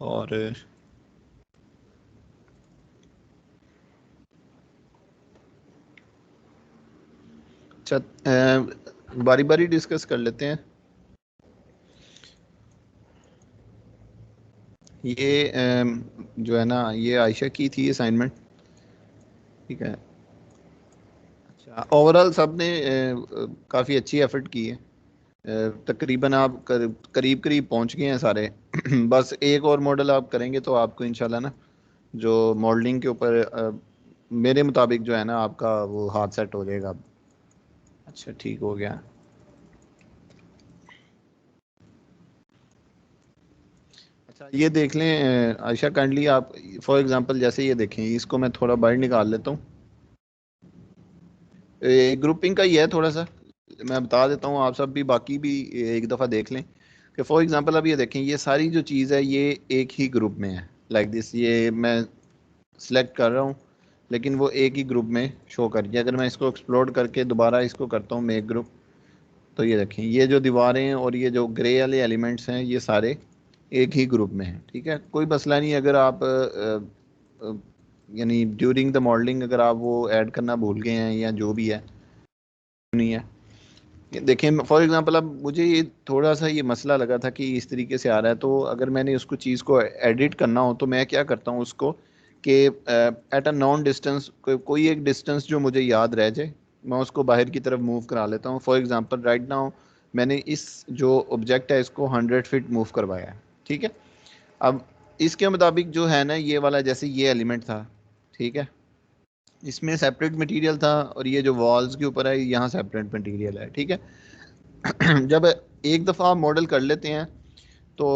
और अच्छा, बारी बारी डिस्कस कर लेते हैं। ये जो है ना, ये आयशा की थी असाइनमेंट। ठीक है। अच्छा, ओवरऑल सब ने काफ़ी अच्छी एफर्ट की है। तकरीबन आप करीब करीब पहुंच गए हैं सारे। बस एक और मॉडल आप करेंगे तो आपको इंशाल्लाह ना, जो मॉडलिंग के ऊपर मेरे मुताबिक जो है ना, आपका वो हाथ सेट हो जाएगा। अच्छा, ठीक हो गया। अच्छा, ये देख लें आयशा काइंडली आप, फॉर एग्जांपल जैसे ये देखें, इसको मैं थोड़ा बाहर निकाल लेता हूँ। ग्रुपिंग का ही है थोड़ा सा, मैं बता देता हूँ, आप सब भी बाकी भी एक दफ़ा देख लें कि फॉर एग्जांपल अब ये देखें, ये सारी जो चीज़ है ये एक ही ग्रुप में है। लाइक दिस, ये मैं सिलेक्ट कर रहा हूँ लेकिन वो एक ही ग्रुप में शो कर रही है। अगर मैं इसको एक्सप्लोर करके दोबारा इसको करता हूँ मेक ग्रुप, तो ये देखें, ये जो दीवारें हैं और ये जो ग्रे वाले एलिमेंट्स हैं ये सारे एक ही ग्रुप में हैं। ठीक है, कोई मसला नहीं। अगर आप यानी ड्यूरिंग द मॉडलिंग अगर आप वो ऐड करना भूल गए हैं या जो भी है, नहीं है। ये देखें, फॉर एग्जांपल अब मुझे ये थोड़ा सा ये मसला लगा था कि इस तरीके से आ रहा है, तो अगर मैंने उसको चीज़ को एडिट करना हो तो मैं क्या करता हूँ उसको, कि एट अ नॉन डिस्टेंस, कोई एक डिस्टेंस जो मुझे याद रह जाए, मैं उसको बाहर की तरफ मूव करा लेता हूँ। फॉर एग्जांपल राइट नाउ मैंने इस जो ऑब्जेक्ट है इसको 100 फीट मूव करवाया है। ठीक है। अब इसके मुताबिक जो है ना, ये वाला जैसे ये एलिमेंट था, ठीक है, इसमें सेपरेट मटेरियल था, और ये जो वॉल्स के ऊपर है यहाँ सेपरेट मटेरियल है। ठीक है। जब एक दफ़ा आप मॉडल कर लेते हैं तो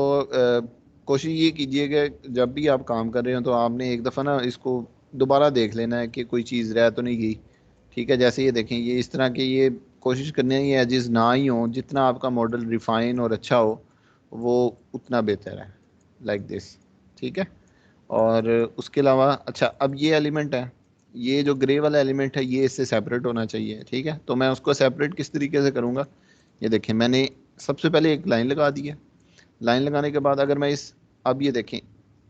कोशिश ये कीजिएगा जब भी आप काम कर रहे हो तो आपने एक दफ़ा ना इसको दोबारा देख लेना है कि कोई चीज़ रह तो नहीं गई। ठीक है, जैसे ये देखें, ये इस तरह के, ये कोशिश करनी है ये एजेस ना ही हो, जितना आपका मॉडल रिफाइन और अच्छा हो वो उतना बेहतर है। Like this. ठीक है। और उसके अलावा अच्छा, अब ये एलिमेंट है, ये जो ग्रे वाला एलिमेंट है ये इससे सेपरेट होना चाहिए। ठीक है, तो मैं उसको सेपरेट किस तरीके से करूँगा, ये देखें, मैंने सबसे पहले एक लाइन लगा दी है। लाइन लगाने के बाद अगर मैं इस, अब ये देखें,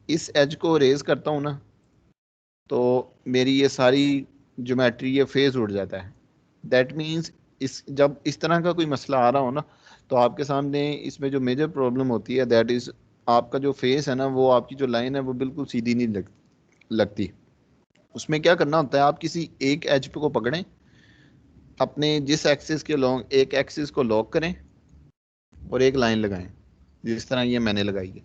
इस एज को रेज करता हूँ ना, तो मेरी ये सारी ज्योमेट्री, ये फेस उड़ जाता है। दैट मीन्स इस, जब इस तरह का कोई मसला आ रहा हो ना, तो आपके सामने इसमें जो मेजर प्रॉब्लम होती है दैट इज़, आपका जो फेस है ना, वो आपकी जो लाइन है वो बिल्कुल सीधी नहीं लगती। उसमें क्या करना होता है, आप किसी एक एज पे को पकड़ें, अपने जिस एक्सिस के लॉन्ग एक एक्सिस को लॉक करें और एक लाइन लगाएं, जिस तरह ये मैंने लगाई है।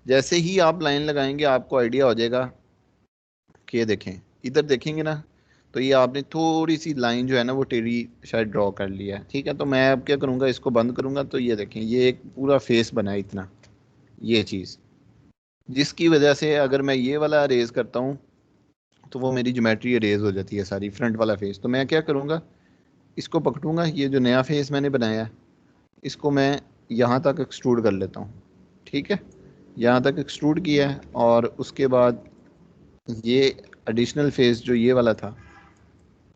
जैसे ही आप लाइन लगाएंगे आपको आइडिया हो जाएगा कि ये देखें, इधर देखेंगे ना, तो ये आपने थोड़ी सी लाइन जो है ना वो टेढ़ी शायद ड्रॉ कर लिया है। ठीक है, तो मैं अब क्या करूँगा, इसको बंद करूँगा, तो ये देखें, ये एक पूरा फेस बना है इतना, ये चीज़, जिसकी वजह से अगर मैं ये वाला रेज करता हूँ तो वो मेरी ज्योमेट्री रेज हो जाती है सारी, फ्रंट वाला फेस। तो मैं क्या करूँगा, इसको पकड़ूंगा, ये जो नया फेस मैंने बनाया है इसको मैं यहाँ तक एक्सट्रूड कर लेता हूँ। ठीक है, यहाँ तक एक्सट्रूड किया है, और उसके बाद ये एडिशनल फेस जो ये वाला था,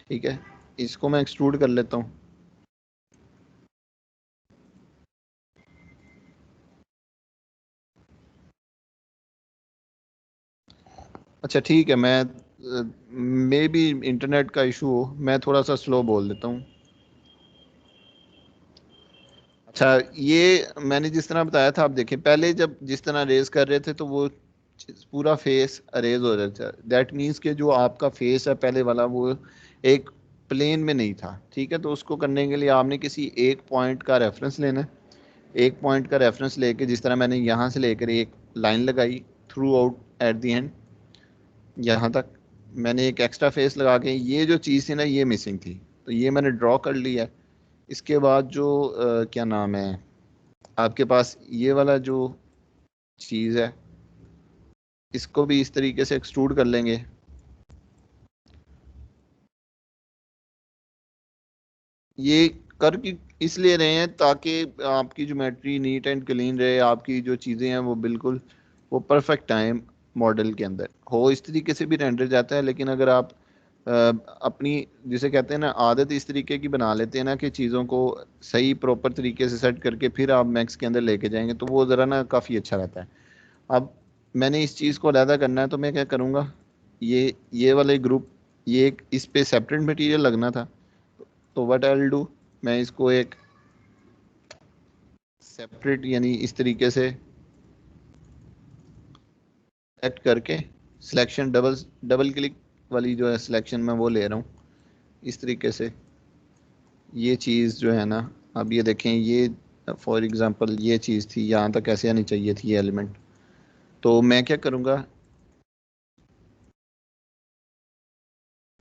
ठीक है, इसको मैं एक्सट्रूड कर लेता हूँ। अच्छा ठीक है, मैं मे बी इंटरनेट का इशू हो, मैं थोड़ा सा स्लो बोल देता हूँ। अच्छा, ये मैंने जिस तरह बताया था, आप देखें, पहले जब जिस तरह रेज कर रहे थे तो वो पूरा फेस अरेज हो जाता है। दैट मीन्स कि जो आपका फेस है पहले वाला वो एक प्लेन में नहीं था। ठीक है, तो उसको करने के लिए आपने किसी एक पॉइंट का रेफरेंस लेना है। एक पॉइंट का रेफरेंस लेके, जिस तरह मैंने यहाँ से लेकर एक लाइन लगाई through out at the end, यहाँ तक मैंने एक एक्स्ट्रा फेस लगा के, ये जो चीज़ थी ना ये मिसिंग थी, तो ये मैंने ड्रॉ कर लिया है। इसके बाद जो क्या नाम है, आपके पास ये वाला जो चीज़ है, इसको भी इस तरीके से एक्सट्रूड कर लेंगे। ये कर की इसलिए रहे हैं ताकि आपकी ज्योमेट्री नीट एंड क्लीन रहे, आपकी जो चीज़ें हैं वो बिल्कुल वो परफेक्ट टाइम मॉडल के अंदर हो। इस तरीके से भी रेंडर जाता है, लेकिन अगर आप अपनी, जिसे कहते हैं ना, आदत इस तरीके की बना लेते हैं ना कि चीज़ों को सही प्रॉपर तरीके से सेट करके फिर आप मैक्स के अंदर लेके जाएंगे, तो वो ज़रा ना काफ़ी अच्छा रहता है। अब मैंने इस चीज़ को अलहदा करना है तो मैं क्या करूँगा, ये वाले ग्रुप, ये एक इस पे सेपरेट मटेरियल लगना था, तो व्हाट आई विल डू, मैं इसको एक सेपरेट यानी इस तरीके से सेलेक्ट करके सिलेक्शन डबल डबल क्लिक वाली जो है सिलेक्शन मैं वो ले रहा हूँ इस तरीके से। ये चीज़ जो है ना, अब ये देखें, ये फॉर एग्जांपल ये चीज़ थी, यहाँ तक ऐसे आनी चाहिए थी ये एलिमेंट। तो मैं क्या करूँगा,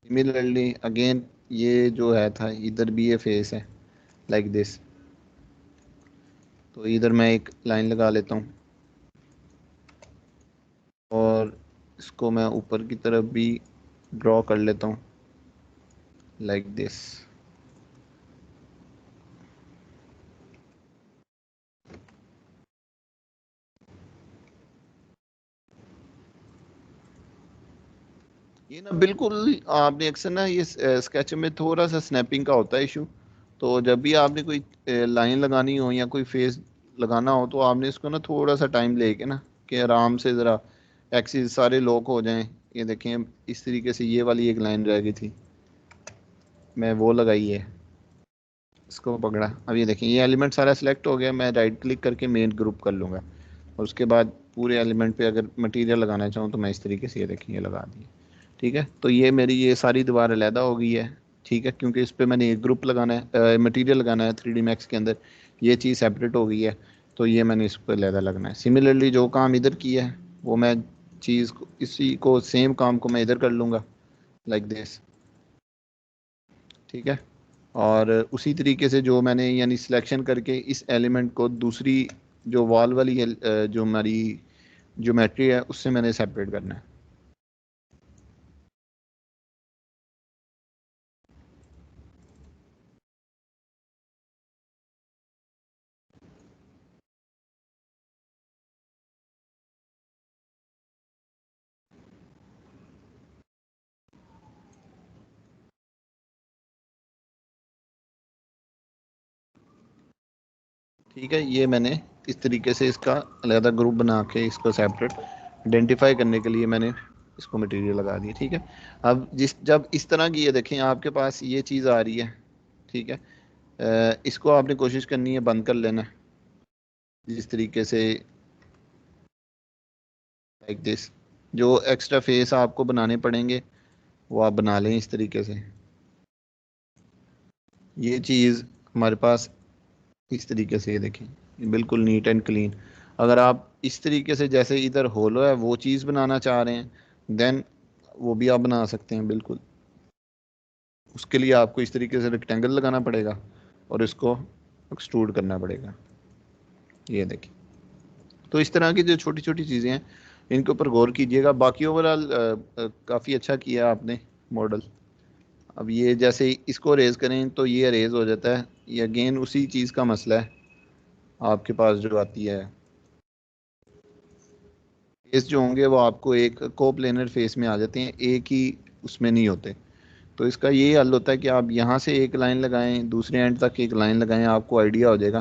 सिमिलरली अगेन ये जो है था इधर भी ये फेस है लाइक दिस, तो इधर मैं एक लाइन लगा लेता हूँ और इसको मैं ऊपर की तरफ भी ड्रॉ कर लेता हूँ लाइक दिस। ये ना बिल्कुल आपने अक्सर ना ये स्केच में थोड़ा सा स्नैपिंग का होता है इशू, तो जब भी आपने कोई लाइन लगानी हो या कोई फेस लगाना हो तो आपने इसको ना थोड़ा सा टाइम लेके ना कि आराम से ज़रा एक्सिस सारे लॉक हो जाएं। ये देखें इस तरीके से ये वाली एक लाइन रह गई थी, मैं वो लगाई है, इसको पकड़ा। अब ये देखें ये एलिमेंट सारा सिलेक्ट हो गया, मैं राइट क्लिक करके मेन ग्रुप कर लूँगा और उसके बाद पूरे एलिमेंट पे अगर मटेरियल लगाना चाहूँ तो मैं इस तरीके से ये देखें ये लगा दिए। ठीक है, तो ये मेरी ये सारी दीवार अलहदा हो गई है। ठीक है, क्योंकि इस पर मैंने एक ग्रुप लगाना है, मटेरियल लगाना है 3D मैक्स के अंदर, ये चीज़ सेपरेट हो गई है, तो ये मैंने इस पर अलहदा लगना है। सिमिलरली जो काम इधर किया है वो मैं चीज़ इसी को सेम काम को मैं इधर कर लूँगा लाइक दिस। ठीक है, और उसी तरीके से जो मैंने यानी सिलेक्शन करके इस एलिमेंट को दूसरी जो वॉल वाली जो हमारी ज्योमेट्री है उससे मैंने सेपरेट करना है। ठीक है, ये मैंने इस तरीके से इसका अलहदा ग्रुप बना के इसको सेपरेट आइडेंटिफाई करने के लिए मैंने इसको मटेरियल लगा दिया। ठीक है, अब जब इस तरह की ये देखें आपके पास ये चीज़ आ रही है, ठीक है, इसको आपने कोशिश करनी है बंद कर लेना जिस तरीके से लाइक दिस। जो एक्स्ट्रा फेस आपको बनाने पड़ेंगे वो आप बना लें इस तरीके से। ये चीज़ हमारे पास इस तरीके से, ये देखें ये बिल्कुल नीट एंड क्लीन। अगर आप इस तरीके से जैसे इधर होलो है वो चीज़ बनाना चाह रहे हैं देन वो भी आप बना सकते हैं बिल्कुल। उसके लिए आपको इस तरीके से रेक्टेंगल लगाना पड़ेगा और इसको एक्सट्रूड करना पड़ेगा, ये देखिए। तो इस तरह की जो छोटी छोटी चीज़ें हैं इनके ऊपर गौर कीजिएगा। बाकी ओवरऑल काफ़ी अच्छा किया आपने मॉडल। अब ये जैसे इसको रेज करें तो ये रेज हो जाता है, ये अगेन उसी चीज़ का मसला है आपके पास जो आती है। फेस जो होंगे वो आपको एक कोप्लेनर फेस में आ जाते हैं, एक ही उसमें नहीं होते। तो इसका ये हल होता है कि आप यहाँ से एक लाइन लगाएं, दूसरे एंड तक एक लाइन लगाएं, आपको आइडिया हो जाएगा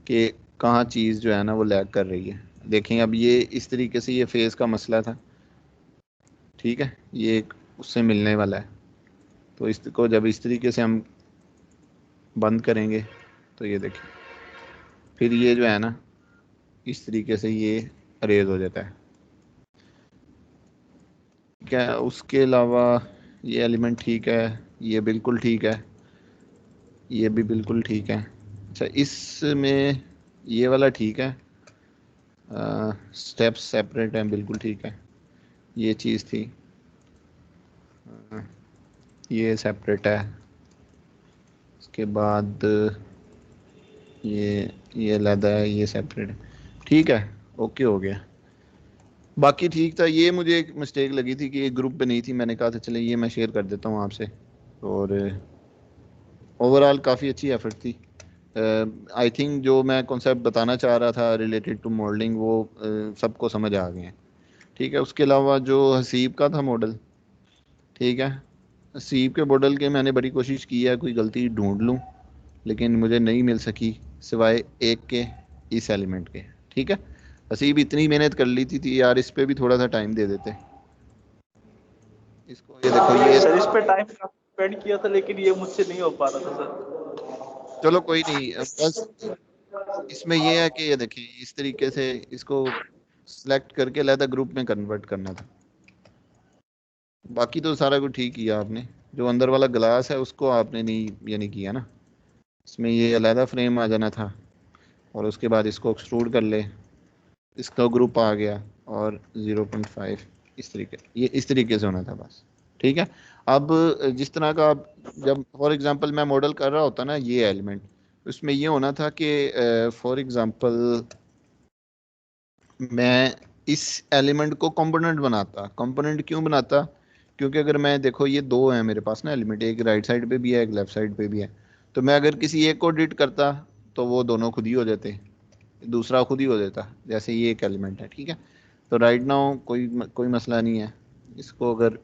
कि कहाँ चीज़ जो है ना वो लैग कर रही है। देखें अब ये इस तरीके से ये फेस का मसला था, ठीक है, ये एक उससे मिलने वाला है। तो इसको जब इस तरीके से हम बंद करेंगे तो ये देखें फिर ये जो है ना इस तरीके से ये अरेज हो जाता है। ठीक है, उसके अलावा ये एलिमेंट ठीक है, ये बिल्कुल ठीक है, ये भी बिल्कुल ठीक है। अच्छा, इसमें ये वाला ठीक है, स्टेप्स सेपरेट हैं, बिल्कुल ठीक है। ये चीज़ थी, ये सेपरेट है। उसके बाद ये अलग है, ये सेपरेट है। ठीक है, ओके हो गया। बाकी ठीक था, ये मुझे एक मिस्टेक लगी थी कि ये ग्रुप पे नहीं थी, मैंने कहा था चले ये मैं शेयर कर देता हूँ आपसे। और ओवरऑल काफ़ी अच्छी एफर्ट थी। आई थिंक जो मैं कॉन्सेप्ट बताना चाह रहा था रिलेटेड टू मॉडलिंग वो सबको समझ आ गए हैं। ठीक है, उसके अलावा जो हसीब का था मॉडल, ठीक है, हसीब के मॉडल के मैंने बड़ी कोशिश की है कोई गलती ढूंढ लूँ, लेकिन मुझे नहीं मिल सकी सिवाय एक के, इस एलिमेंट के। ठीक है, हसीब इतनी मेहनत कर ली थी यार, इस पे भी थोड़ा सा टाइम दे देते इसको। ये देखो ये सर इस पे टाइम स्पेंड किया था, लेकिन ये मुझसे नहीं हो पा रहा था सर। चलो कोई नहीं, बस इसमें ये है कि ये देखिए इस तरीके से इसको सिलेक्ट करके अलग ग्रुप में कन्वर्ट करना था। बाकी तो सारा कुछ ठीक किया आपने, जो अंदर वाला ग्लास है उसको आपने नहीं ये नहीं किया ना, इसमें ये अलहदा फ्रेम आ जाना था, और उसके बाद इसको एक्सट्रूड कर ले, इसका ग्रुप आ गया, और 0.5 इस तरीके, ये इस तरीके से होना था बस। ठीक है। अब जिस तरह का आप, जब फॉर एग्जांपल मैं मॉडल कर रहा होता ना ये एलिमेंट, उसमें ये होना था कि फॉर एग्जांपल मैं इस एलिमेंट को कंपोनेंट बनाता। कंपोनेंट क्यों बनाता? क्योंकि अगर मैं देखो ये दो है मेरे पास ना एलिमेंट, एक राइट साइड पे भी है एक लेफ्ट साइड पे भी है, तो मैं अगर किसी एक को एडिट करता तो वो दोनों खुद ही हो जाते, दूसरा खुद ही हो जाता। जैसे ये एक एलिमेंट है, ठीक है, तो राइट नाउ कोई कोई मसला नहीं है। इसको अगर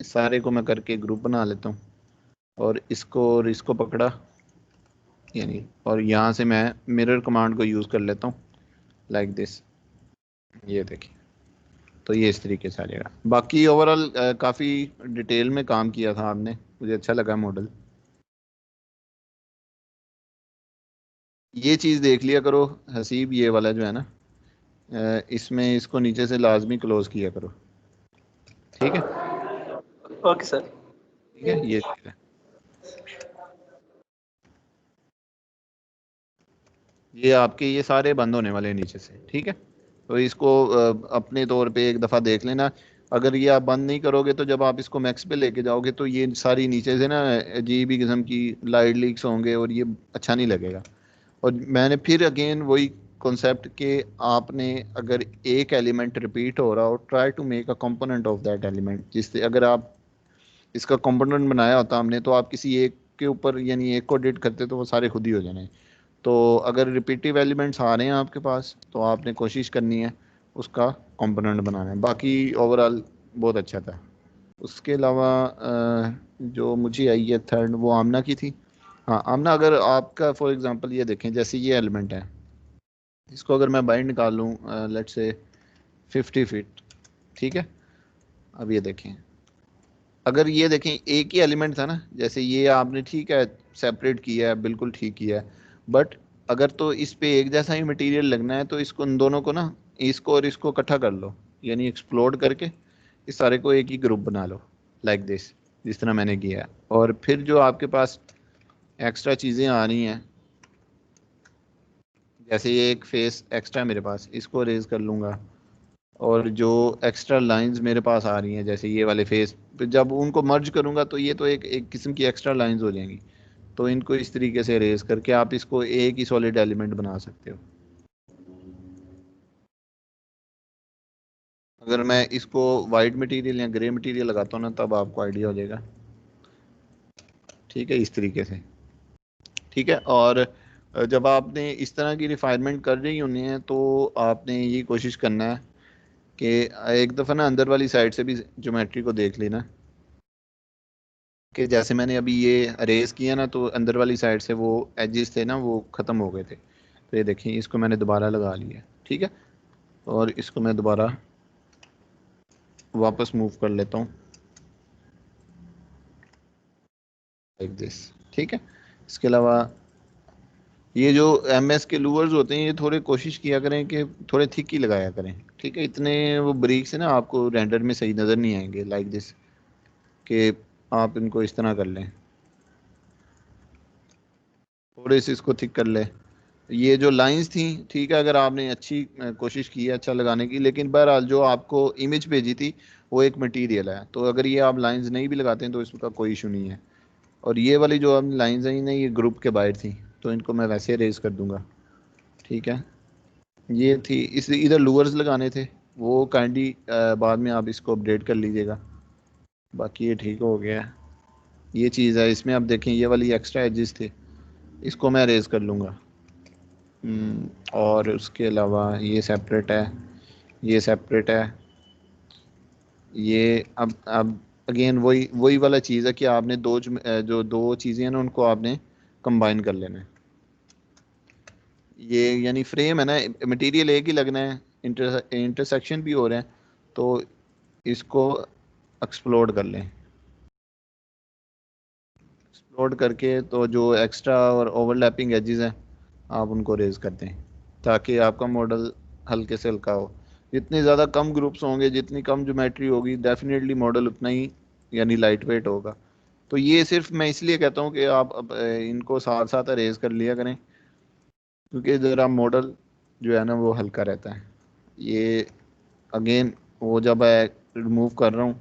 इस सारे को मैं करके ग्रुप बना लेता हूँ, और इसको पकड़ा यानी, और यहाँ से मैं मिरर कमांड को यूज़ कर लेता हूँ लाइक दिस, ये देखिए, तो ये इस तरीके से आ जाएगा। बाकी ओवरऑल काफ़ी डिटेल में काम किया था आपने, मुझे अच्छा लगा मॉडल। ये चीज़ देख लिया करो हसीब, ये वाला जो है ना, इसमें इसको नीचे से लाजमी क्लोज किया करो। ठीक है, ओके सर। ठीक है, ये चीज़ है। ये आपके ये सारे बंद होने वाले हैं नीचे से, ठीक है, तो इसको अपने तौर पे एक दफ़ा देख लेना। अगर ये आप बंद नहीं करोगे तो जब आप इसको मैक्स पे लेके जाओगे तो ये सारी नीचे से ना अजीब ही किस्म की लाइट लीक्स होंगे, और ये अच्छा नहीं लगेगा। और मैंने फिर अगेन वही कॉन्सेप्ट कि आपने अगर एक एलिमेंट रिपीट हो रहा हो, try to make a component of that element, जिससे अगर आप इसका कंपोनेंट बनाया होता हमने, तो आप किसी एक के ऊपर यानी एक को एडिट करते तो वो सारे खुद ही हो जाने। तो अगर रिपीटिव एलिमेंट्स आ रहे हैं आपके पास तो आपने कोशिश करनी है उसका कंपोनेंट बनाना है। बाकी ओवरऑल बहुत अच्छा था। उसके अलावा जो मुझे आई है थर्ड, वो आमना की थी। हाँ आमना, अगर आपका फॉर एग्जांपल ये देखें, जैसे ये एलिमेंट है, इसको अगर मैं बाइंड निकाल लूँ लेट से 50 फीट, ठीक है, अब ये देखें, अगर ये देखें एक ही एलिमेंट था ना, जैसे ये आपने ठीक है सेपरेट किया है, बिल्कुल ठीक किया है, बट अगर तो इस पे एक जैसा ही मटेरियल लगना है तो इसको इन दोनों को ना, इसको और इसको इकट्ठा कर लो, यानी एक्सप्लोड करके इस सारे को एक ही ग्रुप बना लो लाइक दिस, जिस तरह मैंने किया है। और फिर जो आपके पास एक्स्ट्रा चीज़ें आ रही हैं, जैसे ये एक फेस एक्स्ट्रा मेरे पास, इसको रेज कर लूँगा, और जो एक्स्ट्रा लाइंस मेरे पास आ रही हैं जैसे ये वाले फेस, जब उनको मर्ज करूंगा तो ये तो एक किस्म की एक्स्ट्रा लाइंस हो जाएंगी, तो इनको इस तरीके से रेज करके आप इसको एक ही सॉलिड एलिमेंट बना सकते हो। अगर मैं इसको वाइट मटेरियल या ग्रे मटेरियल लगाता हूँ ना, तब आपको आइडिया हो जाएगा। ठीक है, इस तरीके से। ठीक है, और जब आपने इस तरह की रिफाइनमेंट कर रही होनी है तो आपने ये कोशिश करना है कि एक दफ़ा ना अंदर वाली साइड से भी ज्योमेट्री को देख लेना, कि जैसे मैंने अभी ये अरेज किया ना, तो अंदर वाली साइड से वो एजेस थे ना वो ख़त्म हो गए थे। तो ये देखिए इसको मैंने दोबारा लगा लिया, ठीक है, और इसको मैं दोबारा वापस मूव कर लेता हूँ लाइक दिस। ठीक है, इसके अलावा ये जो MS के लूवर्स होते हैं, ये थोड़े कोशिश किया करें कि थोड़े थिक ही लगाया करें। ठीक है, इतने वो ब्रिक से ना आपको रेंडर में सही नज़र नहीं आएंगे लाइक दिस, कि आप इनको इस तरह कर लें, थोड़े से इसको थिक कर लें। ये जो लाइंस थी, ठीक है, अगर आपने अच्छी कोशिश की है अच्छा लगाने की, लेकिन बहरहाल जो आपको इमेज भेजी थी वो एक मटेरियल है, तो अगर ये आप लाइंस नहीं भी लगाते हैं तो इसका कोई इशू नहीं है। और ये वाली जो अब लाइंस हैं ना, ये ग्रुप के बाहर थी, तो इनको मैं वैसे रेज कर दूंगा। ठीक है, ये थी, इस इधर लूअर्स लगाने थे, वो काइंडली बाद में आप इसको अपडेट कर लीजिएगा। बाकी ये ठीक हो गया है। ये चीज़ है इसमें, आप देखें ये वाली एक्स्ट्रा एजेस थे, इसको मैं रेज कर लूँगा। और उसके अलावा ये सेपरेट है, ये सेपरेट है, ये अब अगेन वही वही वाला चीज़ है कि आपने जो दो चीज़ें हैं ना उनको आपने कंबाइन कर लेना है। ये यानी फ्रेम है ना, मटेरियल एक ही लगना है, इंटरसेक्शन भी हो रहे हैं, तो इसको एक्सप्लोड कर लें। एक्सप्लोड करके तो जो एक्स्ट्रा और ओवरलैपिंग एजेस हैं आप उनको रेज कर दें, ताकि आपका मॉडल हल्के से हल्का हो। जितने ज़्यादा कम ग्रुप्स होंगे, जितनी कम ज्योमेट्री होगी, डेफिनेटली मॉडल उतना ही यानी लाइट वेट होगा। तो ये सिर्फ मैं इसलिए कहता हूँ कि आप अब इनको साथ साथ अरेज कर लिया करें, क्योंकि ज़रा मॉडल जो है ना वो हल्का रहता है। ये अगेन वो जब रिमूव कर रहा हूँ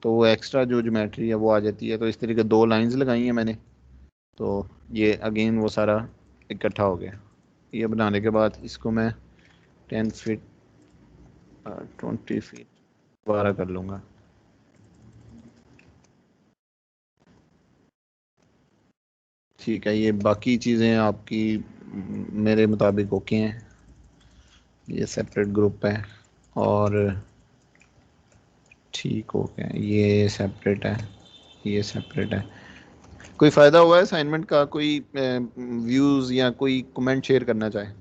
तो वो एक्स्ट्रा जो ज्योमेट्री है वो आ जाती है। तो इस तरीके दो लाइंस लगाई हैं मैंने, तो ये अगेन वो सारा इकट्ठा हो गया। ये बनाने के बाद इसको मैं 10 फीट 20 फीट दोबारा कर लूँगा। ठीक है, ये बाकी चीज़ें आपकी मेरे मुताबिक ओके हैं। ये सेपरेट ग्रुप है और ठीक हो गया, ये सेपरेट है, ये सेपरेट है। कोई फ़ायदा हुआ है असाइनमेंट का? कोई व्यूज़ या कोई कमेंट शेयर करना चाहे?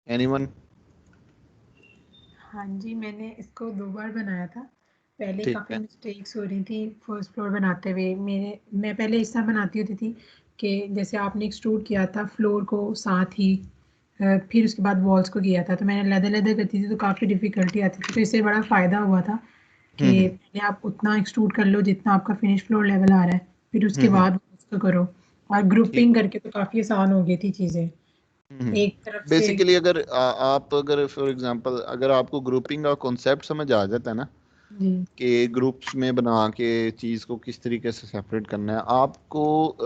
एनीवन? हाँ जी, मैंने इसको 2 बार बनाया था। पहले ठीक काफ़ी है। मिस्टेक्स हो रही थी फर्स्ट फ्लोर बनाते हुए। मैं पहले इस तरह बनाती होती थी कि जैसे आपने एक्सट्रूड किया था फ्लोर को साथ ही, फिर उसके बाद वॉल्स को किया था, तो मैंने अलग-अलग करती थी तो काफ़ी डिफ़िकल्टी आती थी। तो इससे बड़ा फ़ायदा हुआ था कि हम्म पहले आप उतना एक्सट्रूड कर लो जितना आपका फिनिश फ्लोर लेवल आ रहा है, फिर उसके हम्म हम्म, बाद उसको करो। और ठीक ग्रुपिंग है। करके तो काफ़ी आसान हो गई थी चीज़ें। एक तरफ से बेसिकली अगर आप अगर फॉर एग्जांपल अगर आपको ग्रुपिंग का कॉन्सेप्ट समझ आ जाता है ना, जी, कि ग्रुप्स में बना के चीज़ को किस तरीके से सेपरेट करना है आपको,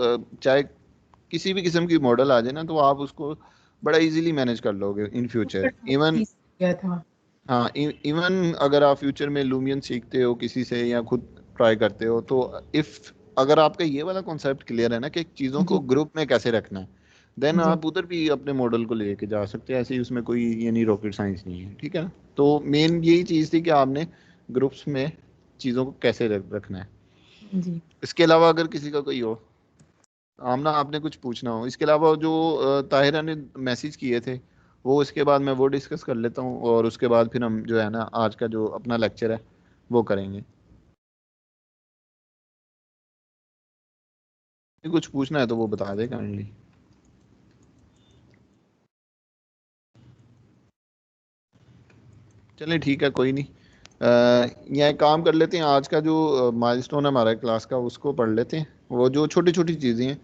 चाहे किसी भी किस्म की मॉडल आ जाए ना, तो आप उसको बड़ा इजीली मैनेज कर लोगे इन फ्यूचर। बहुत इवन ईज़ी हो गया था। हाँ, इवन अगर आप फ्यूचर में लूमियन सीखते हो किसी से या खुद ट्राई करते हो, तो इफ अगर आपका ये वाला कॉन्सेप्ट क्लियर है ना कि चीज़ों को जी, ग्रुप में कैसे रखना है, देन जी, आप उधर भी अपने मॉडल को लेके जा सकते हैं। ऐसे ही उसमें कोई ये नहीं रॉकेट साइंस नहीं है, ठीक है ना। तो मेन यही चीज़ थी कि आपने ग्रुप्स में चीज़ों को कैसे रखना है। जी। इसके अलावा अगर किसी का कोई हो, आमना आपने कुछ पूछना हो इसके अलावा, जो ताहिरा ने मैसेज किए थे, वो इसके बाद मैं वो डिस्कस कर लेता हूँ, और उसके बाद फिर हम जो है ना आज का जो अपना लेक्चर है वो करेंगे। कुछ पूछना है तो वो बता दे काइंडली। चलिए ठीक है, कोई नहीं। यहाँ एक काम कर लेते हैं, आज का जो माइलस्टोन है हमारा क्लास का उसको पढ़ लेते हैं। वो जो छोटी छोटी चीज़ें हैं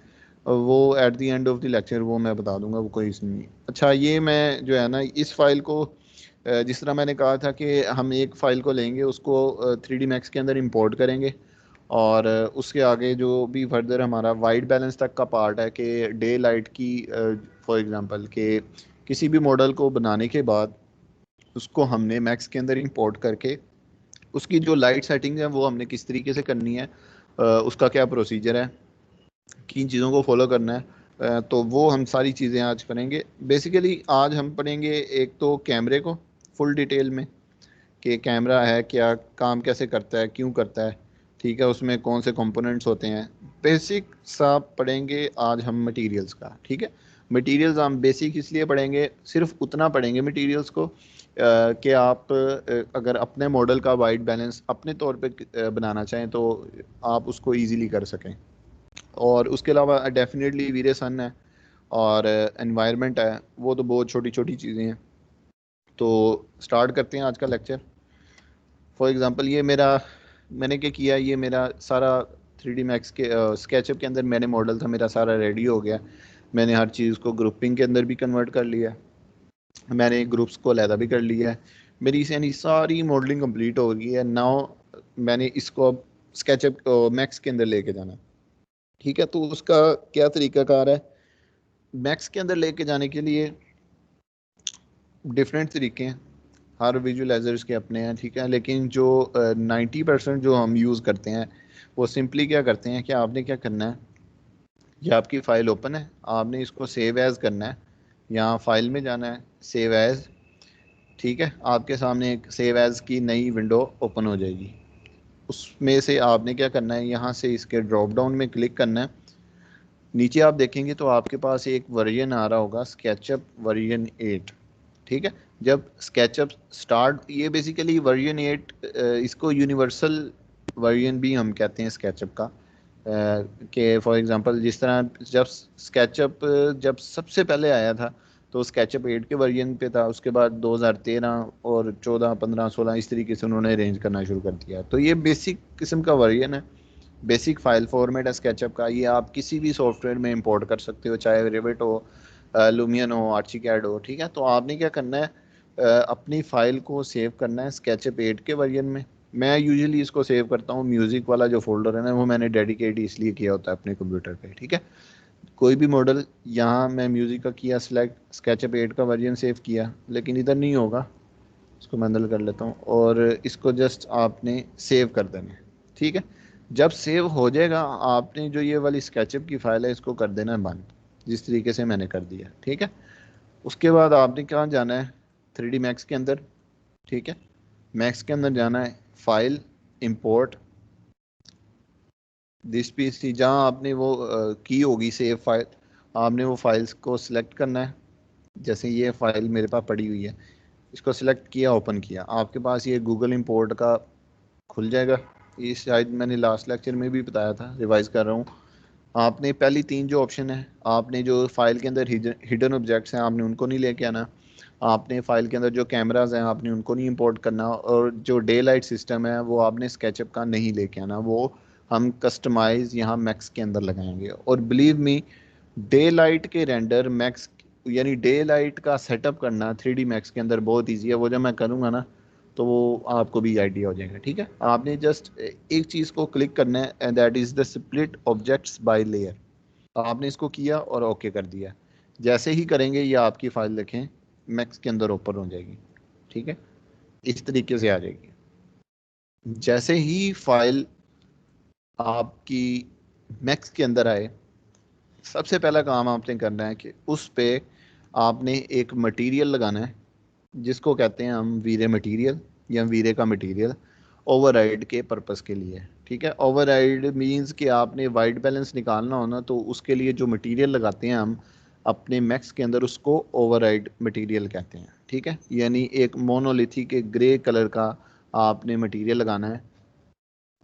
वो at the end of the lecture वो मैं बता दूंगा, वो कोई इशू नहीं है। अच्छा, ये मैं जो है ना इस फाइल को जिस तरह मैंने कहा था कि हम एक फ़ाइल को लेंगे, उसको 3D मैक्स के अंदर इंपोर्ट करेंगे, और उसके आगे जो भी फर्दर हमारा वाइट बैलेंस तक का पार्ट है कि डे लाइट की, फॉर एग्जांपल कि किसी भी मॉडल को बनाने के बाद उसको हमने मैक्स के अंदर इंपोर्ट करके उसकी जो लाइट सेटिंग है वो हमने किस तरीके से करनी है, उसका क्या प्रोसीजर है, किन चीज़ों को फॉलो करना है, तो वो हम सारी चीज़ें आज करेंगे। बेसिकली आज हम पढ़ेंगे एक तो कैमरे को फुल डिटेल में, कि कैमरा है क्या, काम कैसे करता है, क्यों करता है, ठीक है, उसमें कौन से कंपोनेंट्स होते हैं। बेसिक सा पढ़ेंगे आज हम मटेरियल्स का, ठीक है। मटेरियल्स हम बेसिक इसलिए पढ़ेंगे, सिर्फ उतना पढ़ेंगे मटेरियल्स को कि आप अगर अपने मॉडल का वाइट बैलेंस अपने तौर पे बनाना चाहें तो आप उसको इजीली कर सकें। और उसके अलावा डेफिनेटली वीरे सन है और एनवायरनमेंट है, वो तो बहुत छोटी छोटी चीज़ें हैं। तो स्टार्ट करते हैं आज का लेक्चर। फॉर एग्जांपल ये मेरा, मैंने क्या किया, ये मेरा सारा 3D मैक्स के स्केचअप के अंदर मैंने मॉडल था मेरा सारा रेडी हो गया। मैंने हर चीज़ को ग्रुपिंग के अंदर भी कन्वर्ट कर लिया, मैंने ग्रुप्स को अलहदा भी कर लिया है। मेरी यानी सारी मॉडलिंग कंप्लीट हो गई है। नाउ मैंने इसको अब स्केचअप मैक्स के अंदर लेके जाना, ठीक है। तो उसका क्या तरीकाकार है, मैक्स के अंदर लेके जाने के लिए डिफरेंट तरीके हैं, हर विजुअलाइजर्स के अपने हैं, ठीक है। लेकिन जो 90% जो हम यूज़ करते हैं वो सिंपली क्या करते हैं कि आपने क्या करना है, ये आपकी फ़ाइल ओपन है, आपने इसको सेव एज़ करना है, यहाँ फाइल में जाना है, सेव एज़, ठीक है। आपके सामने एक सेव एज़ की नई विंडो ओपन हो जाएगी। उसमें से आपने क्या करना है, यहाँ से इसके ड्रॉप डाउन में क्लिक करना है। नीचे आप देखेंगे तो आपके पास एक वर्जन आ रहा होगा स्केचअप वर्जन 8, ठीक है। जब स्केचअप स्टार्ट, ये बेसिकली वर्जन 8, इसको यूनिवर्सल वर्जन भी हम कहते हैं स्केचअप का, कि फॉर एग्जांपल जिस तरह जब स्केचअप जब सबसे पहले आया था तो स्केचअप 8 के वर्जन पे था, उसके बाद 2013 और 14, 15, 16 इस तरीके से उन्होंने अरेंज करना शुरू कर दिया। तो ये बेसिक किस्म का वर्जन है, बेसिक फाइल फॉर्मेट है स्केचअप का। ये आप किसी भी सॉफ्टवेयर में इंपोर्ट कर सकते हो, चाहे रिविट हो, लुमियन हो, आर्चिकैड हो, ठीक है। तो आपने क्या करना है, अपनी फाइल को सेव करना है स्केचअप 8 के वर्जन में। मैं यूजुअली इसको सेव करता हूँ, म्यूज़िक वाला जो फोल्डर है ना वो मैंने डेडिकेट इसलिए किया होता है अपने कंप्यूटर पे, ठीक है। कोई भी मॉडल, यहाँ मैं म्यूज़िक का किया सिलेक्ट, स्केचअप 8 का वर्जन सेव किया, लेकिन इधर नहीं होगा, इसको मैं हैंडल कर लेता हूँ और इसको जस्ट आपने सेव कर देना है, ठीक है। जब सेव हो जाएगा आपने जो ये वाली स्केचअप की फाइल है इसको कर देना है बंद, जिस तरीके से मैंने कर दिया, ठीक है। उसके बाद आपने कहाँ जाना है, 3D मैक्स के अंदर, ठीक है। मैक्स के अंदर जाना है, फाइल, इंपोर्ट दिस पीसी, जहाँ आपने वो की होगी सेव फाइल, आपने वो फाइल्स को सिलेक्ट करना है। जैसे ये फाइल मेरे पास पड़ी हुई है, इसको सिलेक्ट किया, ओपन किया, आपके पास ये गूगल इंपोर्ट का खुल जाएगा। ये शायद मैंने लास्ट लेक्चर में भी बताया था, रिवाइज कर रहा हूँ। आपने पहली 3 जो ऑप्शन है, आपने जो फाइल के अंदर हिडन ऑब्जेक्ट्स हैं आपने उनको नहीं लेके आना, आपने फाइल के अंदर जो कैमराज हैं आपने उनको नहीं इंपोर्ट करना, और जो डे लाइट सिस्टम है वो आपने स्केचअप का नहीं लेके आना, वो हम कस्टमाइज यहाँ मैक्स के अंदर लगाएंगे। और बिलीव मी, डे लाइट के रेंडर मैक्स यानी डे लाइट का सेटअप करना 3D मैक्स के अंदर बहुत ईजी है। वो जब मैं करूँगा ना तो वो आपको भी आइडिया हो जाएगा, ठीक है। आपने जस्ट एक चीज़ को क्लिक करना है, and that is the split objects by layer. आपने इसको किया और ओके कर दिया। जैसे ही करेंगे ये आपकी फाइल देखें मैक्स के अंदर ओपन हो जाएगी, ठीक है, इस तरीके से आ जाएगी। जैसे ही फाइल आपकी मैक्स के अंदर आए, सबसे पहला काम आपने करना है कि उस पे आपने एक मटेरियल लगाना है, जिसको कहते हैं हम वीरे मटेरियल या वीरे का मटेरियल, ओवरराइड के पर्पस के लिए, ठीक है। ओवरराइड मींस कि आपने वाइट बैलेंस निकालना हो ना, तो उसके लिए जो मटेरियल लगाते हैं हम अपने मैक्स के अंदर उसको ओवरराइड मटेरियल कहते हैं, ठीक है। यानी एक मोनोलिथिक ग्रे कलर का आपने मटेरियल लगाना है।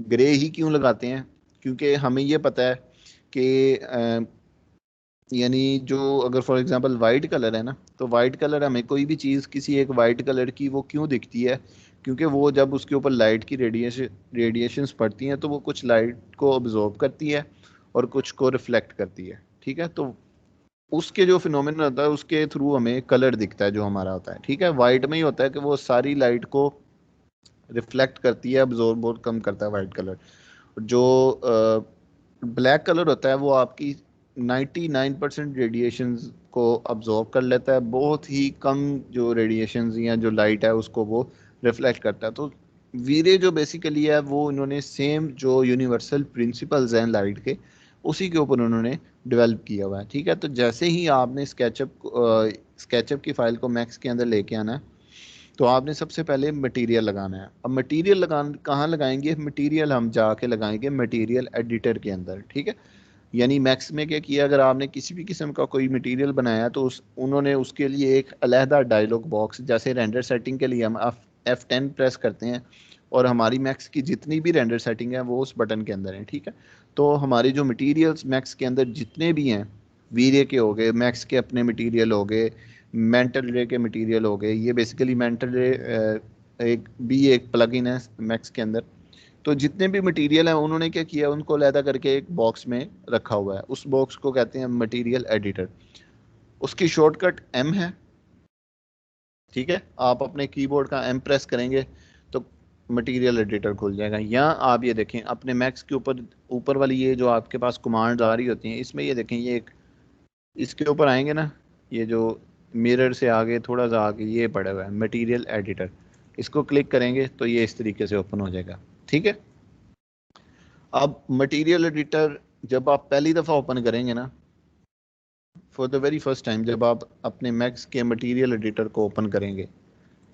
ग्रे ही क्यों लगाते हैं, क्योंकि हमें ये पता है कि यानी जो अगर फॉर एग्जांपल वाइट कलर है ना, तो वाइट कलर हमें कोई भी चीज़ किसी एक वाइट कलर की वो क्यों दिखती है, क्योंकि वो जब उसके ऊपर लाइट की रेडिएशंस पड़ती हैं तो वो कुछ लाइट को ऑब्जॉर्व करती है और कुछ को रिफ्लेक्ट करती है, ठीक है। तो उसके जो फिनोमेनन होता है उसके थ्रू हमें कलर दिखता है जो हमारा होता है, ठीक है। वाइट में ही होता है कि वो सारी लाइट को रिफ्लेक्ट करती है, ऑब्जॉर्व बहुत कम करता है वाइट कलर। जो ब्लैक कलर होता है वो आपकी 99% रेडिएशंस को अब्जॉर्व कर लेता है, बहुत ही कम जो रेडिएशंस या जो लाइट है उसको वो रिफ्लेक्ट करता है। तो वीरे जो बेसिकली है वो इन्होंने सेम जो यूनिवर्सल प्रिंसिपल्स हैं लाइट के, उसी के ऊपर उन्होंने डेवलप किया हुआ है, ठीक है। तो जैसे ही आपने स्केचअप की फाइल को मैक्स के अंदर लेके आना है, तो आपने सबसे पहले मटेरियल लगाना है। अब मटेरियल कहाँ लगाएंगे, मटेरियल हम जाके लगाएंगे मटेरियल एडिटर के अंदर, ठीक है। यानी मैक्स में क्या किया, अगर आपने किसी भी किस्म का कोई मटेरियल बनाया तो उन्होंने उसके लिए एक अलहदा डायलॉग बॉक्स, जैसे रेंडर सेटिंग के लिए हम F10 प्रेस करते हैं और हमारी मैक्स की जितनी भी रेंडर सेटिंग है वो उस बटन के अंदर है, ठीक है। तो हमारे जो मटेरियल्स मैक्स के अंदर जितने भी हैं, वीरे के हो गए, मैक्स के अपने मटेरियल हो गए, मेंटल रे के मटेरियल हो गए, ये बेसिकली मेंटल रे एक प्लगइन है मैक्स के अंदर। तो जितने भी मटेरियल हैं उन्होंने क्या किया, उनको अलहदा करके एक बॉक्स में रखा हुआ है, उस बॉक्स को कहते हैं मटेरियल एडिटर। उसकी शॉर्टकट M है, ठीक है। आप अपने कीबोर्ड का M प्रेस करेंगे तो मटेरियल एडिटर खुल जाएगा। यहाँ आप ये देखें अपने मैक्स के ऊपर वाली ये जो आपके पास कमांड्स आ रही होती हैं, इसमें ये देखें, ये एक इसके ऊपर आएंगे ना, ये जो मिरर से आगे थोड़ा सा आगे ये पड़ा हुआ है मटेरियल एडिटर, इसको क्लिक करेंगे तो ये इस तरीके से ओपन हो जाएगा, ठीक है। अब मटेरियल एडिटर जब आप पहली दफ़ा ओपन करेंगे ना, for the very first time जब आप अपने मैक्स के मटेरियल एडिटर को ओपन करेंगे,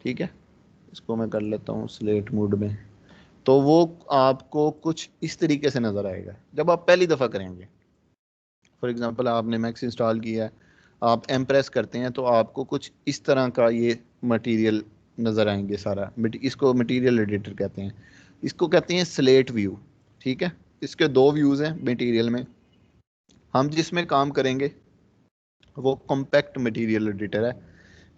ठीक है, इसको मैं कर लेता हूँ स्लेट मोड में। तो वो आपको कुछ इस तरीके से नज़र आएगा जब आप पहली दफ़ा करेंगे। फॉर एग्जांपल आपने मैक्स इंस्टॉल किया है, आप एम्प्रेस करते हैं तो आपको कुछ इस तरह का ये मटेरियल नज़र आएंगे सारा। इसको मटेरियल एडिटर कहते हैं, इसको कहते हैं स्लेट व्यू। ठीक है, इसके दो व्यूज़ हैं मटेरियल में। हम जिसमें काम करेंगे वो कॉम्पैक्ट मटेरियल एडिटर है।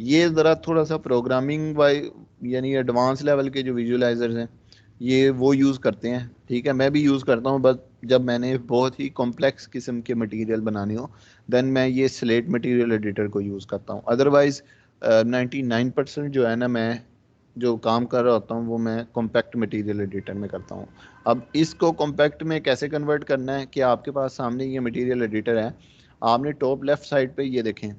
ये ज़रा थोड़ा सा प्रोग्रामिंग वाई यानी एडवांस लेवल के जो विजुअलाइजर्स हैं ये वो यूज़ करते हैं। ठीक है, मैं भी यूज़ करता हूँ, बस जब मैंने बहुत ही कॉम्प्लेक्स किस्म के मटेरियल बनानी हो देन मैं ये स्लेट मटेरियल एडिटर को यूज़ करता हूँ। अदरवाइज़ 99% जो है ना, मैं जो काम कर रहा होता हूँ वो मैं कॉम्पैक्ट मटेरियल एडिटर में करता हूँ। अब इसको कॉम्पैक्ट में कैसे कन्वर्ट करना है कि आपके पास सामने ये मटेरियल एडिटर है, आपने टॉप लेफ्ट साइड पे ये देखें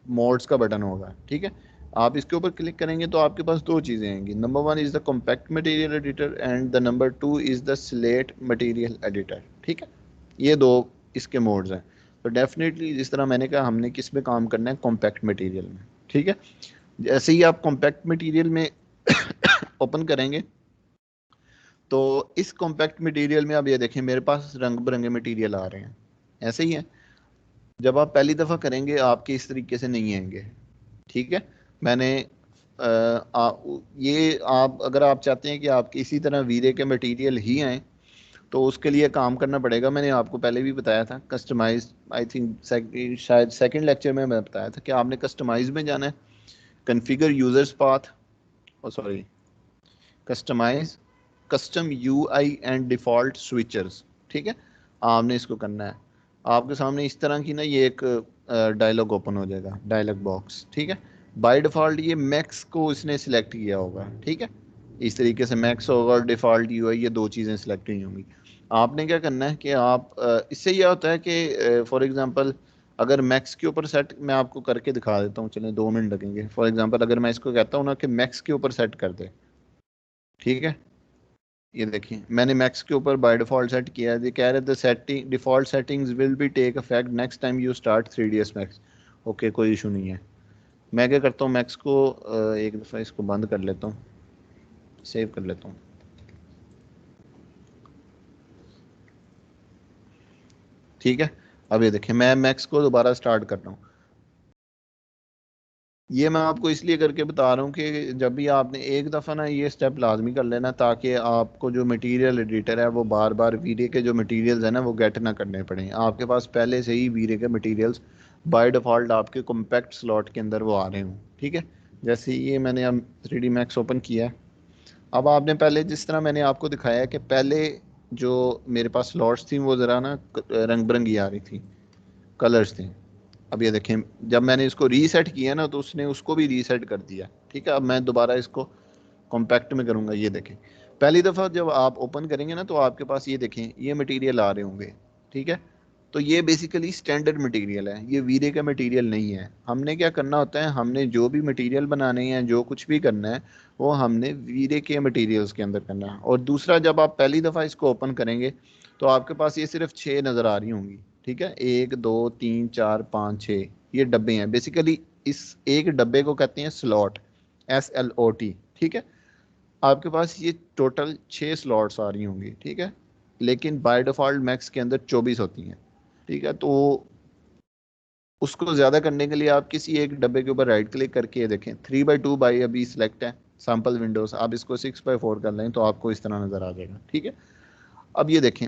मोड्स का बटन होगा। ठीक है, आप इसके ऊपर क्लिक करेंगे तो आपके पास दो चीज़ें आएंगी। Number 1 is the compact material editor and the number 2 is the slate material editor. ठीक है, ये दो इसके मोड्स हैं। तो डेफिनेटली जिस तरह मैंने कहा हमने किस में काम करना है, कॉम्पैक्ट मटेरियल में। ठीक है, जैसे ही आप कॉम्पैक्ट मटेरियल में ओपन करेंगे तो इस कॉम्पैक्ट मटेरियल में अब ये देखें मेरे पास रंग बिरंगे मटेरियल आ रहे हैं। ऐसे ही है, जब आप पहली दफ़ा करेंगे आपके इस तरीके से नहीं आएंगे। ठीक है, मैंने ये आप अगर आप चाहते हैं कि आपके इसी तरह वीरे के मटेरियल ही आए तो उसके लिए काम करना पड़ेगा। मैंने आपको पहले भी बताया था कस्टमाइज, आई थिंक शायद सेकंड लेक्चर में मैं बताया था कि आपने कस्टमाइज में जाना है, configure users path, sorry customize custom UI and default switchers. ठीक है, आपने इसको करना है। आपके सामने इस तरह की ना ये एक डायलॉग ओपन हो जाएगा, डायलॉग बॉक्स। ठीक है, बाय डिफ़ॉल्ट ये मैक्स को इसने सिलेक्ट किया होगा। ठीक है, इस तरीके से मैक्स होगा और डिफ़ॉल्ट यूआई, ये दो चीज़ें सिलेक्ट हुई होंगी। आपने क्या करना है कि आप इससे यह होता है कि फॉर एग्जांपल अगर मैक्स के ऊपर सेट, मैं आपको करके दिखा देता हूँ, चलें 2 मिनट लगेंगे। फॉर एग्जांपल अगर मैं इसको कहता हूँ ना कि मैक्स के ऊपर सेट कर दे, ठीक है, ये देखिए मैंने मैक्स के ऊपर बाय डिफॉल्ट सेट किया है। ये कह रहे थे setting default settings will be take effect next time you start 3ds max. Okay, कोई इशू नहीं है। मैं क्या करता हूँ, मैक्स को एक दफ़ा इसको बंद कर लेता हूँ, सेव कर लेता हूँ। ठीक है, अब ये देखें मैं मैक्स को दोबारा स्टार्ट कर रहा हूँ। ये मैं आपको इसलिए करके बता रहा हूँ कि जब भी आपने एक दफ़ा ना ये स्टेप लाजमी कर लेना ताकि आपको जो मटेरियल एडिटर है वो बार बार वीडियो के जो मटेरियल्स हैं ना वो गेट ना करने पड़े। आपके पास पहले से ही वीडियो के मटेरियल्स बाय डिफ़ॉल्ट आपके कॉम्पैक्ट स्लॉट के अंदर वो आ रहे हों। ठीक है, जैसे ये मैंने अब 3D मैक्स ओपन किया है। अब आपने पहले जिस तरह मैंने आपको दिखाया कि पहले जो मेरे पास स्लॉट्स थी वो ज़रा ना रंग बिरंगी आ रही थी, कलर्स थे। अब ये देखें जब मैंने इसको रीसेट किया ना तो उसने उसको भी रीसेट कर दिया। ठीक है, अब मैं दोबारा इसको कॉम्पैक्ट में करूँगा। ये देखें पहली दफ़ा जब आप ओपन करेंगे ना तो आपके पास ये देखें ये मटेरियल आ रहे होंगे। ठीक है, तो ये बेसिकली स्टैंडर्ड मटेरियल है, ये वीरे का मटेरियल नहीं है। हमने क्या करना होता है, हमने जो भी मटेरियल बनाने हैं, जो कुछ भी करना है वो हमने वीरे के मटेरियल्स के अंदर करना है। और दूसरा, जब आप पहली दफ़ा इसको ओपन करेंगे तो आपके पास ये सिर्फ 6 नज़र आ रही होंगी। ठीक है, 1 2 3 4 5 6 ये डब्बे हैं। बेसिकली इस एक डब्बे को कहते हैं स्लॉट, SLOT। ठीक है, आपके पास ये टोटल 6 स्लॉट्स आ रही होंगी। ठीक है, लेकिन बाय डिफ़ॉल्ट मैक्स के अंदर 24 होती हैं। ठीक है, तो उसको ज़्यादा करने के लिए आप किसी एक डब्बे के ऊपर राइट क्लिक करके देखें 3/2 बाई अभी सिलेक्ट है सैम्पल विंडोज, आप इसको 6/4 कर लें तो आपको इस तरह नज़र आ जाएगा। ठीक है, अब ये देखें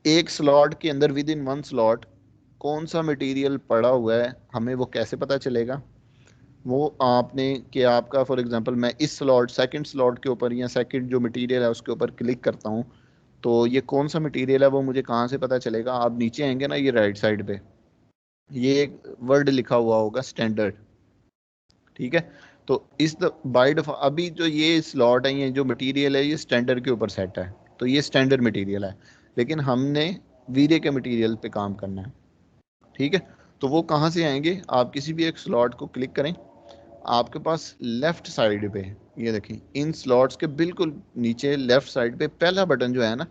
एक स्लॉट के अंदर विद इन 1 स्लॉट कौन सा मटेरियल पड़ा हुआ है, हमें वो कैसे पता चलेगा? वो आपने कि आपका फॉर एग्जांपल मैं इस स्लॉट सेकंड स्लॉट के ऊपर या सेकंड जो मटेरियल है उसके ऊपर क्लिक करता हूँ तो ये कौन सा मटेरियल है वो मुझे कहाँ से पता चलेगा? आप नीचे आएंगे ना, ये राइट साइड पे ये एक वर्ड लिखा हुआ होगा स्टैंडर्ड। ठीक है, तो इस बाय डिफॉल्ट अभी जो ये स्लॉट है, ये जो मटेरियल है ये स्टैंडर्ड के ऊपर सेट है, तो ये स्टैंडर्ड मटेरियल है। लेकिन हमने वीरे के मटेरियल पे काम करना है। ठीक है, तो वो कहाँ से आएंगे? आप किसी भी एक स्लॉट को क्लिक करें, आपके पास लेफ्ट साइड पे ये देखें इन स्लॉट्स के बिल्कुल नीचे लेफ्ट साइड पे पहला बटन जो है ना,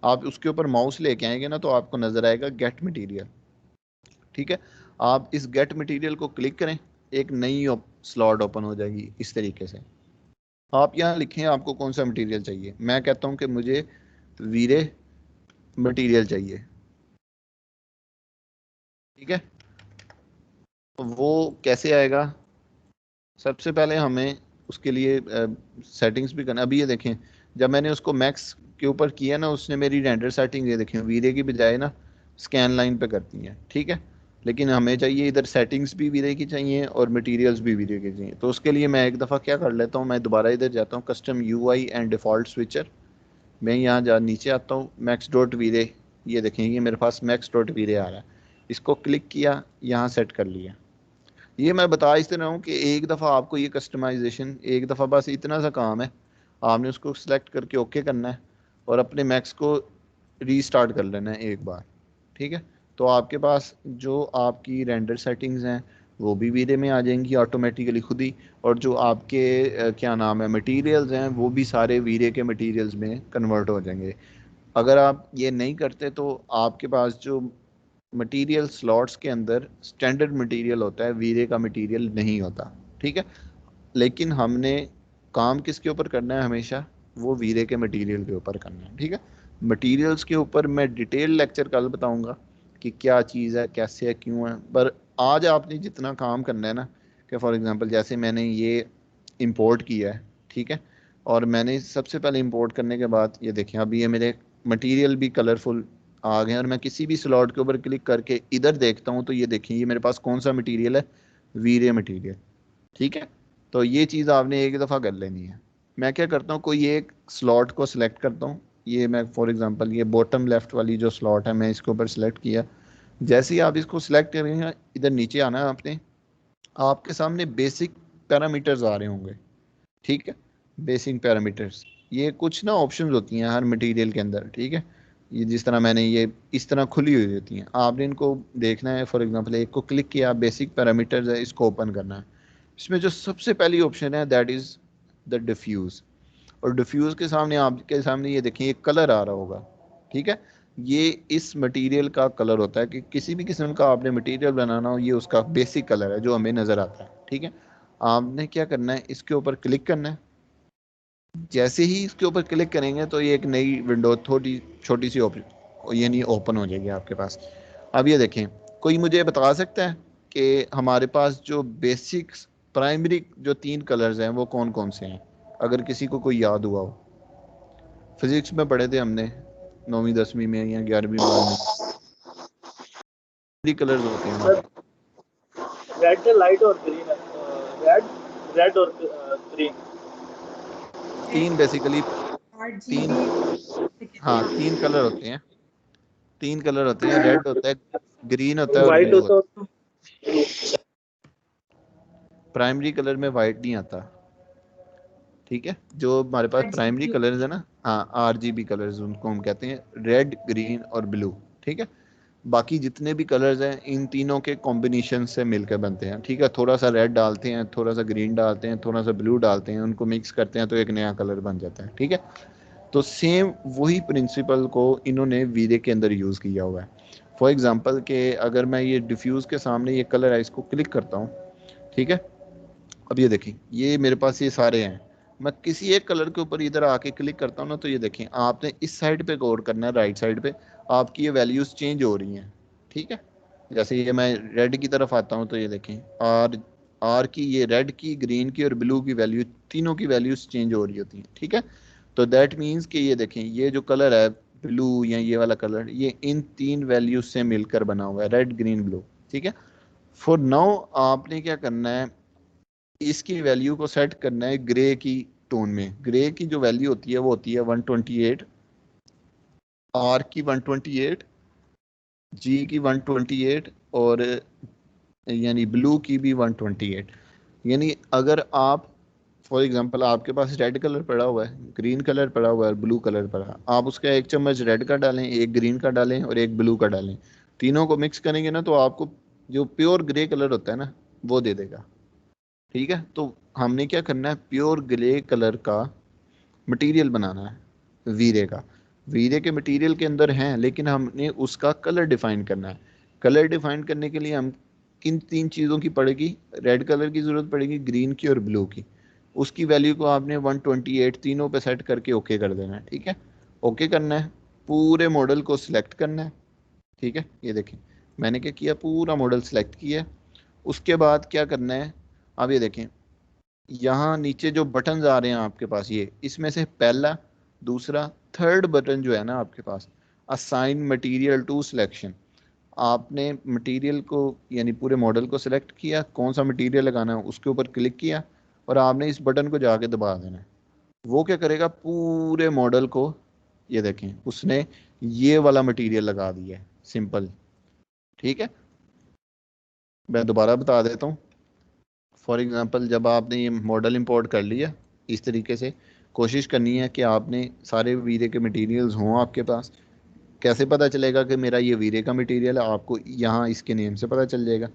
आप उसके ऊपर माउस लेके आएंगे ना तो आपको नजर आएगा गेट मटेरियल। ठीक है, आप इस गेट मटेरियल को क्लिक करें, एक नई स्लॉट ओपन हो जाएगी इस तरीके से। आप यहाँ लिखें आपको कौन सा मटेरियल चाहिए। मैं कहता हूँ कि मुझे वीरे मटेरियल चाहिए, ठीक है। तो वो कैसे आएगा? सबसे पहले हमें उसके लिए सेटिंग्स भी करना। अभी ये देखें, जब मैंने उसको मैक्स के ऊपर किया ना, उसने मेरी रेंडर सेटिंग ये देखें वीरे की बजाय ना स्कैन लाइन पे करती हैं, ठीक है। लेकिन हमें चाहिए इधर सेटिंग्स भी वीरे की चाहिए और मटेरियल्स भी वीरे की चाहिए। तो उसके लिए मैं एक दफ़ा क्या कर लेता हूँ, मैं दोबारा इधर जाता हूँ custom UI and default switcher. मैं यहाँ जा नीचे आता हूँ मैक्स डॉट वीरे, ये देखें ये मेरे पास मैक्स डॉट वीरे आ रहा है। इसको क्लिक किया, यहाँ सेट कर लिया। ये मैं बता इस तरह हूँ कि एक दफ़ा आपको ये कस्टमाइजेशन, एक दफ़ा बस इतना सा काम है, आपने उसको सिलेक्ट करके ओके करना है और अपने मैक्स को रीस्टार्ट कर लेना है एक बार, ठीक है। तो आपके पास जो आपकी रेंडर सेटिंग्स हैं वो भी वीरे में आ जाएंगी ऑटोमेटिकली खुद ही, और जो आपके क्या नाम है मटेरियल्स हैं वो भी सारे वीरे के मटेरियल्स में कन्वर्ट हो जाएंगे। अगर आप ये नहीं करते तो आपके पास जो मटेरियल स्लॉट्स के अंदर स्टैंडर्ड मटेरियल होता है, वीरे का मटेरियल नहीं होता, ठीक है। लेकिन हमने काम किसके ऊपर करना है हमेशा? वो वीरे के मटेरियल के ऊपर करना है, ठीक है। मटेरियल्स के ऊपर मैं डिटेल लेक्चर कल बताऊंगा कि क्या चीज़ है, कैसे है, क्यों है। पर आज आपने जितना काम करना है ना, कि फॉर एग्जांपल जैसे मैंने ये इंपोर्ट किया है, ठीक है। और मैंने सबसे पहले इंपोर्ट करने के बाद ये देखें अभी ये मेरे मटेरियल भी कलरफुल आ गए, और मैं किसी भी स्लॉट के ऊपर क्लिक करके इधर देखता हूँ तो ये देखें ये मेरे पास कौन सा मटेरियल है, वीरे मटेरियल, ठीक है। तो ये चीज़ आपने एक दफ़ा कर लेनी है। मैं क्या करता हूँ, कोई एक स्लॉट को सिलेक्ट करता हूँ। ये मैं फॉर एग्जांपल ये बॉटम लेफ्ट वाली जो स्लॉट है मैं इसके ऊपर सिलेक्ट किया। जैसे ही आप इसको सिलेक्ट करेंगे इधर नीचे आना है आपने, आपके सामने बेसिक पैरामीटर्स आ रहे होंगे, ठीक है। बेसिक पैरामीटर्स, ये कुछ ना ऑप्शंस होती हैं हर मटेरियल के अंदर, ठीक है। ये जिस तरह मैंने ये इस तरह खुली हुई होती हैं, आपने इनको देखना है। फॉर एग्जांपल एक को क्लिक किया, बेसिक पैरामीटर्स है, इसको ओपन करना है। इसमें जो सबसे पहली ऑप्शन है दैट इज़ द डिफ्यूज़। और डिफ्यूज़ के सामने आपके सामने ये देखिए एक कलर आ रहा होगा, ठीक है। ये इस मटेरियल का कलर होता है कि किसी भी किस्म का आपने मटेरियल बनाना हो, ये उसका बेसिक कलर है जो हमें नज़र आता है, ठीक है। आपने क्या करना है, इसके ऊपर क्लिक करना है। जैसे ही इसके ऊपर क्लिक करेंगे तो ये एक नई विंडो थोड़ी छोटी सी यानी ओपन हो जाएगी आपके पास। अब ये देखें, कोई मुझे बता सकता है कि हमारे पास जो बेसिक प्राइमरी जो 3 कलर्स हैं वो कौन कौन से हैं? अगर किसी को कोई याद हुआ हो, फिजिक्स में पढ़े थे हमने 9वीं 10वीं में या 11वीं 12वीं। 3 कलर्स होते हैं हमारे। रेड लाइट और ग्रीन, रेड रेड और ग्रीन। 3 basically, 3, RGB। हाँ 3 कलर होते हैं। 3 कलर होते हैं, रेड होता है, ग्रीन होता है और व्हाइट ब्लू होता होता है। है। प्राइमरी कलर में वाइट नहीं आता, ठीक है। जो हमारे पास प्राइमरी RGB कलर्स है ना, हाँ आरजीबी कलर्स उनको हम कहते हैं, रेड ग्रीन और ब्लू, ठीक है। बाकी जितने भी कलर्स हैं इन तीनों के कॉम्बिनेशन से मिलकर बनते हैं, ठीक है। थोड़ा सा रेड डालते हैं, थोड़ा सा ग्रीन डालते हैं, थोड़ा सा ब्लू डालते हैं, उनको मिक्स करते हैं तो एक नया कलर बन जाता है, ठीक है। तो सेम वही प्रिंसिपल को इन्होंने वीरे के अंदर यूज़ किया हुआ है। फॉर एग्जांपल के अगर मैं ये डिफ्यूज़ के सामने ये कलर है इसको क्लिक करता हूँ, ठीक है। अब ये देखें ये मेरे पास ये सारे हैं, मैं किसी एक कलर के ऊपर इधर आके क्लिक करता हूँ ना तो ये देखें आपने इस साइड पे गौर करना है, राइट साइड पे आपकी ये वैल्यूज़ चेंज हो रही हैं, ठीक है। जैसे ये मैं रेड की तरफ आता हूँ तो ये देखें आर आर की, ये रेड की, ग्रीन की और ब्लू की वैल्यू, तीनों की वैल्यूज़ चेंज हो रही होती हैं, ठीक है। तो दैट मीन्स कि ये देखें ये जो कलर है ब्लू या ये वाला कलर, ये इन 3 वैल्यूज से मिलकर बना हुआ है, रेड ग्रीन ब्लू, ठीक है। फॉर नाउ आपने क्या करना है, इसकी वैल्यू को सेट करना है ग्रे की टोन में। ग्रे की जो वैल्यू होती है वो होती है 128, आर की 128, जी की 128 और यानी ब्लू की भी 128। यानी अगर आप फॉर एग्जांपल आपके पास रेड कलर पड़ा हुआ है, ग्रीन कलर पड़ा हुआ है, ब्लू कलर पड़ा है, आप उसका 1 चम्मच रेड का डालें, 1 ग्रीन का डालें और 1 ब्लू का डालें, तीनों को मिक्स करेंगे ना तो आपको जो प्योर ग्रे कलर होता है ना वो दे देगा, ठीक है। तो हमने क्या करना है, प्योर ग्रे कलर का मटेरियल बनाना है वीरे का। वीरे के मटेरियल के अंदर हैं लेकिन हमने उसका कलर डिफाइन करना है। कलर डिफाइन करने के लिए हम किन 3 चीज़ों की पड़ेगी, रेड कलर की ज़रूरत पड़ेगी, ग्रीन की और ब्लू की। उसकी वैल्यू को आपने 128 तीनों पे सेट करके ओके कर देना है। ठीक है, ओके करना है, पूरे मॉडल को सिलेक्ट करना है। ठीक है, ये देखें मैंने क्या किया, पूरा मॉडल सिलेक्ट किया। उसके बाद क्या करना है, अब ये देखें यहाँ नीचे जो बटन आ रहे हैं आपके पास, ये इसमें से पहला, दूसरा, थर्ड बटन जो है ना आपके पास, असाइन मटेरियल टू सिलेक्शन। आपने मटेरियल को यानी पूरे मॉडल को सिलेक्ट किया, कौन सा मटेरियल लगाना है उसके ऊपर क्लिक किया और आपने इस बटन को जाके दबा देना है। वो क्या करेगा, पूरे मॉडल को, ये देखें उसने ये वाला मटेरियल लगा दिया है, सिंपल। ठीक है, मैं दोबारा बता देता हूँ। फॉर एग्जांपल जब आपने ये मॉडल इंपोर्ट कर लिया, इस तरीके से कोशिश करनी है कि आपने सारे वीरे के मटेरियल्स हों आपके पास। कैसे पता चलेगा कि मेरा ये वीरे का मटेरियल है, आपको यहाँ इसके नेम से पता चल जाएगा।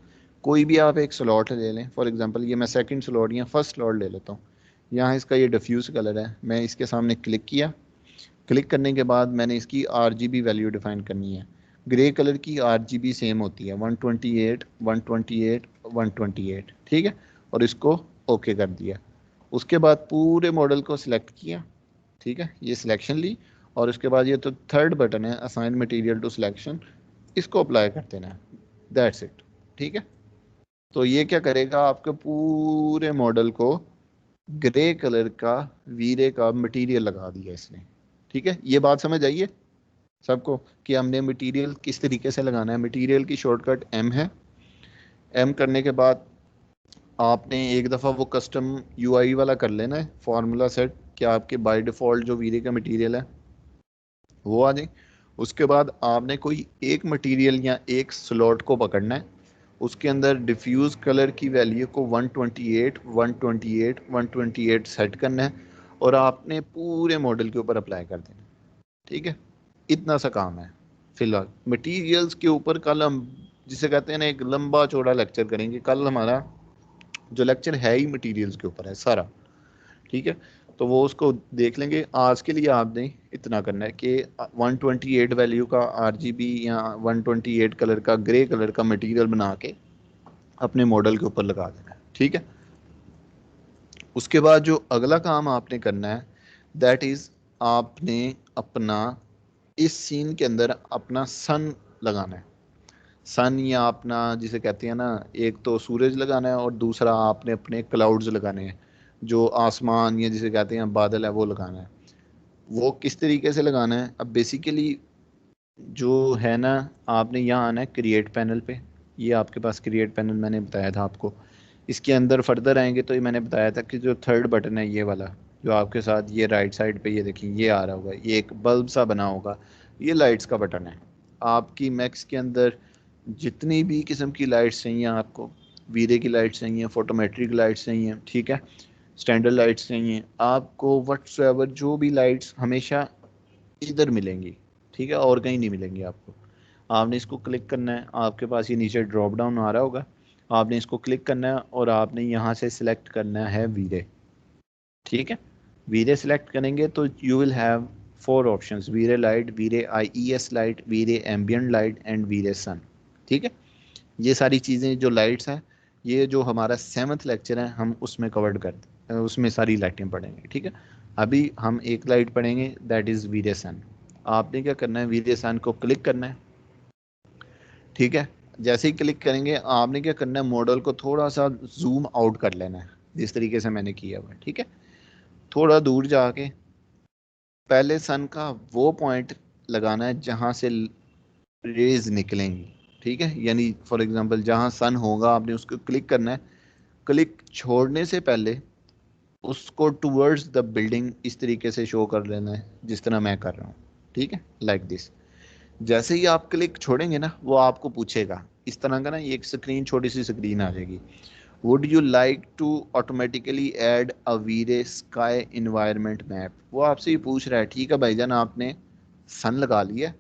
कोई भी आप एक स्लॉट ले लें, फॉर एग्जांपल ये मैं सेकंड स्लॉट या फर्स्ट स्लॉट ले लेता हूँ। यहाँ इसका ये डिफ्यूज़ कलर है, मैं इसके सामने क्लिक किया। क्लिक करने के बाद मैंने इसकी RGB वैल्यू डिफाइन करनी है। ग्रे कलर की RGB सेम होती है 128 128 128। ठीक है, और इसको ओके कर दिया। उसके बाद पूरे मॉडल को सिलेक्ट किया। ठीक है, ये सिलेक्शन ली और उसके बाद ये तो थर्ड बटन है असाइन मटेरियल टू सिलेक्शन, इसको अप्लाई कर देना है। That's it. ठीक है, तो ये क्या करेगा, आपके पूरे मॉडल को ग्रे कलर का वीरे का मटेरियल लगा दिया इसने। ठीक है, ये बात समझ आइए सबको कि हमने मटेरियल किस तरीके से लगाना है। मटेरियल की शॉर्टकट M है। M करने के बाद आपने एक दफ़ा वो कस्टम UI वाला कर लेना है, फार्मूला सेट, कि आपके बाय डिफ़ॉल्ट जो वीरे का मटेरियल है वो आ जाए। उसके बाद आपने कोई एक मटेरियल या एक स्लॉट को पकड़ना है, उसके अंदर डिफ्यूज़ कलर की वैल्यू को 128 128 128 सेट करना है और आपने पूरे मॉडल के ऊपर अप्लाई कर देना। ठीक है, इतना सा काम है। फिलहाल मटेरियल्स के ऊपर कल हम, जिसे कहते हैं ना, एक लंबा चौड़ा लेक्चर करेंगे। कल हमारा जो लेक्चर है ही मटेरियल्स के ऊपर है सारा। ठीक है, तो वो उसको देख लेंगे। आज के लिए आपने इतना करना है कि 128 वैल्यू का RGB या 128 कलर का ग्रे कलर का मटेरियल बना के अपने मॉडल के ऊपर लगा देना है। ठीक है, उसके बाद जो अगला काम आपने करना है, दैट इज़ आपने अपना इस सीन के अंदर अपना सन लगाना है। सन या अपना जिसे कहते हैं ना, एक तो सूरज लगाना है और दूसरा आपने अपने क्लाउड्स लगाने हैं, जो आसमान या जिसे कहते हैं बादल है वो लगाना है। वो किस तरीके से लगाना है, अब बेसिकली जो है ना, आपने यहाँ आना है क्रिएट पैनल पे। ये आपके पास क्रिएट पैनल मैंने बताया था आपको। इसके अंदर फर्दर आएंगे तो ये मैंने बताया था कि जो थर्ड बटन है ये वाला, जो आपके साथ ये राइट साइड पे ये देखिए ये आ रहा होगा, ये एक बल्ब सा बना होगा, ये लाइट्स का बटन है। आपकी मैक्स के अंदर जितनी भी किस्म की लाइट्स चाहिए आपको, वीरे की लाइट्स चाहिए, फोटोमेट्रिक लाइट्स चाहिए, ठीक है, स्टैंडर्ड लाइट्स चाहिए, आपको व्हाट्सएवर जो भी लाइट्स हमेशा इधर मिलेंगी। ठीक है, और कहीं नहीं मिलेंगी आपको। आपने इसको क्लिक करना है, आपके पास ये नीचे ड्रॉप डाउन आ रहा होगा, आपने इसको क्लिक करना है और आपने यहाँ से सिलेक्ट करना है वीरे। ठीक है, वीरे सिलेक्ट करेंगे तो you will have 4 options, V-Ray light, V-Ray IES light, V-Ray ambient light and V-Ray sun. ठीक है, ये सारी चीज़ें जो लाइट्स हैं, ये जो हमारा 7th लेक्चर है हम उसमें कवर्ड करते हैं, उसमें सारी लाइटें पढ़ेंगे। ठीक है, अभी हम एक लाइट पढ़ेंगे, दैट इज़ वीरे सन। आपने क्या करना है, वीरे सन को क्लिक करना है। ठीक है, जैसे ही क्लिक करेंगे आपने क्या करना है, मॉडल को थोड़ा सा जूम आउट कर लेना है, जिस तरीके से मैंने किया हुआ है। ठीक है, थोड़ा दूर जाके पहले सन का वो पॉइंट लगाना है जहाँ से रेज निकलेंगी। ठीक है, यानी फॉर एग्जांपल जहाँ सन होगा आपने उसको क्लिक करना है। क्लिक छोड़ने से पहले उसको टूवर्ड्स द बिल्डिंग इस तरीके से शो कर लेना है जिस तरह मैं कर रहा हूँ। ठीक है, लाइक दिस। जैसे ही आप क्लिक छोड़ेंगे ना, वो आपको पूछेगा इस तरह का ना, ये एक स्क्रीन, छोटी सी स्क्रीन आ जाएगी, would you like to automatically add a V-Ray sky environment map. वो आपसे ये पूछ रहा है, ठीक है भाईजान आपने सन लगा लिया,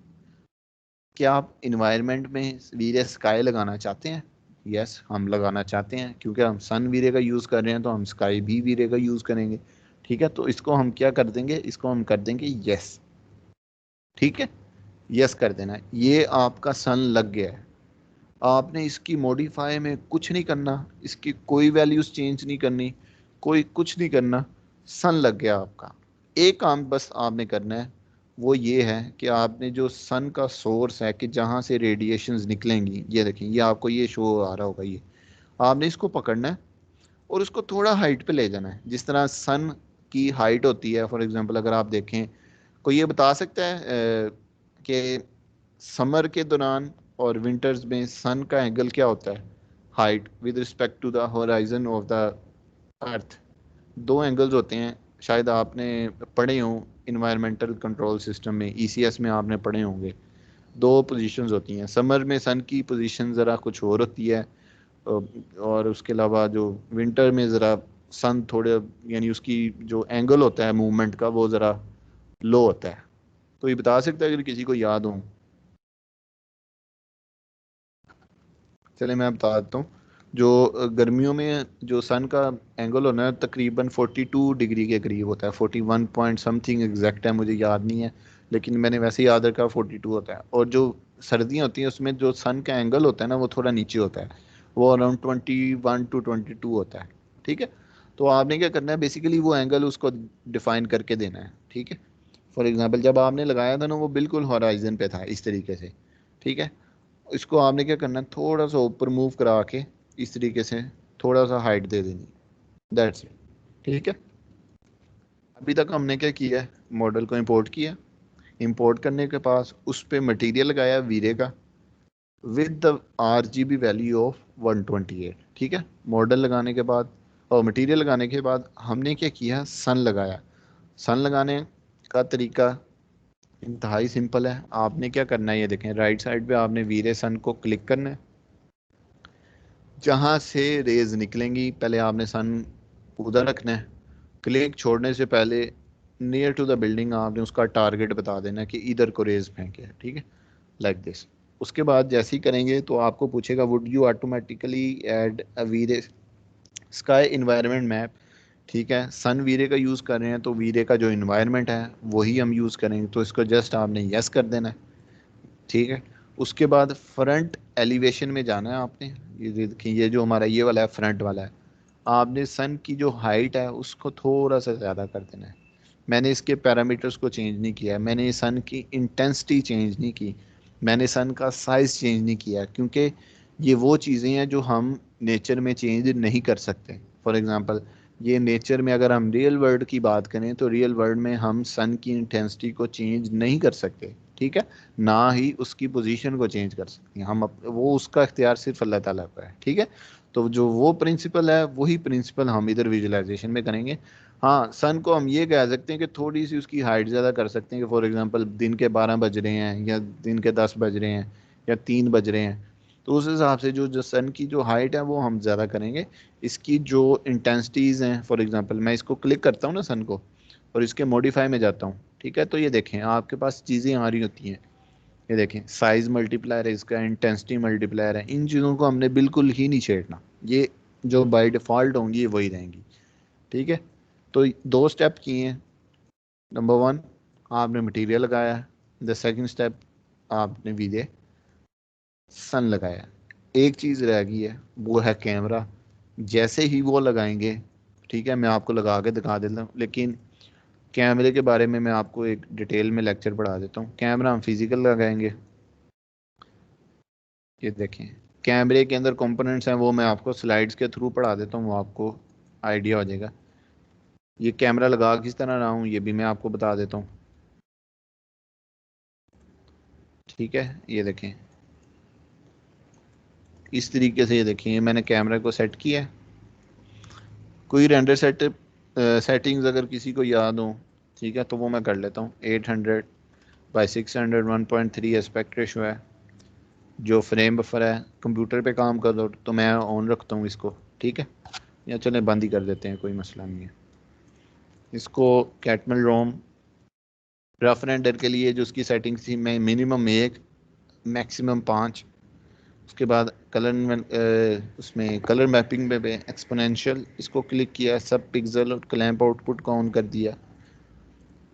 क्या आप इन्वायरमेंट में वीरे स्काई लगाना चाहते हैं। यस, हम लगाना चाहते हैं, क्योंकि हम सन वीरे का यूज़ कर रहे हैं तो हम स्काई भी वीरे का यूज़ करेंगे। ठीक है, तो इसको हम क्या कर देंगे, इसको हम कर देंगे यस। ठीक है, यस कर देना है। ये आपका सन लग गया है। आपने इसकी मॉडिफाई में कुछ नहीं करना, इसकी कोई वैल्यूज चेंज नहीं करनी, कोई कुछ नहीं करना, सन लग गया आपका। एक काम बस आपने करना है, वो ये है कि आपने जो सन का सोर्स है कि जहाँ से रेडिएशंस निकलेंगी, ये देखें, ये आपको ये शो आ रहा होगा, ये आपने इसको पकड़ना है और उसको थोड़ा हाइट पे ले जाना है, जिस तरह सन की हाइट होती है। फॉर एग्जांपल अगर आप देखें, कोई ये बता सकता है कि समर के दौरान और विंटर्स में सन का एंगल क्या होता है, height with respect to the horizon of the earth? दो एंगल्स होते हैं, शायद आपने पढ़े हों इन्वायरमेंटल कंट्रोल सिस्टम में, ईसीएस में आपने पढ़े होंगे। दो पोजीशंस होती हैं, समर में सन की पोजीशन ज़रा कुछ और होती है, और उसके अलावा जो विंटर में ज़रा सन थोड़े, यानी उसकी जो एंगल होता है मूवमेंट का वो ज़रा लो होता है। तो ये बता सकता है अगर किसी को याद हो? चले मैं बता देता हूँ। जो गर्मियों में जो सन का एंगल होना है तकरीबन 42 डिग्री के करीब होता है, 41 पॉइंट समथिंग एग्जैक्ट है, मुझे याद नहीं है, लेकिन मैंने वैसे ही याद रखा 42 होता है। और जो सर्दियाँ होती हैं उसमें जो सन का एंगल होता है ना वो थोड़ा नीचे होता है, वो अराउंड 21 टू 22 होता है। ठीक है, तो आपने क्या करना है, बेसिकली वो एंगल उसको डिफाइन करके देना है। ठीक है, फॉर एग्जाम्पल जब आपने लगाया था ना वो बिल्कुल हॉराइजन पे था इस तरीके से। ठीक है, इसको आपने क्या करना है, थोड़ा सा ऊपर मूव करा के इस तरीके से थोड़ा सा हाइट दे देनी, दैट्स इट। ठीक है, अभी तक हमने क्या किया है, मॉडल को इंपोर्ट किया, इंपोर्ट करने के पास उस पर मटीरियल लगाया वीरे का with the RGB value of 128। ठीक है, मॉडल लगाने के बाद और मटीरियल लगाने के बाद हमने क्या किया, सन लगाया। सन लगाने का तरीका इंतहाई सिंपल है। आपने क्या करना है, ये देखें राइट साइड पे आपने वीरे सन को क्लिक करना है, जहाँ से रेज निकलेंगी पहले आपने सन उधर रखना है। क्लिक छोड़ने से पहले नियर टू द बिल्डिंग आपने उसका टारगेट बता देना है कि इधर को रेज फेंके। ठीक है, लाइक दिस। उसके बाद जैसे ही करेंगे तो आपको पूछेगा would you automatically add a V-Ray sky environment map. ठीक है, सन वीरे का यूज़ कर रहे हैं तो वीरे का जो इन्वायरमेंट है वही हम यूज़ करेंगे, तो इसको जस्ट आपने यस कर देना है। ठीक है, उसके बाद फ्रंट एलिवेशन में जाना है आपने। ये देखिए, ये जो हमारा ये वाला है फ्रंट वाला है, आपने सन की जो हाइट है उसको थोड़ा सा ज़्यादा कर देना है। मैंने इसके पैरामीटर्स को चेंज नहीं किया है, मैंने सन की इंटेंसिटी चेंज नहीं की, मैंने सन का साइज़ चेंज नहीं किया, क्योंकि ये वो चीज़ें हैं जो हम नेचर में चेंज नहीं कर सकते। फॉर एग्ज़ाम्पल ये नेचर में अगर हम रियल वर्ल्ड की बात करें तो रियल वर्ल्ड में हम सन की इंटेंसिटी को चेंज नहीं कर सकते। ठीक है, ना ही उसकी पोजीशन को चेंज कर सकते हैं हम, वो उसका इख्तियार सिर्फ अल्लाह ताला का है। ठीक है, तो जो वो प्रिंसिपल है वही प्रिंसिपल हम इधर विजुलाइजेशन में करेंगे। हाँ, सन को हम ये कह सकते हैं कि थोड़ी सी उसकी हाइट ज़्यादा कर सकते हैं कि फॉर एग्जांपल दिन के 12 बज रहे हैं या दिन के 10 बज रहे हैं या 3 बज रहे हैं, तो उस हिसाब से जो जो सन की जो हाइट है वो हम ज़्यादा करेंगे। इसकी जो इंटेंसिटीज़ हैं, फॉर एग्जांपल मैं इसको क्लिक करता हूँ ना सन को और इसके मॉडिफाई में जाता हूँ। ठीक है, तो ये देखें आपके पास चीज़ें आ रही होती हैं, ये देखें साइज मल्टीप्लायर है इसका, इंटेंसिटी मल्टीप्लायर है, इन चीज़ों को हमने बिल्कुल ही नहीं छेड़ना, ये जो बाय डिफ़ॉल्ट होंगी ये वही रहेंगी। ठीक है, तो दो स्टेप किए हैं। नंबर 1 आपने मटेरियल लगाया, द सेकंड स्टेप आपने वीजे सन लगाया। एक चीज़ रह गई है वो है कैमरा। जैसे ही वो लगाएंगे, ठीक है, मैं आपको लगा के दिखा देता हूँ, लेकिन कैमरे के बारे में मैं आपको एक डिटेल में लेक्चर पढ़ा देता हूँ। कैमरा हम फिजिकल लगाएंगे, ये देखें कैमरे के अंदर कंपोनेंट्स हैं वो मैं आपको स्लाइड्स के थ्रू पढ़ा देता हूँ, वो आपको आइडिया हो जाएगा। ये कैमरा लगा किस तरह रहा हूँ ये भी मैं आपको बता देता हूँ। ठीक है, ये देखें इस तरीके से, ये देखें ये मैंने कैमरा को सेट किया है। कोई रेंडर सेटिंग्स अगर किसी को याद हो, ठीक है, तो वो मैं कर लेता हूँ। 800 बाई 600 1.3 एस्पेक्ट रेशो है। जो फ्रेम बफर है कंप्यूटर पे काम कर दो तो मैं ऑन रखता हूँ इसको। ठीक है, या चलें बंद ही कर देते हैं, कोई मसला नहीं है। इसको कैटमल रोम रफ रेंडर के लिए जो उसकी सेटिंग्स थी, मैं मिनिमम 1 मैक्सिमम 5। उसके बाद उसमें कलर मैपिंग पे एक्सपोनेंशियल इसको क्लिक किया, सब पिक्सल और क्लैंप आउटपुट को ऑन कर दिया।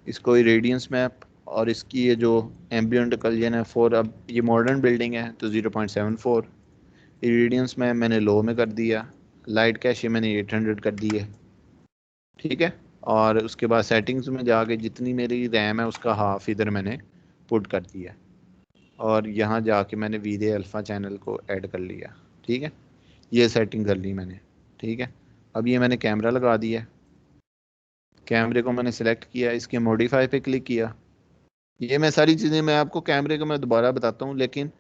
इसको रेडियंस मैप और इसकी ये जो एम्बियंट कलजन है 4, अब ये मॉडर्न बिल्डिंग है तो 0.74। रेडियंस में मैंने लो में कर दिया, लाइट कैश मैंने 800 कर दी है। ठीक है। और उसके बाद सेटिंग्स में जाके जितनी मेरी रैम है उसका हाफ इधर मैंने पुट कर दिया और यहाँ जाके मैंने वीरे अल्फ़ा चैनल को ऐड कर लिया। ठीक है, ये सेटिंग कर ली मैंने। ठीक है, अब ये मैंने कैमरा लगा दिया, कैमरे को मैंने सेलेक्ट किया, इसके मॉडिफाई पे क्लिक किया। ये मैं सारी चीज़ें मैं आपको कैमरे को मैं दोबारा बताता हूँ, लेकिन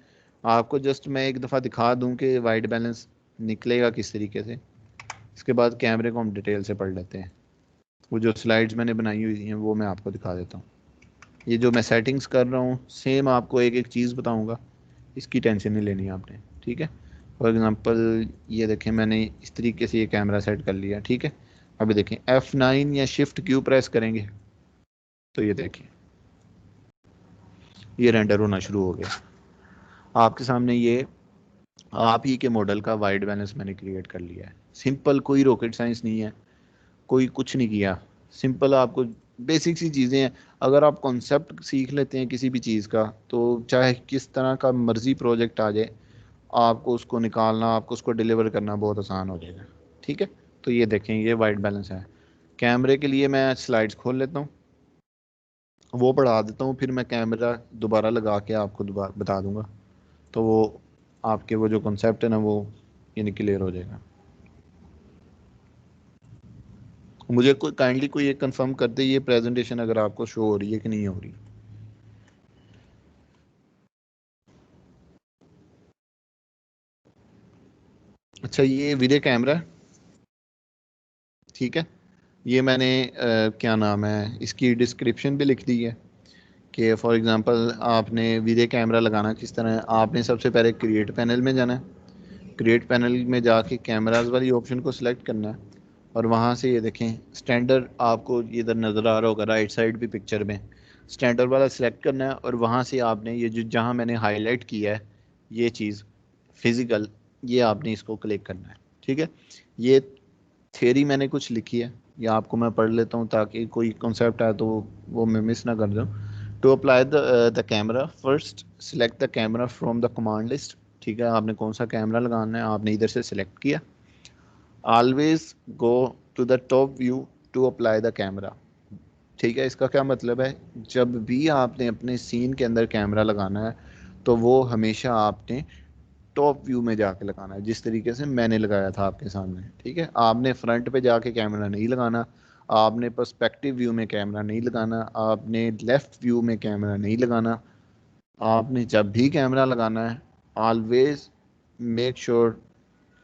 आपको जस्ट मैं एक दफ़ा दिखा दूँ कि वाइट बैलेंस निकलेगा किस तरीके से। इसके बाद कैमरे को हम डिटेल से पढ़ लेते हैं। वो जो स्लाइड्स मैंने बनाई हुई हैं वो मैं आपको दिखा देता हूँ। ये जो मैं सेटिंग्स कर रहा हूँ सेम आपको एक एक चीज़ बताऊँगा, इसकी टेंशन नहीं लेनी आपने। ठीक है, फॉर एग्ज़ाम्पल ये देखें मैंने इस तरीके से ये कैमरा सेट कर लिया। ठीक है, अभी देखें F9 या शिफ्ट क्यू प्रेस करेंगे तो ये देखें ये रेंडर होना शुरू हो गया आपके सामने। ये आप ही के मॉडल का वाइट बैलेंस मैंने क्रिएट कर लिया है। सिंपल, कोई रॉकेट साइंस नहीं है, कोई कुछ नहीं किया, सिंपल आपको बेसिक सी चीज़ें हैं। अगर आप कॉन्सेप्ट सीख लेते हैं किसी भी चीज़ का तो चाहे किस तरह का मर्जी प्रोजेक्ट आ जाए आपको उसको निकालना, आपको उसको डिलीवर करना बहुत आसान हो जाएगा। ठीक है, तो ये देखें ये वाइट बैलेंस है। कैमरे के लिए मैं स्लाइड्स खोल लेता हूँ, वो बढ़ा देता हूँ, फिर मैं कैमरा दोबारा लगा के आपको दोबारा बता दूंगा, तो वो आपके वो जो कॉन्सेप्ट है ना वो यानी क्लियर हो जाएगा। मुझे कोई काइंडली कोई ये कंफर्म कर दे ये प्रेजेंटेशन अगर आपको शो हो रही है कि नहीं हो रही। अच्छा, ये वीडियो कैमरा, ठीक है, ये मैंने क्या नाम है इसकी डिस्क्रिप्शन भी लिख दी है कि फॉर एग्जांपल आपने वीडियो कैमरा लगाना किस तरह है। आपने सबसे पहले क्रिएट पैनल में जाना है, क्रिएट पैनल में जाके कैमराज वाली ऑप्शन को सिलेक्ट करना है और वहाँ से ये देखें स्टैंडर्ड आपको इधर नज़र आ रहा होगा राइट साइड भी पिक्चर में, स्टैंडर्ड वाला सिलेक्ट करना है और वहाँ से आपने ये जो जहाँ मैंने हाईलाइट किया है ये चीज़ फिज़िकल, ये आपने इसको क्लिक करना है। ठीक है, ये थ्योरी मैंने कुछ लिखी है, या आपको मैं पढ़ लेता हूँ ताकि कोई कॉन्सेप्ट आए तो वो मैं मिस ना कर दूँ। To apply the camera first select the camera from the command list. ठीक है, आपने कौन सा कैमरा लगाना है आपने इधर से सिलेक्ट किया। Always go to the top view to apply the camera. ठीक है, इसका क्या मतलब है, जब भी आपने अपने सीन के अंदर कैमरा लगाना है तो वो हमेशा आपने टॉप व्यू में जाके लगाना है, जिस तरीके से मैंने लगाया था आपके सामने। ठीक है, आपने फ्रंट पे जाके कैमरा नहीं लगाना, आपने पर्सपेक्टिव व्यू में कैमरा नहीं लगाना, आपने लेफ्ट व्यू में कैमरा नहीं लगाना। आपने जब भी कैमरा लगाना है ऑलवेज मेक श्योर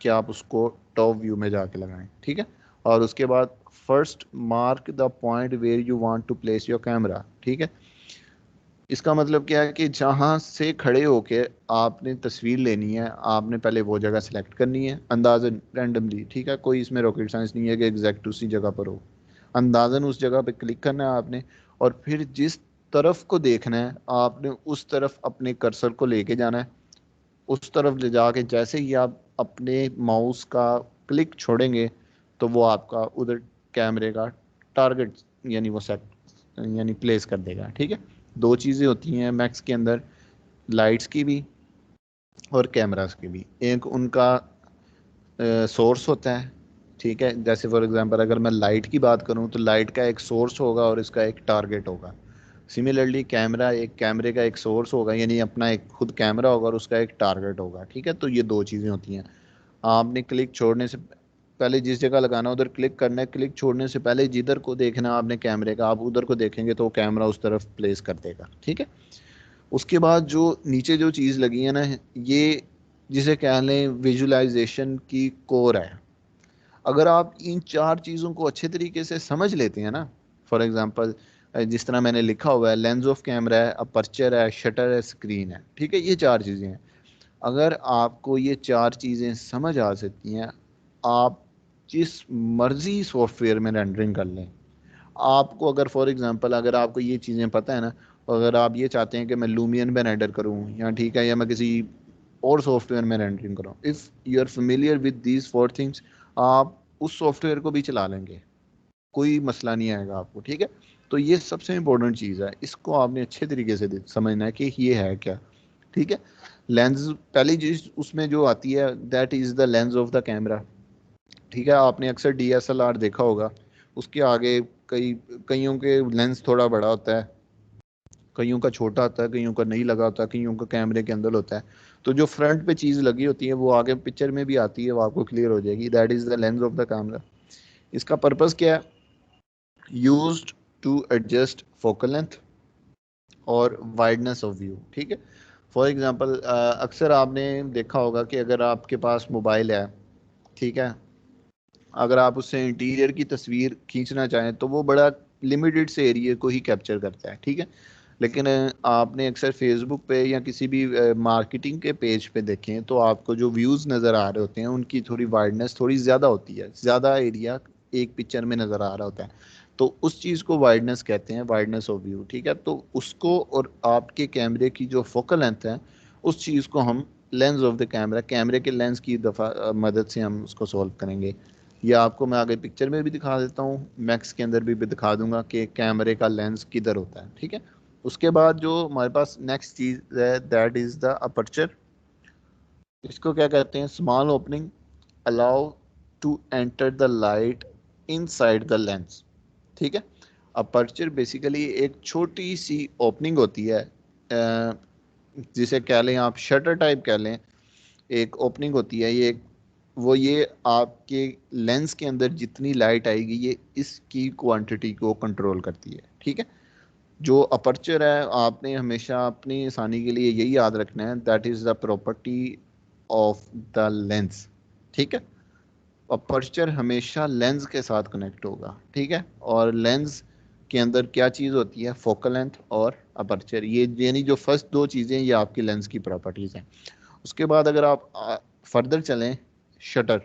कि आप उसको टॉप व्यू में जाके लगाएं। ठीक है, और उसके बाद first mark the point where you want to place your camera. ठीक है, इसका मतलब क्या है कि जहाँ से खड़े होके आपने तस्वीर लेनी है आपने पहले वो जगह सेलेक्ट करनी है अंदाजन रैंडमली। ठीक है, कोई इसमें रॉकेट साइंस नहीं है कि एग्जैक्ट उसी जगह पर हो, अंदाजन उस जगह पे क्लिक करना है आपने और फिर जिस तरफ को देखना है आपने उस तरफ अपने कर्सर को लेके जाना है। उस तरफ ले जाके जैसे ही आप अपने माउस का क्लिक छोड़ेंगे तो वो आपका उधर कैमरे का टारगेट यानी वो सेट यानी प्लेस कर देगा। ठीक है, दो चीज़ें होती हैं मैक्स के अंदर, लाइट्स की भी और कैमरास की भी। एक उनका सोर्स होता है। ठीक है, जैसे फॉर एग्जांपल अगर मैं लाइट की बात करूं तो लाइट का एक सोर्स होगा और इसका एक टारगेट होगा। सिमिलरली कैमरे का एक सोर्स होगा यानी अपना एक खुद कैमरा होगा और उसका एक टारगेट होगा। ठीक है, तो ये दो चीज़ें होती हैं। आपने क्लिक छोड़ने से पहले जिस जगह लगाना उधर क्लिक करना है, क्लिक छोड़ने से पहले जिधर को देखना आपने कैमरे का आप उधर को देखेंगे तो कैमरा उस तरफ प्लेस कर देगा। ठीक है, उसके बाद जो नीचे जो चीज़ लगी है ना ये जिसे कह लें विजुअलाइजेशन की कोर है। अगर आप इन चार चीज़ों को अच्छे तरीके से समझ लेते हैं ना, फॉर एग्जांपल जिस तरह मैंने लिखा हुआ है लेंस ऑफ कैमरा है, अपर्चर है, शटर है, स्क्रीन है। ठीक है, ये चार चीज़ें हैं। अगर आपको ये चार चीज़ें समझ आ सकती हैं आप जिस मर्जी सॉफ्टवेयर में रेंडरिंग कर लें। आपको अगर फॉर एग्जांपल अगर आपको ये चीज़ें पता है ना, अगर आप ये चाहते हैं कि मैं लूमियन में रेंडर करूं या ठीक है या मैं किसी और सॉफ्टवेयर में रेंडरिंग करूं, if you are familiar with these four things आप उस सॉफ्टवेयर को भी चला लेंगे, कोई मसला नहीं आएगा आपको। ठीक है, तो ये सबसे इम्पोर्टेंट चीज़ है, इसको आपने अच्छे तरीके से समझना है कि ये है क्या। ठीक है, लेंस पहली चीज उसमें जो आती है that is the lens of the camera. ठीक है, आपने अक्सर DSLR देखा होगा, उसके आगे कईयों के लेंस थोड़ा बड़ा होता है, कईयों का छोटा होता है, कईयों का नहीं लगा होता है, कईयों का कैमरे के अंदर होता है। तो जो फ्रंट पे चीज़ लगी होती है वो आगे पिक्चर में भी आती है, वो आपको क्लियर हो जाएगी। That is the lens of the camera. इसका पर्पस क्या है? Used to adjust focal length और वाइडनेस ऑफ व्यू। ठीक है, फॉर एग्जांपल अक्सर आपने देखा होगा कि अगर आपके पास मोबाइल है, ठीक है, अगर आप उससे इंटीरियर की तस्वीर खींचना चाहें तो वो बड़ा लिमिटेड से एरिया को ही कैप्चर करता है। ठीक है, लेकिन आपने अक्सर फेसबुक पे या किसी भी मार्केटिंग के पेज पे देखें तो आपको जो व्यूज़ नज़र आ रहे होते हैं उनकी थोड़ी वाइडनेस थोड़ी ज़्यादा होती है, ज़्यादा एरिया एक पिक्चर में नज़र आ रहा होता है। तो उस चीज़ को वाइडनेस कहते हैं, वाइडनेस ऑफ व्यू। ठीक है, तो उसको और आपके कैमरे की जो फोकल लेंथ है उस चीज़ को हम लेंस ऑफ द कैमरा, कैमरे के लेंस की मदद से हम उसको सॉल्व करेंगे। या आपको मैं आगे पिक्चर में भी दिखा देता हूँ, मैक्स के अंदर भी दिखा दूंगा कि कैमरे का लेंस किधर होता है। ठीक है, उसके बाद जो हमारे पास नेक्स्ट चीज़ है दैट इज़ द अपर्चर। इसको क्या कहते हैं? Small opening allow to enter the light inside the lens. ठीक है, अपर्चर बेसिकली एक छोटी सी ओपनिंग होती है, जिसे कह लें आप शटर टाइप कह लें, एक ओपनिंग होती है। ये आपके लेंस के अंदर जितनी लाइट आएगी ये इसकी क्वांटिटी को कंट्रोल करती है। ठीक है, जो अपर्चर है आपने हमेशा अपनी आसानी के लिए यही याद रखना है, that is the property of the lens. ठीक है, अपर्चर हमेशा लेंस के साथ कनेक्ट होगा। ठीक है, और लेंस के अंदर क्या चीज़ होती है? फोकल लेंथ और अपर्चर। ये यानी जो फर्स्ट दो चीज़ें ये आपकी लेंस की प्रॉपर्टीज़ हैं। उसके बाद अगर आप फर्दर चलें, शटर,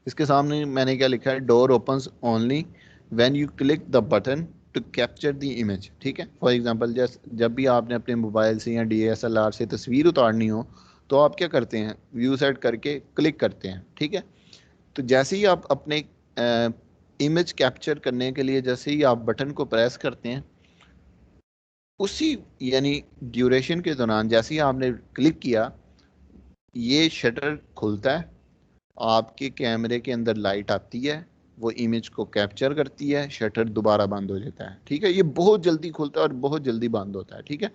इसके सामने मैंने क्या लिखा है? Door opens only when you click the button to capture the image. ठीक है, फॉर एग्जांपल जब भी आपने अपने मोबाइल से या DSLR से तस्वीर उतारनी हो तो आप क्या करते हैं? व्यू सेट करके क्लिक करते हैं। ठीक है, तो जैसे ही आप अपने इमेज कैप्चर करने के लिए जैसे ही आप बटन को प्रेस करते हैं, उसी यानी ड्यूरेशन के दौरान जैसे ही आपने क्लिक किया ये शटर खुलता है, आपके कैमरे के अंदर लाइट आती है, वो इमेज को कैप्चर करती है, शटर दोबारा बंद हो जाता है। ठीक है, ये बहुत जल्दी खुलता है और बहुत जल्दी बंद होता है। ठीक है,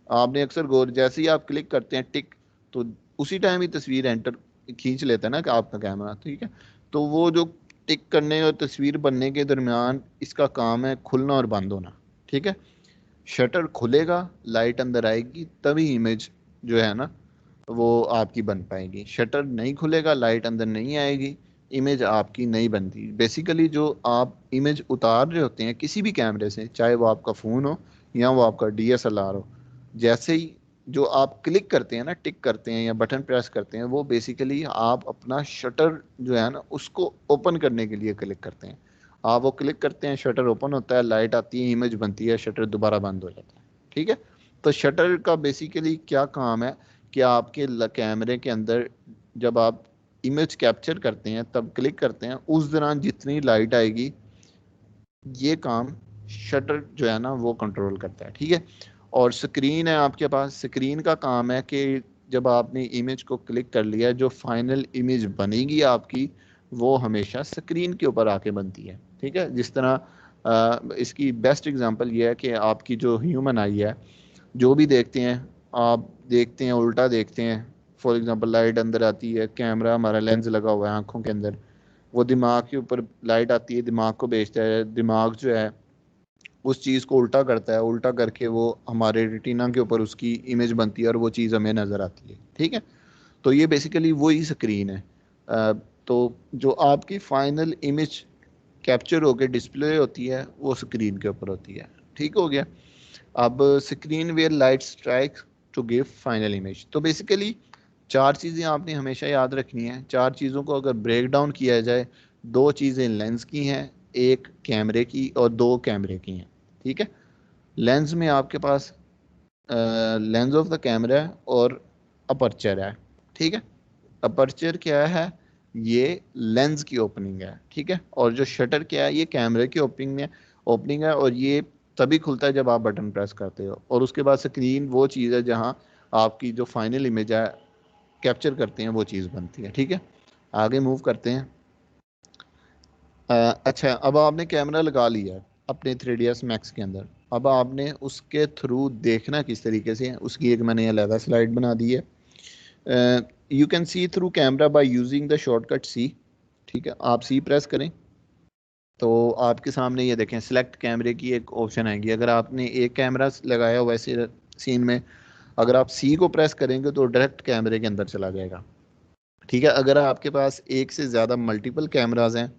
आपने अक्सर गौर, जैसे ही आप क्लिक करते हैं टिक, तो उसी टाइम ही तस्वीर एंटर खींच लेता है ना कि आपका कैमरा। ठीक है, तो वो जो टिक करने और तस्वीर बनने के दरमियान इसका काम है खुलना और बंद होना। ठीक है, शटर खुलेगा, लाइट अंदर आएगी, तभी इमेज जो है ना वो आपकी बन पाएगी। शटर नहीं खुलेगा, लाइट अंदर नहीं आएगी, इमेज आपकी नहीं बनती। बेसिकली जो आप इमेज उतार रहे होते हैं किसी भी कैमरे से, चाहे वो आपका फ़ोन हो या वो आपका DSLR हो, जैसे ही जो आप क्लिक करते हैं ना, टिक करते हैं या बटन प्रेस करते हैं, वो बेसिकली आप अपना शटर जो है ना उसको ओपन करने के लिए क्लिक करते हैं। आप वो क्लिक करते हैं, शटर ओपन होता है, लाइट आती है, इमेज बनती है, शटर दोबारा बंद हो जाता है। ठीक है, तो शटर का बेसिकली क्या काम है कि आपके कैमरे के अंदर जब आप इमेज कैप्चर करते हैं तब क्लिक करते हैं, उस दौरान जितनी लाइट आएगी ये काम शटर जो है ना वो कंट्रोल करता है। ठीक है, और स्क्रीन है आपके पास, स्क्रीन का काम है कि जब आपने इमेज को क्लिक कर लिया, जो फाइनल इमेज बनेगी आपकी वो हमेशा स्क्रीन के ऊपर आके बनती है। ठीक है, जिस तरह इसकी बेस्ट एग्जांपल ये है कि आपकी जो ह्यूमन आई है, जो भी देखते हैं आप देखते हैं उल्टा देखते हैं। फॉर एग्जांपल लाइट अंदर आती है, कैमरा हमारा लेंस लगा हुआ है आंखों के अंदर, वो दिमाग के ऊपर लाइट आती है, दिमाग को भेजता है, दिमाग जो है उस चीज़ को उल्टा करता है, उल्टा करके वो हमारे रेटिना के ऊपर उसकी इमेज बनती है और वो चीज़ हमें नज़र आती है। ठीक है, तो ये बेसिकली वही स्क्रीन है। तो जो आपकी फाइनल इमेज कैप्चर होकर डिस्प्ले होती है वो स्क्रीन के ऊपर होती है। ठीक हो गया। अब screen where light strike to give final image. तो बेसिकली चार चीज़ें आपने हमेशा याद रखनी है। चार चीज़ों को अगर ब्रेक डाउन किया जाए, दो चीज़ें लेंस की हैं, एक कैमरे की और दो कैमरे की हैं। ठीक है, लेंस में आपके पास लेंस ऑफ द कैमरा है और अपर्चर है। ठीक है, अपर्चर क्या है? ये लेंस की ओपनिंग है। ठीक है, और जो शटर क्या है? ये कैमरे की ओपनिंग है और ये तभी खुलता है जब आप बटन प्रेस करते हो। और उसके बाद स्क्रीन वो चीज़ है जहाँ आपकी जो फाइनल इमेज है कैप्चर करते हैं वो चीज़ बनती है। ठीक है, आगे मूव करते हैं। अच्छा, अब आपने कैमरा लगा लिया अपने 3ds Max के अंदर। अब आपने उसके थ्रू देखना किस तरीके से है, उसकी एक मैंने अलग स्लाइड बना दी है। You can see through camera by using the shortcut C. ठीक है, आप सी प्रेस करें तो आपके सामने ये देखें सिलेक्ट कैमरे की एक ऑप्शन आएगी। अगर आपने एक कैमरा लगाया हुआ है सीन में, अगर आप सी को प्रेस करेंगे तो डायरेक्ट कैमरे के अंदर चला जाएगा। ठीक है, अगर आपके पास एक से ज़्यादा मल्टीपल कैमराज हैं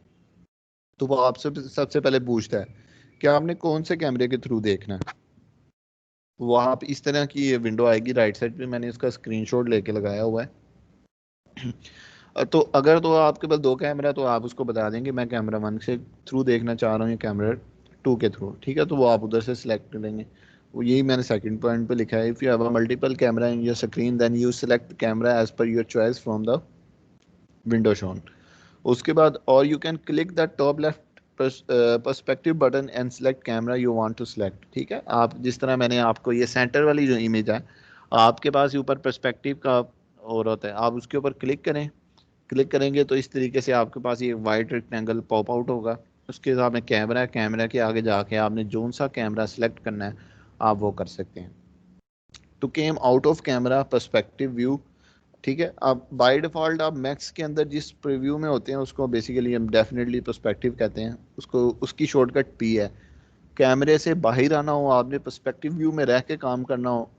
तो वो आपसे सबसे पहले पूछता है कि आपने कौन से कैमरे के थ्रू देखना है। वो आप इस तरह की ये विंडो आएगी राइट साइड पे, मैंने इसका स्क्रीनशॉट लेके लगाया हुआ है। तो अगर तो आपके पास 2 कैमरा है तो आप उसको बता देंगे मैं कैमरा 1 से थ्रू देखना चाह रहा हूँ या कैमरा 2 के थ्रू। ठीक है, तो वो आप उधर से सिलेक्ट करेंगे। वो यही मैंने सेकंड पॉइंट पे लिखा है, if you have a multiple camera in your screen then you select camera as per your choice from the window shown. उसके बाद और you can click the top left perspective button and select camera you want to select. ठीक है, आप जिस तरह मैंने आपको ये सेंटर वाली जो इमेज है आपके पास ऊपर पर्सपेक्टिव का और होता है, आप उसके ऊपर क्लिक करें। क्लिक करेंगे तो इस तरीके से आपके पास ये वाइट रेक्टेंगल पॉप आउट होगा। उसके हिसाब में कैमरा है, कैमरा के आगे जाके आपने जोन सा कैमरा सेलेक्ट करना है आप वो कर सकते हैं। To came out of camera perspective view. ठीक है, अब बाय डिफ़ॉल्ट आप मैक्स के अंदर जिस प्रीव्यू में होते हैं उसको बेसिकली हम डेफिनेटली पर्सपेक्टिव कहते हैं, उसको उसकी शॉर्टकट पी है। कैमरे से बाहर आना हो, आपने पर्सपेक्टिव व्यू में रह के काम करना हो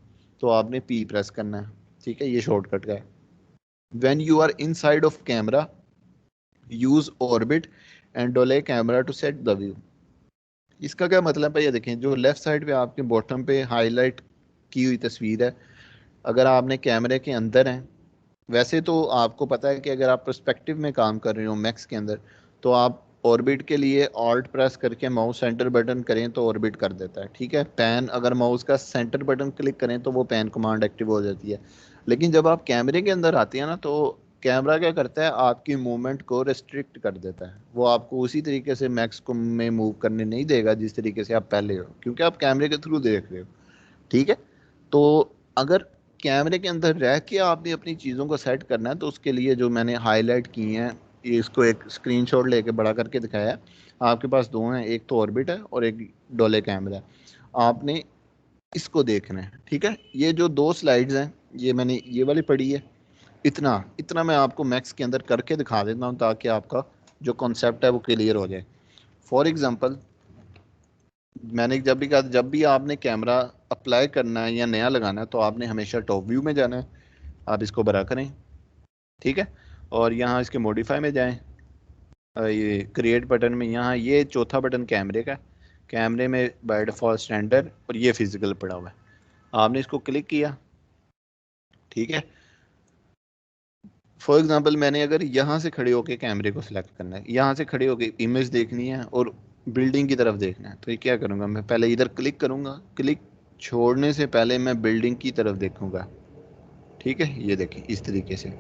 तो आपने पी प्रेस करना है। ठीक है, ये शॉर्टकट का है। When you are inside of camera use orbit and dolly camera to set the view. इसका क्या मतलब है, ये देखें जो लेफ्ट साइड पे आपके बॉटम पे हाईलाइट की हुई तस्वीर है, अगर आपने कैमरे के अंदर हैं, वैसे तो आपको पता है कि अगर आप पर्सपेक्टिव में काम कर रहे हो मैक्स के अंदर तो आप ऑर्बिट के लिए ऑल्ट प्रेस करके माउस सेंटर बटन करें तो ऑर्बिट कर देता है। ठीक है, पैन अगर माउस का सेंटर बटन क्लिक करें तो वो पैन कमांड एक्टिव हो जाती है। लेकिन जब आप कैमरे के अंदर आते हैं ना तो कैमरा क्या करता है, आपकी मूवमेंट को रिस्ट्रिक्ट कर देता है। वो आपको उसी तरीके से मैक्स को में मूव करने नहीं देगा जिस तरीके से आप पहले हो, क्योंकि आप कैमरे के थ्रू देख रहे हो। ठीक है, तो अगर कैमरे के अंदर रह के आपने अपनी चीज़ों को सेट करना है तो उसके लिए जो मैंने हाईलाइट की हैं, ये इसको एक स्क्रीनशॉट लेके बड़ा करके दिखाया है। आपके पास 2 हैं, एक तो ऑर्बिट है और एक डोले कैमरा है। आपने इसको देखना है। ठीक है, ये जो 2 स्लाइड्स हैं ये मैंने ये वाली पढ़ी है। इतना इतना मैं आपको मैक्स के अंदर करके दिखा देता हूँ ताकि आपका जो कॉन्सेप्ट है वो क्लियर हो जाए। फॉर एग्जांपल मैंने जब भी कहा जब भी आपने कैमरा अप्लाई करना है या नया लगाना है तो आपने हमेशा टॉप व्यू में जाना है। आप इसको बड़ा करें। ठीक है, और यहाँ इसके मॉडिफाई में जाएं, ये क्रिएट बटन में, यहाँ ये चौथा बटन कैमरे का, कैमरे में बाय डिफॉल्ट स्टैंडर्ड और ये फिजिकल पड़ा हुआ है। आपने इसको क्लिक किया। ठीक है, फॉर एग्जांपल मैंने अगर यहाँ से खड़े होकर कैमरे को सिलेक्ट करना है, यहाँ से खड़े होकर इमेज देखनी है और बिल्डिंग की तरफ देखना है, तो ये क्या करूँगा, मैं पहले इधर क्लिक करूँगा। क्लिक छोड़ने से पहले मैं बिल्डिंग की तरफ देखूँगा। ठीक है, ये देखें इस तरीके से।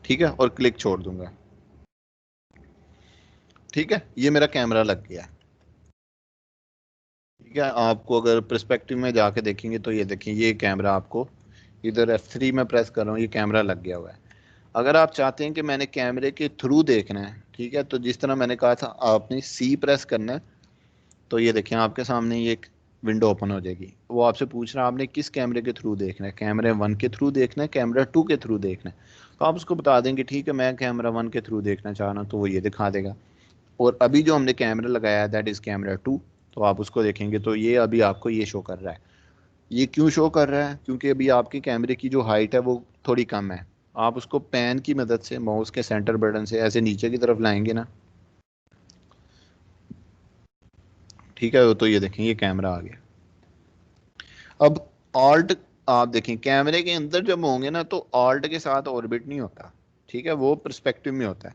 ठीक है, और क्लिक छोड़ दूंगा। ठीक है, ये मेरा कैमरा लग गया। ठीक है, आपको अगर पर्सपेक्टिव में जाके देखेंगे तो ये देखें ये कैमरा आपको इधर F3 में प्रेस कर रहा हूँ, ये कैमरा लग गया हुआ है। अगर आप चाहते हैं कि मैंने कैमरे के थ्रू देखना है, ठीक है, तो जिस तरह मैंने कहा था आपने C प्रेस करना है, तो ये देखें आपके सामने ये एक विंडो ओपन हो जाएगी। वो आपसे पूछ रहा है आपने किस कैमरे के थ्रू देखना है, कैमरे 1 के थ्रू देखना है, कैमरा 2 के थ्रू देखना है। तो आप उसको बता देंगे ठीक है मैं कैमरा 1 के थ्रू देखना चाह रहा हूँ, तो वो ये दिखा देगा। और अभी जो हमने कैमरा लगाया है दैट इज़ कैमरा 2, तो आप उसको देखेंगे तो ये अभी आपको ये शो कर रहा है। ये क्यों शो कर रहा है, क्योंकि अभी आपके कैमरे की जो हाइट है वो थोड़ी कम है। आप उसको पैन की मदद से माउस के सेंटर बटन से ऐसे नीचे की तरफ लाएंगे ना, ठीक है, तो ये देखें ये कैमरा आ गया। अब ऑल्ट आप देखें कैमरे के अंदर जब होंगे ना तो ऑल्ट के साथ ऑर्बिट नहीं होता। ठीक है, वो पर्सपेक्टिव में होता है।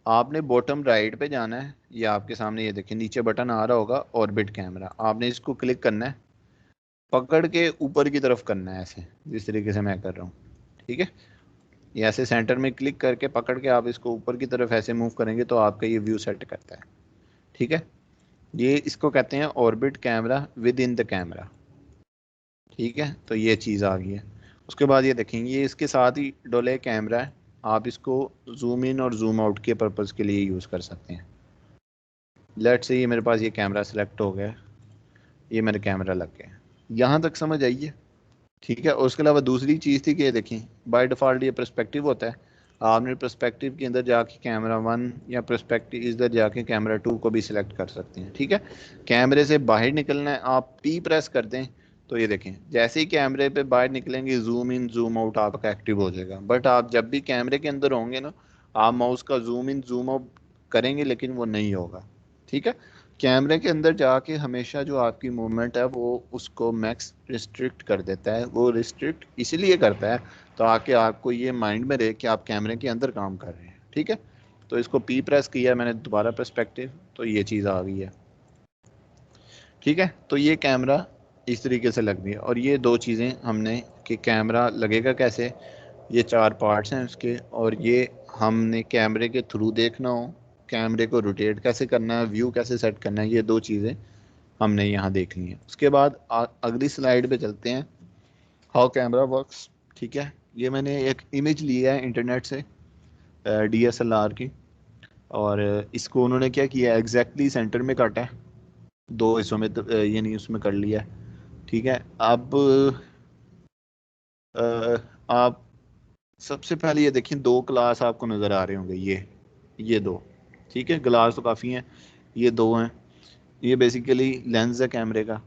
आपने बॉटम राइट पे जाना है, ये आपके सामने ये देखें नीचे बटन आ रहा होगा ऑर्बिट कैमरा, आपने इसको क्लिक करना है, पकड़ के ऊपर की तरफ करना है ऐसे जिस तरीके से मैं कर रहा हूँ। ठीक है, ये ऐसे सेंटर में क्लिक करके पकड़ के आप इसको ऊपर की तरफ ऐसे मूव करेंगे तो आपका ये व्यू सेट करता है। ठीक है, ये इसको कहते हैं orbit camera with in the camera. ठीक है, तो ये चीज़ आ गई है। उसके बाद ये देखेंगे ये इसके साथ ही डोले कैमरा है। आप इसको जूम इन और जूम आउट के पर्पज़ के लिए यूज़ कर सकते हैं। लेट्स से ये मेरे पास ये कैमरा सेलेक्ट हो गया, ये मेरा कैमरा लग गया, यहाँ तक समझ आइए। ठीक है। और उसके अलावा दूसरी चीज़ थी कि देखें बाय डिफ़ॉल्ट ये पर्सपेक्टिव होता है, आपने पर्सपेक्टिव के अंदर जाके कैमरा 1 या पर्सपेक्टिव इधर जाके कैमरा 2 को भी सिलेक्ट कर सकते हैं। ठीक है। कैमरे से बाहर निकलना है, आप पी प्रेस कर दें तो ये देखें जैसे ही कैमरे पे बाहर निकलेंगे जूम इन जूम आउट आपका एक्टिव हो जाएगा। बट आप जब भी कैमरे के अंदर होंगे ना, आप माउस का जूम इन जूम आउट करेंगे लेकिन वो नहीं होगा। ठीक है। कैमरे के अंदर जाके हमेशा जो आपकी मूवमेंट है वो उसको मैक्स रिस्ट्रिक्ट कर देता है। वो रिस्ट्रिक्ट इसलिए करता है ताकि आपको ये माइंड में रहे कि आप कैमरे के अंदर काम कर रहे हैं। ठीक है। तो इसको पी प्रेस किया मैंने दोबारा पर्सपेक्टिव, तो ये चीज़ आ गई है। ठीक है। तो ये कैमरा इस तरीके से लग गई है। और ये दो चीज़ें हमने कि कैमरा लगेगा कैसे, ये 4 पार्ट्स हैं उसके, और ये हमने कैमरे के थ्रू देखना हो, कैमरे को रोटेट कैसे करना है, व्यू कैसे सेट करना है, ये 2 चीज़ें हमने यहाँ देख ली हैं। उसके बाद अगली स्लाइड पे चलते हैं, हाउ कैमरा वर्क्स। ठीक है। ये मैंने एक इमेज लिया है इंटरनेट से DSLR की, और इसको उन्होंने क्या किया, एग्जैक्टली सेंटर में काटा है, 2 हिस्सों में यानी उसमें कर लिया है। ठीक है। अब आप सबसे पहले ये देखिए 2 ग्लास आपको नज़र आ रहे होंगे, ये 2। ठीक है। ग्लास तो काफ़ी हैं, ये 2 हैं। ये बेसिकली लेंस है कैमरे का।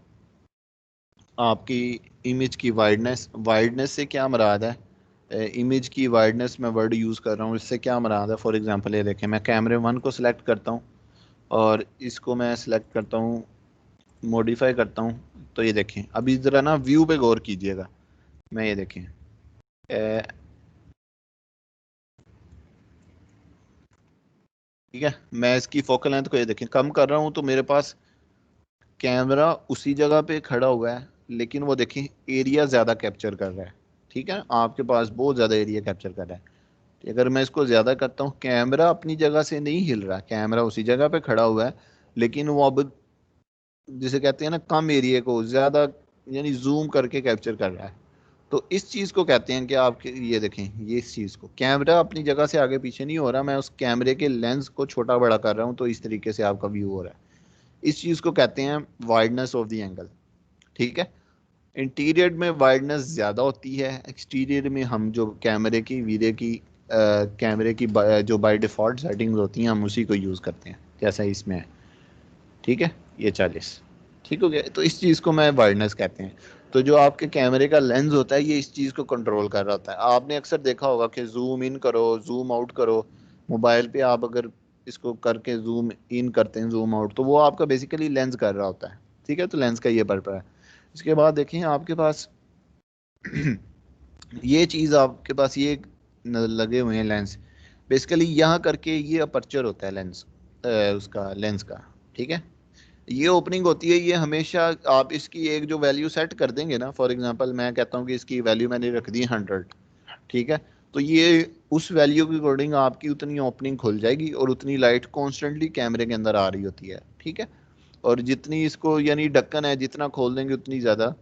आपकी इमेज की वाइडनेस से क्या मुराद है, इमेज की वाइडनेस में वर्ड यूज़ कर रहा हूँ, इससे क्या मुराद है। फॉर एग्जांपल ये देखें, मैं कैमरे 1 को सिलेक्ट करता हूँ और इसको मैं सिलेक्ट करता हूँ, मॉडिफाई करता हूँ, तो ये देखें अभी ज़रा ना व्यू पे गौर कीजिएगा। मैं ये देखें ठीक है, मैं इसकी फोकल लेंथ को ये देखें कम कर रहा हूँ तो मेरे पास कैमरा उसी जगह पे खड़ा हुआ है, लेकिन वो देखें एरिया ज़्यादा कैप्चर कर रहा है। ठीक है। आपके पास बहुत ज़्यादा एरिया कैप्चर कर रहा है। अगर मैं इसको ज़्यादा करता हूँ, कैमरा अपनी जगह से नहीं हिल रहा, कैमरा उसी जगह पे खड़ा हुआ है, लेकिन वो अब जिसे कहते हैं ना कम एरिया को ज़्यादा यानी जूम करके कैप्चर कर रहा है। तो इस चीज़ को कहते हैं कि आप ये देखें, ये इस चीज़ को कैमरा अपनी जगह से आगे पीछे नहीं हो रहा, मैं उस कैमरे के लेंस को छोटा बड़ा कर रहा हूँ, तो इस तरीके से आपका व्यू हो रहा है। इस चीज़ को कहते हैं वाइडनेस ऑफ द एंगल। ठीक है। इंटीरियर में वाइडनेस ज़्यादा होती है, एक्सटीरियर में हम जो कैमरे की वीडियो की कैमरे की जो बाय डिफ़ॉल्ट सेटिंग्स होती हैं हम उसी को यूज़ करते हैं, जैसा इसमें है। ठीक है। ये 40 ठीक हो गया। तो इस चीज़ को मैं वाइडनेस कहते हैं। तो जो आपके कैमरे का लेंस होता है ये इस चीज़ को कंट्रोल कर रहा होता है। आपने अक्सर देखा होगा कि जूम इन करो जूम आउट करो, मोबाइल पे आप अगर इसको करके जूम इन करते हैं जूम आउट, तो वो आपका बेसिकली लेंस कर रहा होता है। ठीक है। तो लेंस का ये पर्पस है। इसके बाद देखें आपके पास ये चीज़ आपके पास ये लगे हुए हैं लेंस, बेसिकली यहाँ करके ये अपर्चर होता है लेंस उसका लेंस का। ठीक है। ये ओपनिंग होती है, ये हमेशा आप इसकी एक जो वैल्यू सेट कर देंगे ना, फॉर एग्जांपल मैं कहता हूँ कि इसकी वैल्यू मैंने रख दी 100। ठीक है। तो ये उस वैल्यू के अकॉर्डिंग आपकी उतनी ओपनिंग खुल जाएगी और उतनी लाइट कॉन्स्टेंटली कैमरे के अंदर आ रही होती है। ठीक है। और जितनी इसको यानी ढक्कन है जितना खोल देंगे उतनी ज़्यादा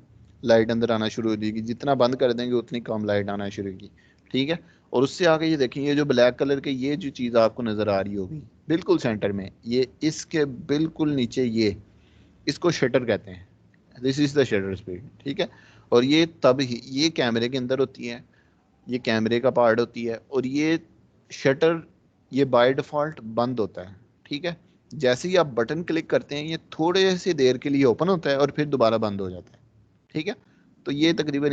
लाइट अंदर आना शुरू हो जाएगी, जितना बंद कर देंगे उतनी कम लाइट आना शुरू होगी। ठीक है। और उससे आगे ये देखें, ये जो ब्लैक कलर के ये जो चीज़ आपको नज़र आ रही होगी बिल्कुल सेंटर में, ये इसके बिल्कुल नीचे इसको शटर कहते हैं, this is the shutter speed. ठीक है। और ये तब ही ये कैमरे के अंदर होती है, ये कैमरे का पार्ट होती है, और ये शटर ये बाय डिफ़ॉल्ट बंद होता है। ठीक है। जैसे ही आप बटन क्लिक करते हैं ये थोड़े से देर के लिए ओपन होता है और फिर दोबारा बंद हो जाता है। ठीक है। तो ये तकरीबन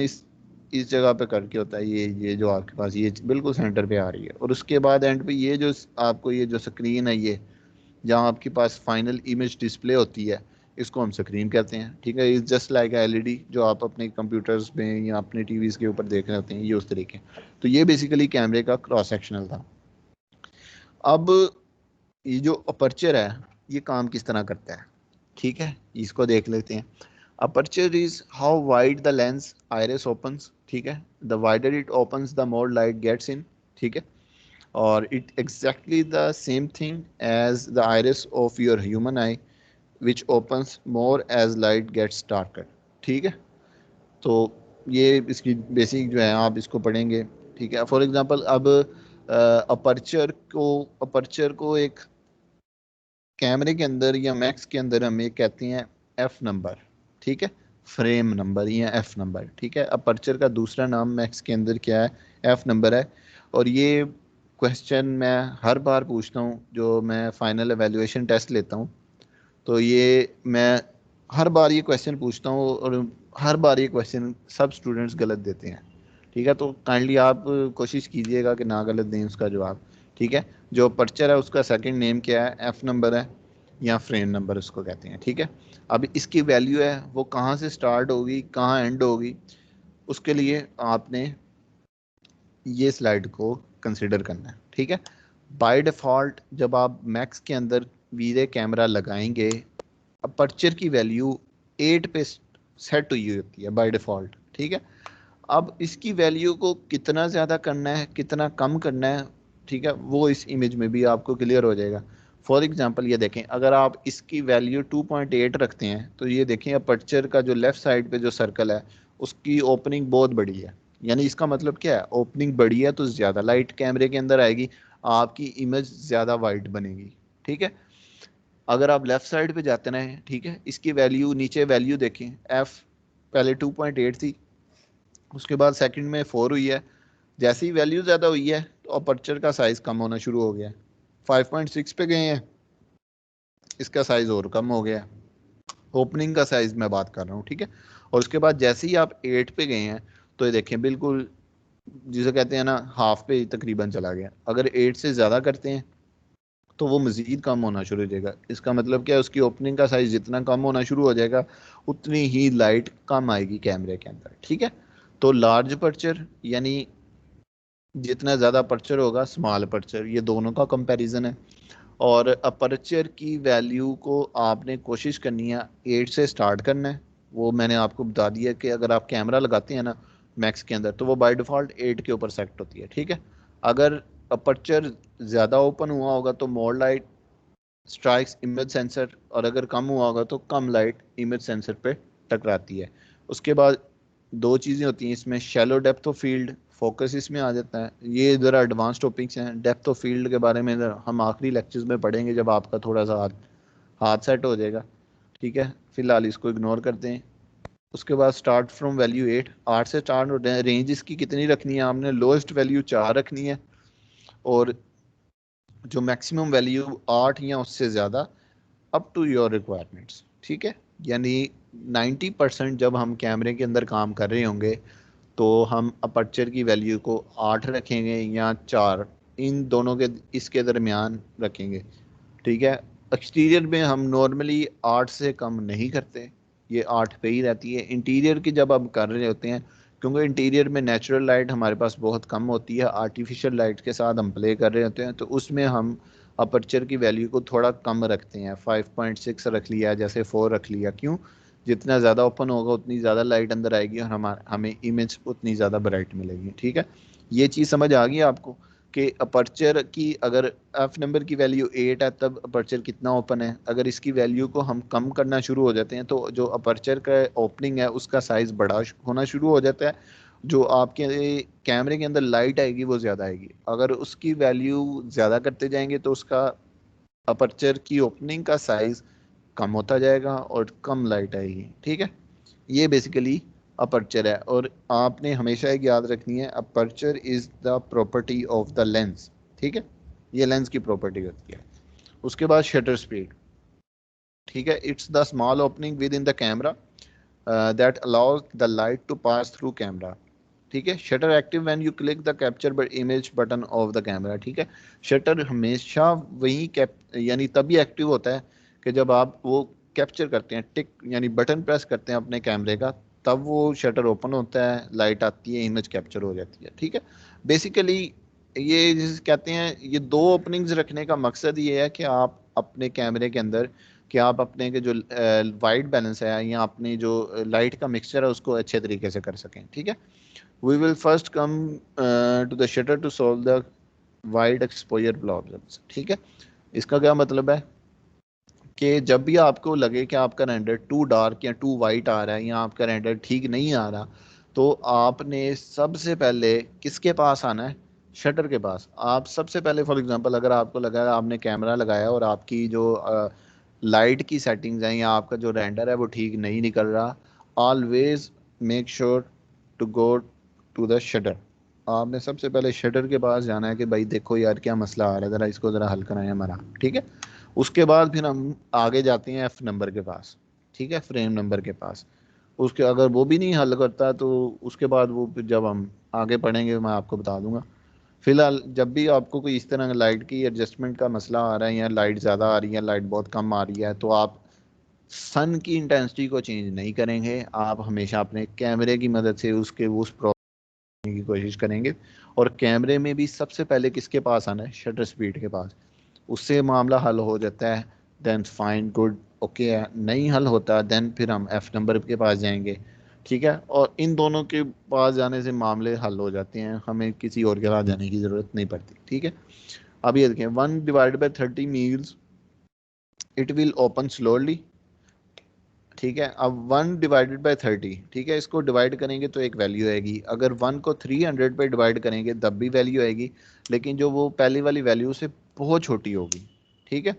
इस जगह पे करके होता है, ये जो आपके पास ये बिल्कुल सेंटर पे आ रही है। और उसके बाद एंड पे ये जो आपको ये जो स्क्रीन है, ये जहाँ आपके पास फाइनल इमेज डिस्प्ले होती है, इसको हम स्क्रीन कहते हैं। ठीक है। इज जस्ट लाइक LED जो आप अपने कंप्यूटर्स में या अपने टीवीज़ के ऊपर देख रहे होते हैं, ये उस तरीके। तो ये बेसिकली कैमरे का क्रॉस सेक्शनल था। अब ये जो अपर्चर है ये काम किस तरह करता है, ठीक है, इसको देख लेते हैं। Aperture is how wide the lens iris opens. ठीक है। The wider it opens the more light gets in. ठीक है। और it exactly the same thing as the iris of your human eye which opens more as light gets darker. ठीक है। तो ये इसकी बेसिक जो है आप इसको पढ़ेंगे। ठीक है। फॉर एग्जांपल अब अपर्चर को एक कैमरे के अंदर या मैक्स के अंदर हम ये कहते हैं एफ नंबर, ठीक है, फ्रेम नंबर या एफ नंबर, ठीक है। अपर्चर का दूसरा नाम मैक्स के अंदर क्या है, एफ नंबर है। और ये क्वेश्चन मैं हर बार पूछता हूँ जो मैं फाइनल एवेल्युएशन टेस्ट लेता हूँ, तो ये मैं हर बार ये क्वेश्चन पूछता हूँ और हर बार ये क्वेश्चन सब स्टूडेंट्स गलत देते हैं, ठीक है। तो काइंडली आप कोशिश कीजिएगा कि ना गलत दें उसका जवाब, ठीक है। जो अपर्चर है उसका सेकंड नेम क्या है, एफ नंबर है या फ्रेम नंबर उसको कहते हैं, ठीक है। अब इसकी वैल्यू है वो कहाँ से स्टार्ट होगी कहाँ एंड होगी, उसके लिए आपने ये स्लाइड को कंसिडर करना है, ठीक है। बाय डिफ़ॉल्ट जब आप मैक्स के अंदर वीरे कैमरा लगाएंगे, अपर्चर की वैल्यू 8 पे सेट हुई होती है बाय डिफ़ॉल्ट, ठीक है। अब इसकी वैल्यू को कितना ज़्यादा करना है कितना कम करना है, ठीक है, वो इस इमेज में भी आपको क्लियर हो जाएगा। फॉर एग्जांपल ये देखें, अगर आप इसकी वैल्यू 2.8 रखते हैं तो ये देखें अपर्चर का जो लेफ़्ट साइड पे जो सर्कल है उसकी ओपनिंग बहुत बड़ी है, यानी इसका मतलब क्या है, ओपनिंग बड़ी है तो ज़्यादा लाइट कैमरे के अंदर आएगी, आपकी इमेज ज़्यादा वाइट बनेगी, ठीक है। अगर आप लेफ़्ट साइड पे जाते रहें, ठीक है, इसकी वैल्यू नीचे वैल्यू देखें, एफ पहले 2.8 थी, उसके बाद सेकंड में 4 हुई है, जैसे ही वैल्यू ज़्यादा हुई है तो अपर्चर का साइज़ कम होना शुरू हो गया है, 5.6 पे गए हैं, इसका साइज़ और कम हो गया है, ओपनिंग का साइज़ मैं बात कर रहा हूँ, ठीक है। और उसके बाद जैसे ही आप 8 पे गए हैं तो ये देखें बिल्कुल जिसे कहते हैं ना हाफ पे तकरीबन चला गया। अगर 8 से ज़्यादा करते हैं तो वो मज़ीद कम होना शुरू हो जाएगा, इसका मतलब क्या है, उसकी ओपनिंग का साइज़ जितना कम होना शुरू हो जाएगा उतनी ही लाइट कम आएगी कैमरे के अंदर, ठीक है। तो लार्ज अपर्चर यानी जितना ज़्यादा अपर्चर होगा स्मॉल अपर्चर, ये दोनों का कंपैरिजन है। और अपर्चर की वैल्यू को आपने कोशिश करनी है 8 से स्टार्ट करना है, वो मैंने आपको बता दिया कि अगर आप कैमरा लगाते हैं ना मैक्स के अंदर तो वो बाय डिफ़ॉल्ट 8 के ऊपर सेट होती है, ठीक है। अगर अपर्चर ज़्यादा ओपन हुआ होगा तो मोर लाइट स्ट्राइक्स इमेज सेंसर, और अगर कम हुआ होगा तो कम लाइट इमेज सेंसर पे टकराती है। उसके बाद दो चीज़ें होती हैं इसमें, shallow depth of field, focus इसमें आ जाता है, ये ज़रा एडवांस टॉपिक्स हैं। डेप्थ ऑफ फील्ड के बारे में हम आखिरी लेक्चर्स में पढ़ेंगे जब आपका थोड़ा सा हाथ सेट हो जाएगा, ठीक है। फिलहाल इसको इग्नोर करते हैं। उसके बाद स्टार्ट फ्रॉम वैल्यू 8 से स्टार्ट होते हैं। रेंज इसकी कितनी रखनी है आपने, लोएस्ट वैल्यू 4 रखनी है और जो मैक्सिमम वैल्यू 8 या उससे ज़्यादा, अप टू योर रिक्वायरमेंट्स, ठीक है। यानी 90% जब हम कैमरे के अंदर काम कर रहे होंगे तो हम अपर्चर की वैल्यू को 8 रखेंगे या 4, इन दोनों के इसके दरमियान रखेंगे, ठीक है। एक्सटीरियर में हम नॉर्मली 8 से कम नहीं करते, ये 8 पे ही रहती है। इंटीरियर की जब हम कर रहे होते हैं, क्योंकि इंटीरियर में नेचुरल लाइट हमारे पास बहुत कम होती है, आर्टिफिशियल लाइट के साथ हम प्ले कर रहे होते हैं, तो उसमें हम अपर्चर की वैल्यू को थोड़ा कम रखते हैं, 5.6 रख लिया, जैसे 4 रख लिया। क्यों, जितना ज़्यादा ओपन होगा उतनी ज़्यादा लाइट अंदर आएगी और हमें इमेज उतनी ज़्यादा ब्राइट मिलेगी, ठीक है। ये चीज़ समझ आ गई आपको कि अपर्चर की अगर एफ नंबर की वैल्यू 8 है तब अपर्चर कितना ओपन है, अगर इसकी वैल्यू को हम कम करना शुरू हो जाते हैं तो जो अपर्चर का ओपनिंग है उसका साइज़ बड़ा होना शुरू हो जाता है, जो आपके कैमरे के अंदर लाइट आएगी वो ज़्यादा आएगी। अगर उसकी वैल्यू ज़्यादा करते जाएंगे तो उसका अपर्चर की ओपनिंग का साइज़ कम होता जाएगा और कम लाइट आएगी, ठीक है। ये बेसिकली अपर्चर है। और आपने हमेशा एक याद रखनी है, aperture is the property of the lens, ठीक है, ये लेंस की प्रॉपर्टी होती है। उसके बाद शटर स्पीड, ठीक है, it's the small opening within the camera that allows the light to pass through camera, ठीक है। Shutter active when you click the capture image button of the camera, ठीक है। शटर हमेशा वही यानी तभी एक्टिव होता है कि जब आप वो कैप्चर करते हैं, टिक यानी बटन प्रेस करते हैं अपने कैमरे का, तब वो शटर ओपन होता है, लाइट आती है, इमेज कैप्चर हो जाती है, ठीक है। बेसिकली ये जिसे कहते हैं, ये दो ओपनिंग्स रखने का मकसद ये है कि आप अपने कैमरे के अंदर कि आप अपने के जो वाइट बैलेंस है या अपनी जो लाइट का मिक्सचर है उसको अच्छे तरीके से कर सकें, ठीक है। We will first come to the shutter to solve the wide exposure problems, ठीक है। इसका क्या मतलब है कि जब भी आपको लगे कि आपका रेंडर टू डार्क या टू वाइट आ रहा है या आपका रेंडर ठीक नहीं आ रहा, तो आपने सबसे पहले किसके पास आना है, शटर के पास आप सबसे पहले फॉर एग्जांपल अगर आपको लगा आपने कैमरा लगाया और आपकी जो लाइट की सेटिंग्स हैं या आपका जो रेंडर है वो ठीक नहीं निकल रहा, always make sure to go to the shutter. आपने सबसे पहले शटर के पास जाना है कि भाई देखो यार क्या मसला आ रहा है, ज़रा इसको ज़रा हल कराएं हमारा, ठीक है। उसके बाद फिर हम आगे जाते हैं एफ नंबर के पास, ठीक है, फ्रेम नंबर के पास। उसके अगर वो भी नहीं हल करता तो उसके बाद वो फिर जब हम आगे पढ़ेंगे मैं आपको बता दूंगा। फिलहाल जब भी आपको कोई इस तरह लाइट की एडजस्टमेंट का मसला आ रहा है या लाइट ज़्यादा आ रही है, लाइट बहुत कम आ रही है, तो आप सन की इंटेंसिटी को चेंज नहीं करेंगे, आप हमेशा अपने कैमरे की मदद से उसके उस प्रॉब्लम की कोशिश करेंगे। और कैमरे में भी सबसे पहले किसके पास आना है, शटर स्पीड के पास। उससे मामला हल हो जाता है, देन फाइन गुड ओके है। नहीं हल होता देन फिर हम एफ नंबर के पास जाएंगे, ठीक है। और इन दोनों के पास जाने से मामले हल हो जाते हैं, हमें किसी और के पास जाने की ज़रूरत नहीं पड़ती, ठीक है। अब ये देखें 1/30 meals it will open slowly, ठीक है। अब 1/30, ठीक है, इसको डिवाइड करेंगे तो एक वैल्यू आएगी। अगर 1 को 300 पे डिवाइड करेंगे तब भी वैल्यू आएगी, लेकिन जो वो पहली वाली वैल्यू से बहुत छोटी होगी, ठीक है।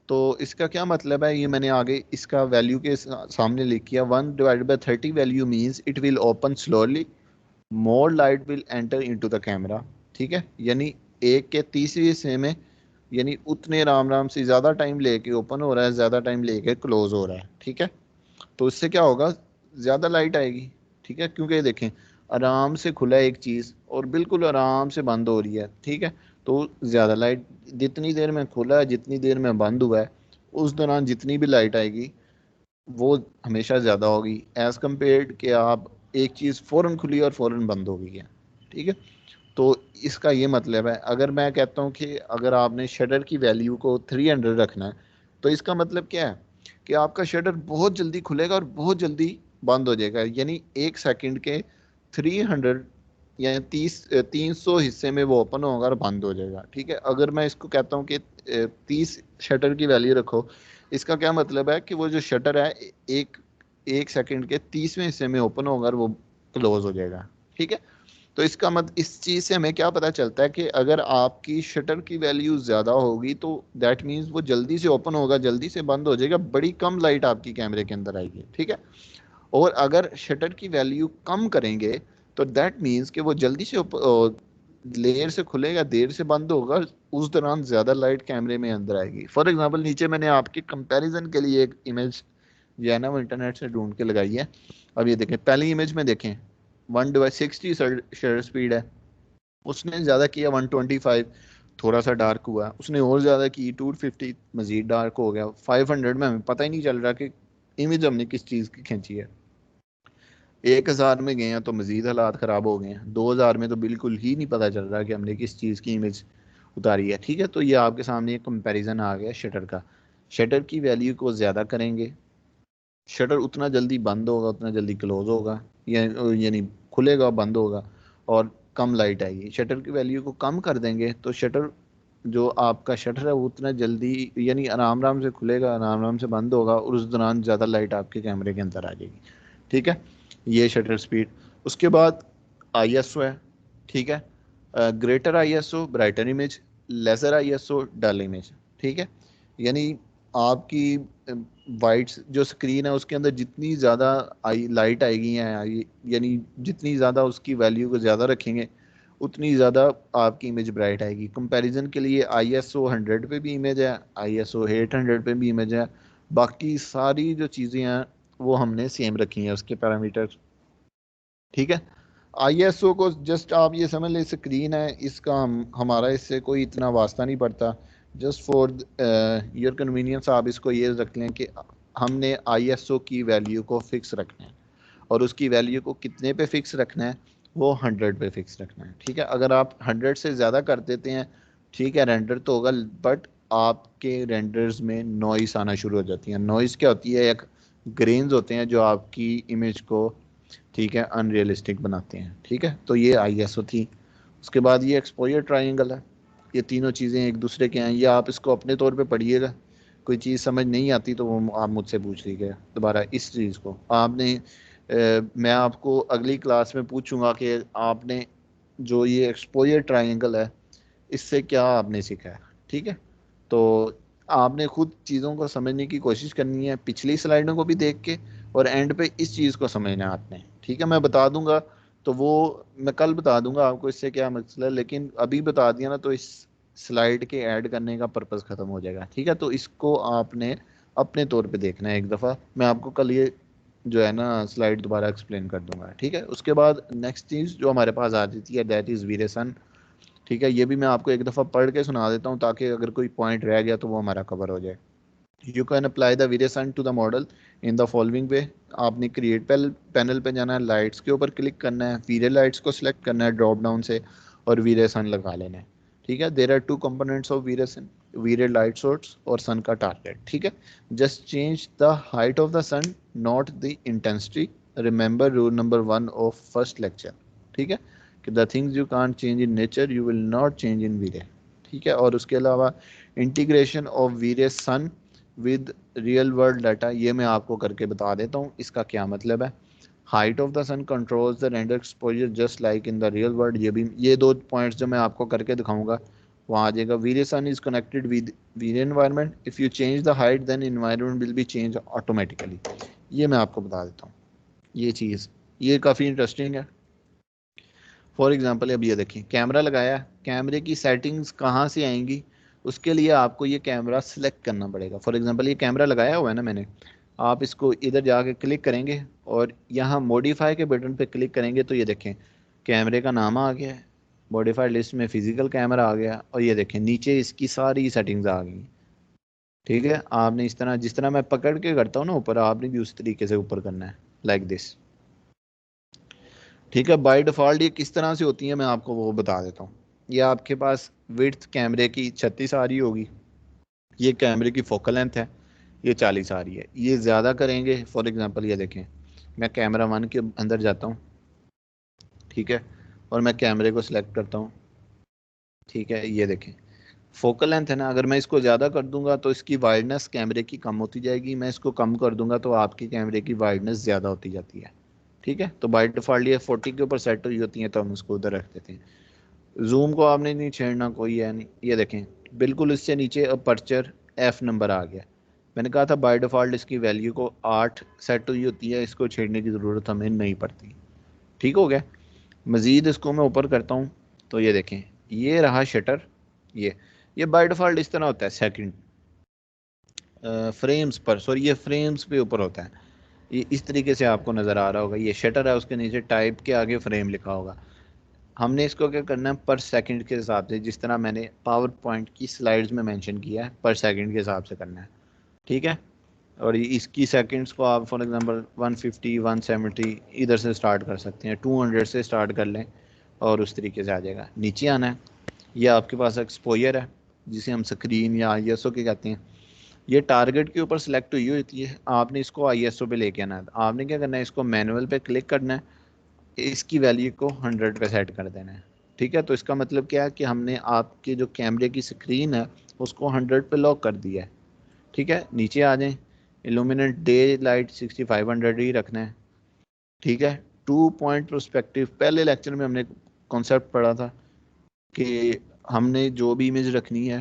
तो इसका क्या मतलब है, ये मैंने आगे इसका वैल्यू के सामने लिख किया। 1/30 value means it will open slowly, more light will enter into the camera, ठीक है। यानी 1 के 30वें हिस्से में, यानी उतने राम राम से ज़्यादा टाइम लेके ओपन हो रहा है, ज़्यादा टाइम लेके क्लोज हो रहा है, ठीक है। तो इससे क्या होगा, ज़्यादा लाइट आएगी, ठीक है। क्योंकि ये देखें आराम से खुला है एक चीज़ और बिल्कुल आराम से बंद हो रही है, ठीक है। तो ज़्यादा लाइट, जितनी देर में खुला है जितनी देर में बंद हुआ है उस दौरान जितनी भी लाइट आएगी वो हमेशा ज़्यादा होगी एज़ कम्पेयर कि आप एक चीज़ फ़ौरन खुली और फ़ौरन बंद हो गई है, ठीक है। तो इसका ये मतलब है, अगर मैं कहता हूँ कि अगर आपने शटर की वैल्यू को 300 रखना है तो इसका मतलब क्या है कि आपका शटर बहुत जल्दी खुलेगा और बहुत जल्दी बंद हो जाएगा। यानी 1 सेकंड के 300 या 300 हिस्से में वो ओपन होगा और बंद हो जाएगा, ठीक है। अगर मैं इसको कहता हूँ कि 30 शटर की वैल्यू रखो, इसका क्या मतलब है कि वो जो शटर है एक 1 सेकंड के 30वें हिस्से में ओपन होगा और वो क्लोज हो जाएगा, ठीक है। तो इसका मत इस चीज़ से हमें क्या पता चलता है कि अगर आपकी शटर की वैल्यू ज़्यादा होगी तो दैट मीन्स वो जल्दी से ओपन होगा, जल्दी से बंद हो जाएगा, बड़ी कम लाइट आपकी कैमरे के अंदर आएगी, ठीक है। और अगर शटर की वैल्यू कम करेंगे तो दैट मीन्स कि वो जल्दी से देर से खुलेगा, देर से बंद होगा, उस दौरान ज़्यादा लाइट कैमरे में अंदर आएगी। फॉर एग्जाम्पल नीचे मैंने आपके कंपेरिजन के लिए एक इमेज जो है ना वो इंटरनेट से ढूंढ के लगाई है। अब ये देखें, पहली इमेज में देखें 1/60 शटर स्पीड है, उसने ज़्यादा किया 125, थोड़ा सा डार्क हुआ, उसने और ज़्यादा की 250, मज़ीद डार्क हो गया। 500 में हमें पता ही नहीं चल रहा कि इमेज हमने किस चीज़ की खींची है। 1000 में गए हैं तो मज़ीद हालात ख़राब हो गए हैं, 2000 में तो बिल्कुल ही नहीं पता चल रहा कि हमने किस चीज़ की इमेज उतारी है, ठीक है। तो ये आपके सामने एक कंपैरिजन आ गया शटर का। शटर की वैल्यू को ज़्यादा करेंगे, शटर उतना जल्दी बंद होगा उतना जल्दी क्लोज होगा, यानी खुलेगा बंद होगा और कम लाइट आएगी। शटर की वैल्यू को कम कर देंगे तो शटर जो आपका शटर है वो उतना जल्दी यानी आराम आराम से खुलेगा, आराम आराम से बंद होगा और उस दौरान ज़्यादा लाइट आपके कैमरे के अंदर आ जाएगी, ठीक है। ये शटर स्पीड। उसके बाद ISO है, ठीक है। Greater ISO brighter image, lesser ISO dull image, ठीक है। यानी आपकी वाइट जो स्क्रीन है उसके अंदर जितनी ज़्यादा लाइट आएगी है, यानी जितनी ज़्यादा उसकी वैल्यू को ज़्यादा रखेंगे उतनी ज़्यादा आपकी इमेज ब्राइट आएगी। कंपैरिजन के लिए ISO 100 पे भी इमेज है, ISO 800 पे भी इमेज है, बाकी सारी जो चीज़ें हैं वो हमने सेम रखी हैं उसके पैरामीटर, ठीक है। ISO को जस्ट आप ये समझ लें स्क्रीन है, इसका हमारा इससे कोई इतना वास्ता नहीं पड़ता। जस्ट फॉर योर कन्वीनियंस आप इसको ये रख लें कि हमने ISO की वैल्यू को फिक्स रखना है और उसकी वैल्यू को कितने पे फिक्स रखना है, वो 100 पे फिक्स रखना है, ठीक है। अगर आप 100 से ज़्यादा कर देते हैं, ठीक है, रेंडर तो होगा बट आपके रेंडर्स में नॉइस आना शुरू हो जाती है। नॉइस क्या होती है, एक ग्रेन्स होते हैं जो आपकी इमेज को, ठीक है, अनरियलिस्टिक बनाते हैं, ठीक है। तो ये ISO थी। उसके बाद ये एक्सपोजर ट्रायंगल है। ये तीनों चीज़ें एक दूसरे के हैं, ये आप इसको अपने तौर पे पढ़िएगा, कोई चीज़ समझ नहीं आती तो वो आप मुझसे पूछ लीजिएगा दोबारा। इस चीज़ को आपने मैं आपको अगली क्लास में पूछूंगा कि आपने जो ये एक्सपोजर ट्रायंगल है इससे क्या आपने सीखा है। ठीक है, तो आपने खुद चीज़ों को समझने की कोशिश करनी है, पिछली स्लाइडों को भी देख के, और एंड पे इस चीज़ को समझना है आपने। ठीक है, मैं बता दूंगा तो वो मैं कल बता दूंगा आपको इससे क्या मसला है, लेकिन अभी बता दिया ना तो इस स्लाइड के ऐड करने का पर्पस ख़त्म हो जाएगा। ठीक है, तो इसको आपने अपने तौर पे देखना है एक दफ़ा। मैं आपको कल ये जो है ना स्लाइड दोबारा एक्सप्लेन कर दूंगा। ठीक है, उसके बाद नेक्स्ट चीज़ जो हमारे पास आ जाती है दैट इज़ वीरेसन। ठीक है, ये भी मैं आपको एक दफ़ा पढ़ के सुना देता हूँ ताकि अगर कोई पॉइंट रह गया तो वो हमारा कवर हो जाए। You can apply the V-Ray sun to the model in the following way. आपने क्रिएट पैनल पे जाना है, लाइट्स के ऊपर क्लिक करना है, वीरे लाइट्स को सिलेक्ट करना है ड्रॉप डाउन से और वीरेसन लगा लेना है। ठीक है, there are two components of V-Ray sun, V-Ray light source और सन का टारगेट। ठीक है, just change the height of the sun not the intensity. Remember rule number 1 of first lecture. ठीक है, कि the things you can't change in nature you will not change in V-Ray. ठीक है, और उसके अलावा integration of V-Ray sun with real world data, ये मैं आपको करके बता देता हूँ इसका क्या मतलब है। Height of the sun controls the render exposure just like in the real world. ये भी ये दो पॉइंट्स जो मैं आपको करके दिखाऊंगा वहाँ आ जाएगा। V-Ray sun is connected with V-Ray environment, if you change the height then environment will be change automatically. ये मैं आपको बता देता हूँ ये चीज़, ये काफ़ी इंटरेस्टिंग है। फॉर एग्जांपल अब ये देखिए कैमरा लगाया, कैमरे की सेटिंग्स कहाँ से आएंगी, उसके लिए आपको ये कैमरा सेलेक्ट करना पड़ेगा। फॉर एग्जांपल ये कैमरा लगाया हुआ है ना मैंने, आप इसको इधर जाके क्लिक करेंगे और यहाँ मॉडिफाई के बटन पे क्लिक करेंगे तो ये देखें कैमरे का नाम आ गया है, मॉडिफाइड लिस्ट में फिजिकल कैमरा आ गया, और ये देखें नीचे इसकी सारी सेटिंग्स आ गई। ठीक है, आपने इस तरह जिस तरह मैं पकड़ के करता हूँ ना ऊपर, आपने भी उस तरीके से ऊपर करना है लाइक दिस। ठीक है, बाय डिफ़ॉल्ट ये किस तरह से होती है मैं आपको वो बता देता हूँ। ये आपके पास विड्थ कैमरे की 36 आ रही होगी, ये कैमरे की फोकल लेंथ है, ये 40 आ रही है। ये ज़्यादा करेंगे, फॉर एग्जांपल ये देखें मैं कैमरा 1 के अंदर जाता हूँ। ठीक है, और मैं कैमरे को सिलेक्ट करता हूँ। ठीक है, ये देखें फोकल लेंथ है ना, अगर मैं इसको ज़्यादा कर दूंगा तो इसकी वाइडनेस कैमरे की कम होती जाएगी, मैं इसको कम कर दूंगा तो आपकी कैमरे की वाइडनेस ज़्यादा होती जाती है। ठीक है, तो बाय डिफ़ॉल्ट ये 40 के ऊपर सेट हुई होती हैं तो हम उसको उधर रख देते हैं। जूम को आपने नहीं छेड़ना, कोई है नहीं। ये देखें बिल्कुल इससे नीचे अपर्चर F नंबर आ गया। मैंने कहा था बाय डिफ़ॉल्ट इसकी वैल्यू को 8 सेट हुई होती है, इसको छेड़ने की ज़रूरत हमें नहीं पड़ती। ठीक हो गया। मज़ीद इसको मैं ऊपर करता हूँ तो ये देखें ये रहा शटर। ये बाय डिफ़ॉल्ट इस तरह होता है सेकंड फ्रेम्स पर, सॉरी ये फ्रेम्स पे ऊपर होता है। ये इस तरीके से आपको नज़र आ रहा होगा, ये शटर है उसके नीचे टाइप के आगे फ्रेम लिखा होगा। हमने इसको क्या करना है पर सेकंड के हिसाब से, जिस तरह मैंने पावर पॉइंट की स्लाइड्स में मेंशन किया है पर सेकंड के हिसाब से करना है। ठीक है, और इसकी सेकंड्स को आप फॉर एग्जांपल 150 170 इधर से स्टार्ट कर सकते हैं, 200 से स्टार्ट कर लें और उस तरीके से आ जाएगा। नीचे आना है, ये आपके पास एक्सपोजर है जिसे हम स्क्रीन या ISO के कहते हैं। ये टारगेट के ऊपर सेलेक्ट हुई होती है, आपने इसको ISO पे लेके आना है। आपने क्या करना है, इसको मैनुअल पे क्लिक करना है, इसकी वैल्यू को 100 पे सेट कर देना है। ठीक है, तो इसका मतलब क्या है कि हमने आपके जो कैमरे की स्क्रीन है उसको 100 पे लॉक कर दिया है। ठीक है, नीचे आ जाएं, इल्यूमिनेट डे लाइट 6500 ही रखना है। ठीक है, 2 पॉइंट प्रोस्पेक्टिव, पहले लेक्चर में हमने कॉन्सेप्ट पढ़ा था कि हमने जो भी इमेज रखनी है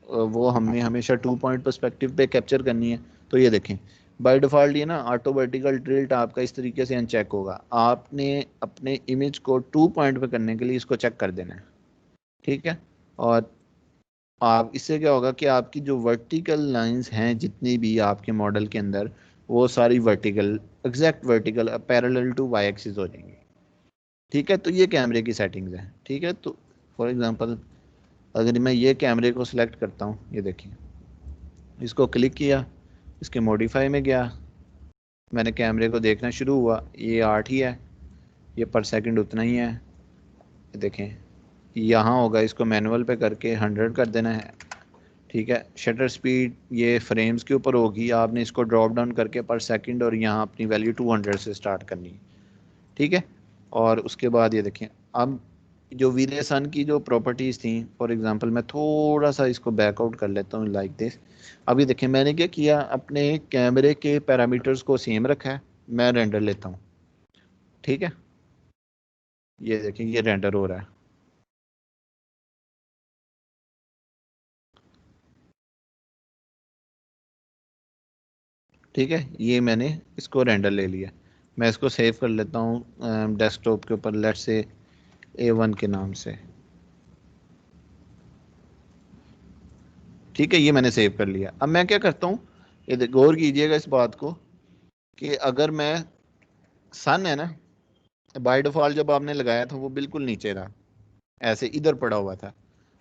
वो हमने हमेशा 2 पॉइंट पर्सपेक्टिव पे कैप्चर करनी है। तो ये देखें बाय डिफ़ॉल्ट ये ना ऑटो वर्टिकल टिल्ट आपका इस तरीके से अनचेक होगा, आपने अपने इमेज को 2 पॉइंट पे करने के लिए इसको चेक कर देना है। ठीक है, और आप इससे क्या होगा कि आपकी जो वर्टिकल लाइंस हैं जितनी भी आपके मॉडल के अंदर वो सारी vertical, exact vertical parallel to Y axis हो जाएंगी। ठीक है, तो ये कैमरे की सेटिंग्स हैं। ठीक है, तो फॉर एग्जांपल अगर मैं ये कैमरे को सिलेक्ट करता हूँ, ये देखिए इसको क्लिक किया, इसके मॉडिफाई में गया, मैंने कैमरे को देखना शुरू हुआ, ये 8 ही है, ये पर सेकंड उतना ही है। ये देखें यहाँ होगा, इसको मैनुअल पे करके 100 कर देना है। ठीक है, शटर स्पीड ये फ्रेम्स के ऊपर होगी, आपने इसको ड्रॉप डाउन करके पर सेकंड और यहाँ अपनी वैल्यू 200 से स्टार्ट करनी है। ठीक है, और उसके बाद ये देखें अब जो वीरे सन की जो प्रॉपर्टीज़ थी, फॉर एग्जांपल मैं थोड़ा सा इसको बैकआउट कर लेता हूँ लाइक दिस। अभी देखें मैंने क्या किया, अपने कैमरे के पैरामीटर्स को सेम रखा है, मैं रेंडर लेता हूँ। ठीक है, ये देखें ये रेंडर हो रहा है। ठीक है, ये मैंने इसको रेंडर ले लिया। मैं इसको सेव कर लेता हूँ डेस्कटॉप के ऊपर, लेट्स से A1 के नाम से। ठीक है, ये मैंने सेव कर लिया। अब मैं क्या करता हूँ, ये गौर कीजिएगा इस बात को कि अगर मैं सन है ना, बाय डिफॉल्ट जब आपने लगाया था वो बिल्कुल नीचे रहा, ऐसे इधर पड़ा हुआ था।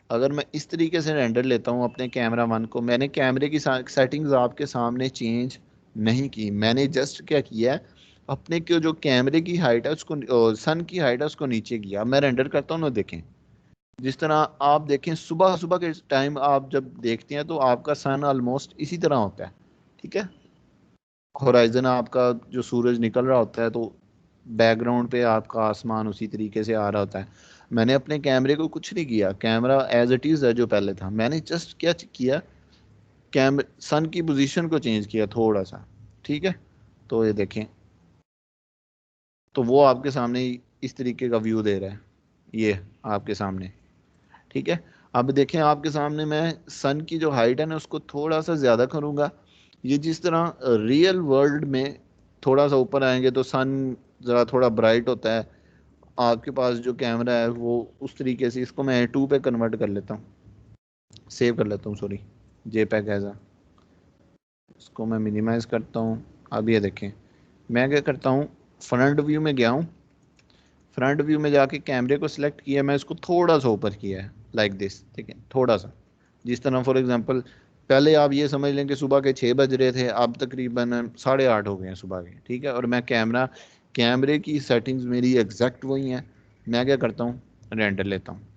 अगर मैं इस तरीके से रेंडर लेता हूँ अपने कैमरा वन को, मैंने कैमरे की सेटिंग्स आपके सामने चेंज नहीं की, मैंने जस्ट क्या किया है, अपने को जो कैमरे की हाइट है उसको, सन की हाइट है उसको नीचे किया। मैं रेंडर करता हूँ ना, देखें जिस तरह आप देखें सुबह सुबह के टाइम आप जब देखते हैं तो आपका सन ऑलमोस्ट इसी तरह होता है। ठीक है, होराइजन आपका जो सूरज निकल रहा होता है तो बैकग्राउंड पे आपका आसमान उसी तरीके से आ रहा होता है। मैंने अपने कैमरे को कुछ नहीं किया, कैमरा एज इट इज़ है जो पहले था, मैंने जस्ट क्या किया, कैमरे सन की पोजीशन को चेंज किया थोड़ा सा। ठीक है, तो ये देखें, तो वो आपके सामने इस तरीके का व्यू दे रहा है, ये आपके सामने। ठीक है, अब देखें आपके सामने मैं सन की जो हाइट है ना उसको थोड़ा सा ज़्यादा करूँगा। ये जिस तरह रियल वर्ल्ड में थोड़ा सा ऊपर आएंगे तो सन ज़रा थोड़ा ब्राइट होता है, आपके पास जो कैमरा है वो उस तरीके से, इसको मैं A2 पे कन्वर्ट कर लेता हूँ, सेव कर लेता हूँ, सॉरी JPEG ऐसा, इसको मैं मिनिमाइज़ करता हूँ। अब ये देखें, मैं क्या करता हूँ, फ्रंट व्यू में गया हूँ, फ्रंट व्यू में जाके कैमरे को सिलेक्ट किया, मैं इसको थोड़ा सा ऊपर किया है लाइक दिस। ठीक है, थोड़ा सा, जिस तरह फॉर एग्जांपल पहले आप ये समझ लें कि सुबह के 6 बज रहे थे, अब तकरीबन 8:30 हो गए हैं सुबह के। ठीक है, और मैं कैमरे की सेटिंग्स मेरी एग्जैक्ट वही हैं। मैं क्या करता हूँ, रेंडर लेता हूँ।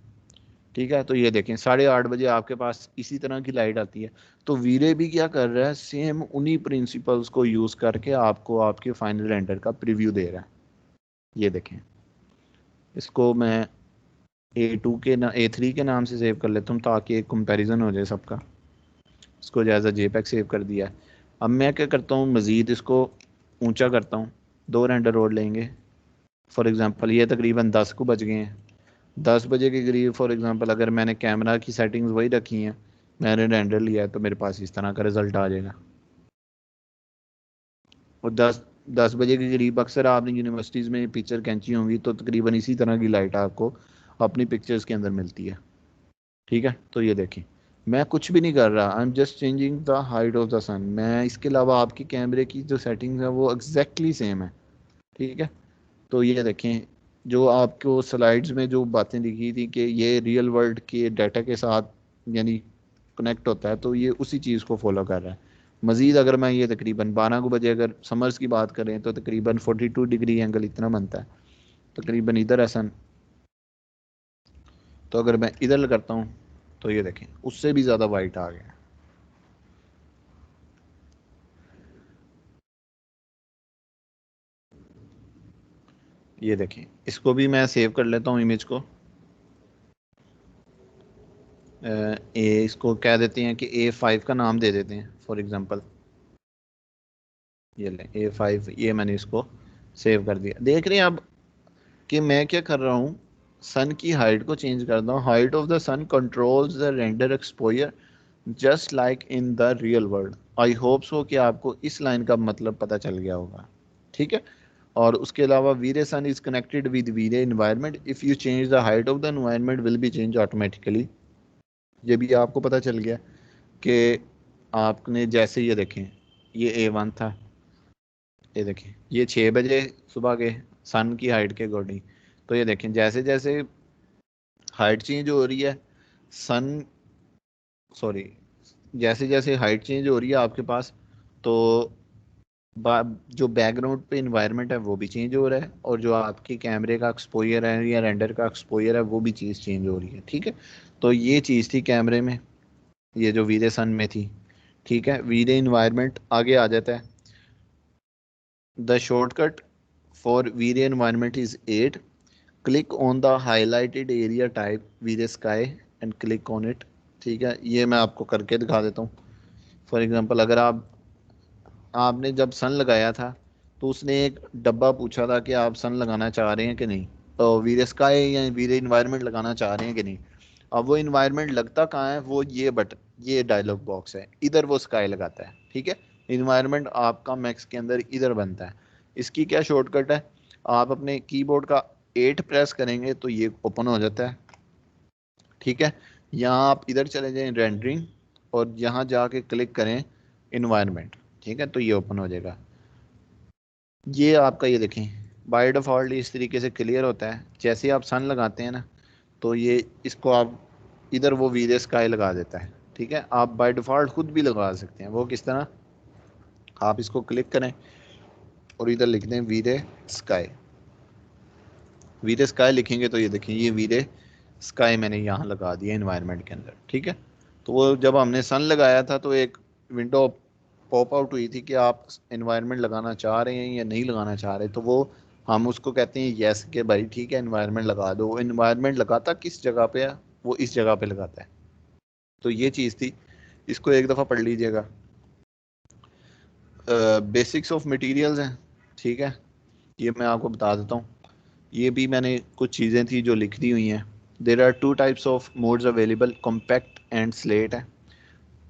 ठीक है, तो ये देखें 8:30 बजे आपके पास इसी तरह की लाइट आती है। तो वीरे भी क्या कर रहा है, सेम उन्हीं प्रिंसिपल्स को यूज़ करके आपको आपके फाइनल रेंडर का प्रीव्यू दे रहा है। ये देखें, इसको मैं A3 के नाम से सेव कर लेता हूँ ताकि एक कंपैरिजन हो जाए सबका। इसको एज JPEG सेव कर दिया है। अब मैं क्या करता हूँ, मज़ीद इसको ऊंचा करता हूँ, 2 रेंडर और लेंगे। फॉर एग्जांपल ये तकरीबन 10 को बज गए हैं, 10 बजे के करीब फॉर एग्जांपल अगर मैंने कैमरा की सेटिंग्स वही रखी हैं, मैंने रेंडर लिया है, तो मेरे पास इस तरह का रिजल्ट आ जाएगा। और 10 बजे के करीब अक्सर आपने यूनिवर्सिटीज़ में पिक्चर खींची होंगी तो तकरीबन इसी तरह की लाइट आपको अपनी पिक्चर्स के अंदर मिलती है। ठीक है, तो ये देखें मैं कुछ भी नहीं कर रहा, I am just changing the height of the sun. मैं इसके अलावा आपकी कैमरे की जो सेटिंग्स है वो एग्जैक्टली सेम है। ठीक है, तो ये देखें जो आपको स्लाइड्स में जो बातें लिखी थी कि ये रियल वर्ल्ड के डाटा के साथ यानी कनेक्ट होता है, तो ये उसी चीज़ को फॉलो कर रहा है। मज़ीद अगर मैं ये तकरीबन 12 को बजे अगर समर्स की बात करें तो तकरीबन 42 डिग्री एंगल इतना बनता है, तकरीबन इधर है सन। तो अगर मैं इधर करता हूँ तो ये देखें उससे भी ज़्यादा वाइट आ गया। ये देखें, इसको भी मैं सेव कर लेता हूँ इमेज को। इसको क्या देते हैं कि A5 का नाम दे देते हैं फॉर एग्जांपल। ये लें A5, ये मैंने इसको सेव कर दिया। देख रहे हैं अब कि मैं क्या कर रहा हूँ, सन की हाइट को चेंज करता हूँ। Height of the sun controls the render exposure just like in the real world. I hope so कि आपको इस लाइन का मतलब पता चल गया होगा। ठीक है, और उसके अलावा V-Ray sun is connected with V-Ray environment, if you change the height of the environment will be change automatically. ये भी आपको पता चल गया कि आपने जैसे ये देखें, ये A1 था, ये देखें ये 6 बजे सुबह के सन की हाइट के अकॉर्डिंग। तो ये देखें जैसे जैसे हाइट चेंज हो रही है, सन सॉरी जैसे जैसे हाइट चेंज हो रही है आपके पास, तो जो बैकग्राउंड पे इन्वायरमेंट है वो भी चेंज हो रहा है, और जो आपके कैमरे का एक्सपोजर है या रेंडर का एक्सपोजर है वो भी चीज़ चेंज हो रही है। ठीक है, तो ये चीज़ थी कैमरे में, ये जो वीरे सन में थी। ठीक है, वीरे इन्वायरमेंट आगे आ जाता है। The shortcut for V-Ray environment is 8, click on the highlighted area type V-Ray sky and click on it. ठीक है, ये मैं आपको करके दिखा देता हूँ। फॉर एग्जांपल अगर आपने जब सन लगाया था तो उसने एक डब्बा पूछा था कि आप सन लगाना चाह रहे हैं कि नहीं, तो वीरे स्काई या वीरे इन्वायरमेंट लगाना चाह रहे हैं कि नहीं। अब वो इन्वायरमेंट लगता कहाँ है, वो ये डायलॉग बॉक्स है, इधर वो स्काई लगाता है। ठीक है, इन्वायरमेंट आपका मैक्स के अंदर इधर बनता है। इसकी क्या शॉर्टकट है, आप अपने कीबोर्ड का 8 प्रेस करेंगे तो ये ओपन हो जाता है। ठीक है, यहाँ आप इधर चले जाएं रेंडरिंग और यहाँ जाके क्लिक करें इन्वायरमेंट। ठीक है, तो ये ओपन हो जाएगा। ये आपका ये देखें बाय डिफ़ॉल्ट इस तरीके से क्लियर होता है। जैसे आप सन लगाते हैं ना, तो ये इसको आप इधर वो वीरे स्काई लगा देता है। ठीक है, आप बाय डिफ़ॉल्ट खुद भी लगा सकते हैं। वो किस तरह, आप इसको क्लिक करें और इधर लिख दें वीरे स्काई। वीरे स्काई लिखेंगे तो ये देखें ये वीरे स्काई मैंने यहाँ लगा दिया इन्वायरमेंट के अंदर। ठीक है, तो वो जब हमने सन लगाया था तो एक विंडो पॉप आउट हुई थी कि आप एनवायरनमेंट लगाना चाह रहे हैं या नहीं लगाना चाह रहे, तो वो हम उसको कहते हैं यस के भाई ठीक है एनवायरनमेंट लगा दो। एनवायरनमेंट लगाता किस जगह पे है, वो इस जगह पे लगाता है। तो ये चीज़ थी, इसको एक दफ़ा पढ़ लीजिएगा। बेसिक्स ऑफ मटेरियल्स हैं। ठीक है, ये मैं आपको बता देता हूँ। ये भी मैंने कुछ चीज़ें थी जो लिख दी हुई हैं। There are 2 types of modes available, compact and slate है।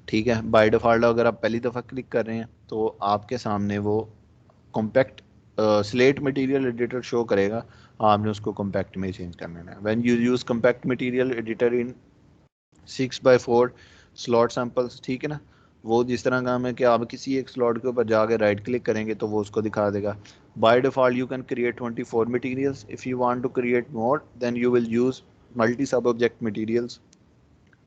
ठीक है, बाय डिफ़ॉल्ट अगर आप पहली दफ़ा क्लिक कर रहे हैं तो आपके सामने वो compact slate material editor show करेगा। आपने उसको कॉम्पैक्ट में चेंज करना है। When you use compact material editor in 6x4 slot samples, ठीक है ना, वो जिस तरह काम है कि आप किसी एक स्लॉट के ऊपर जाके राइट क्लिक करेंगे तो वो उसको दिखा देगा। By default you can create 24 materials. If you want to create more then you will use multi sub object materials.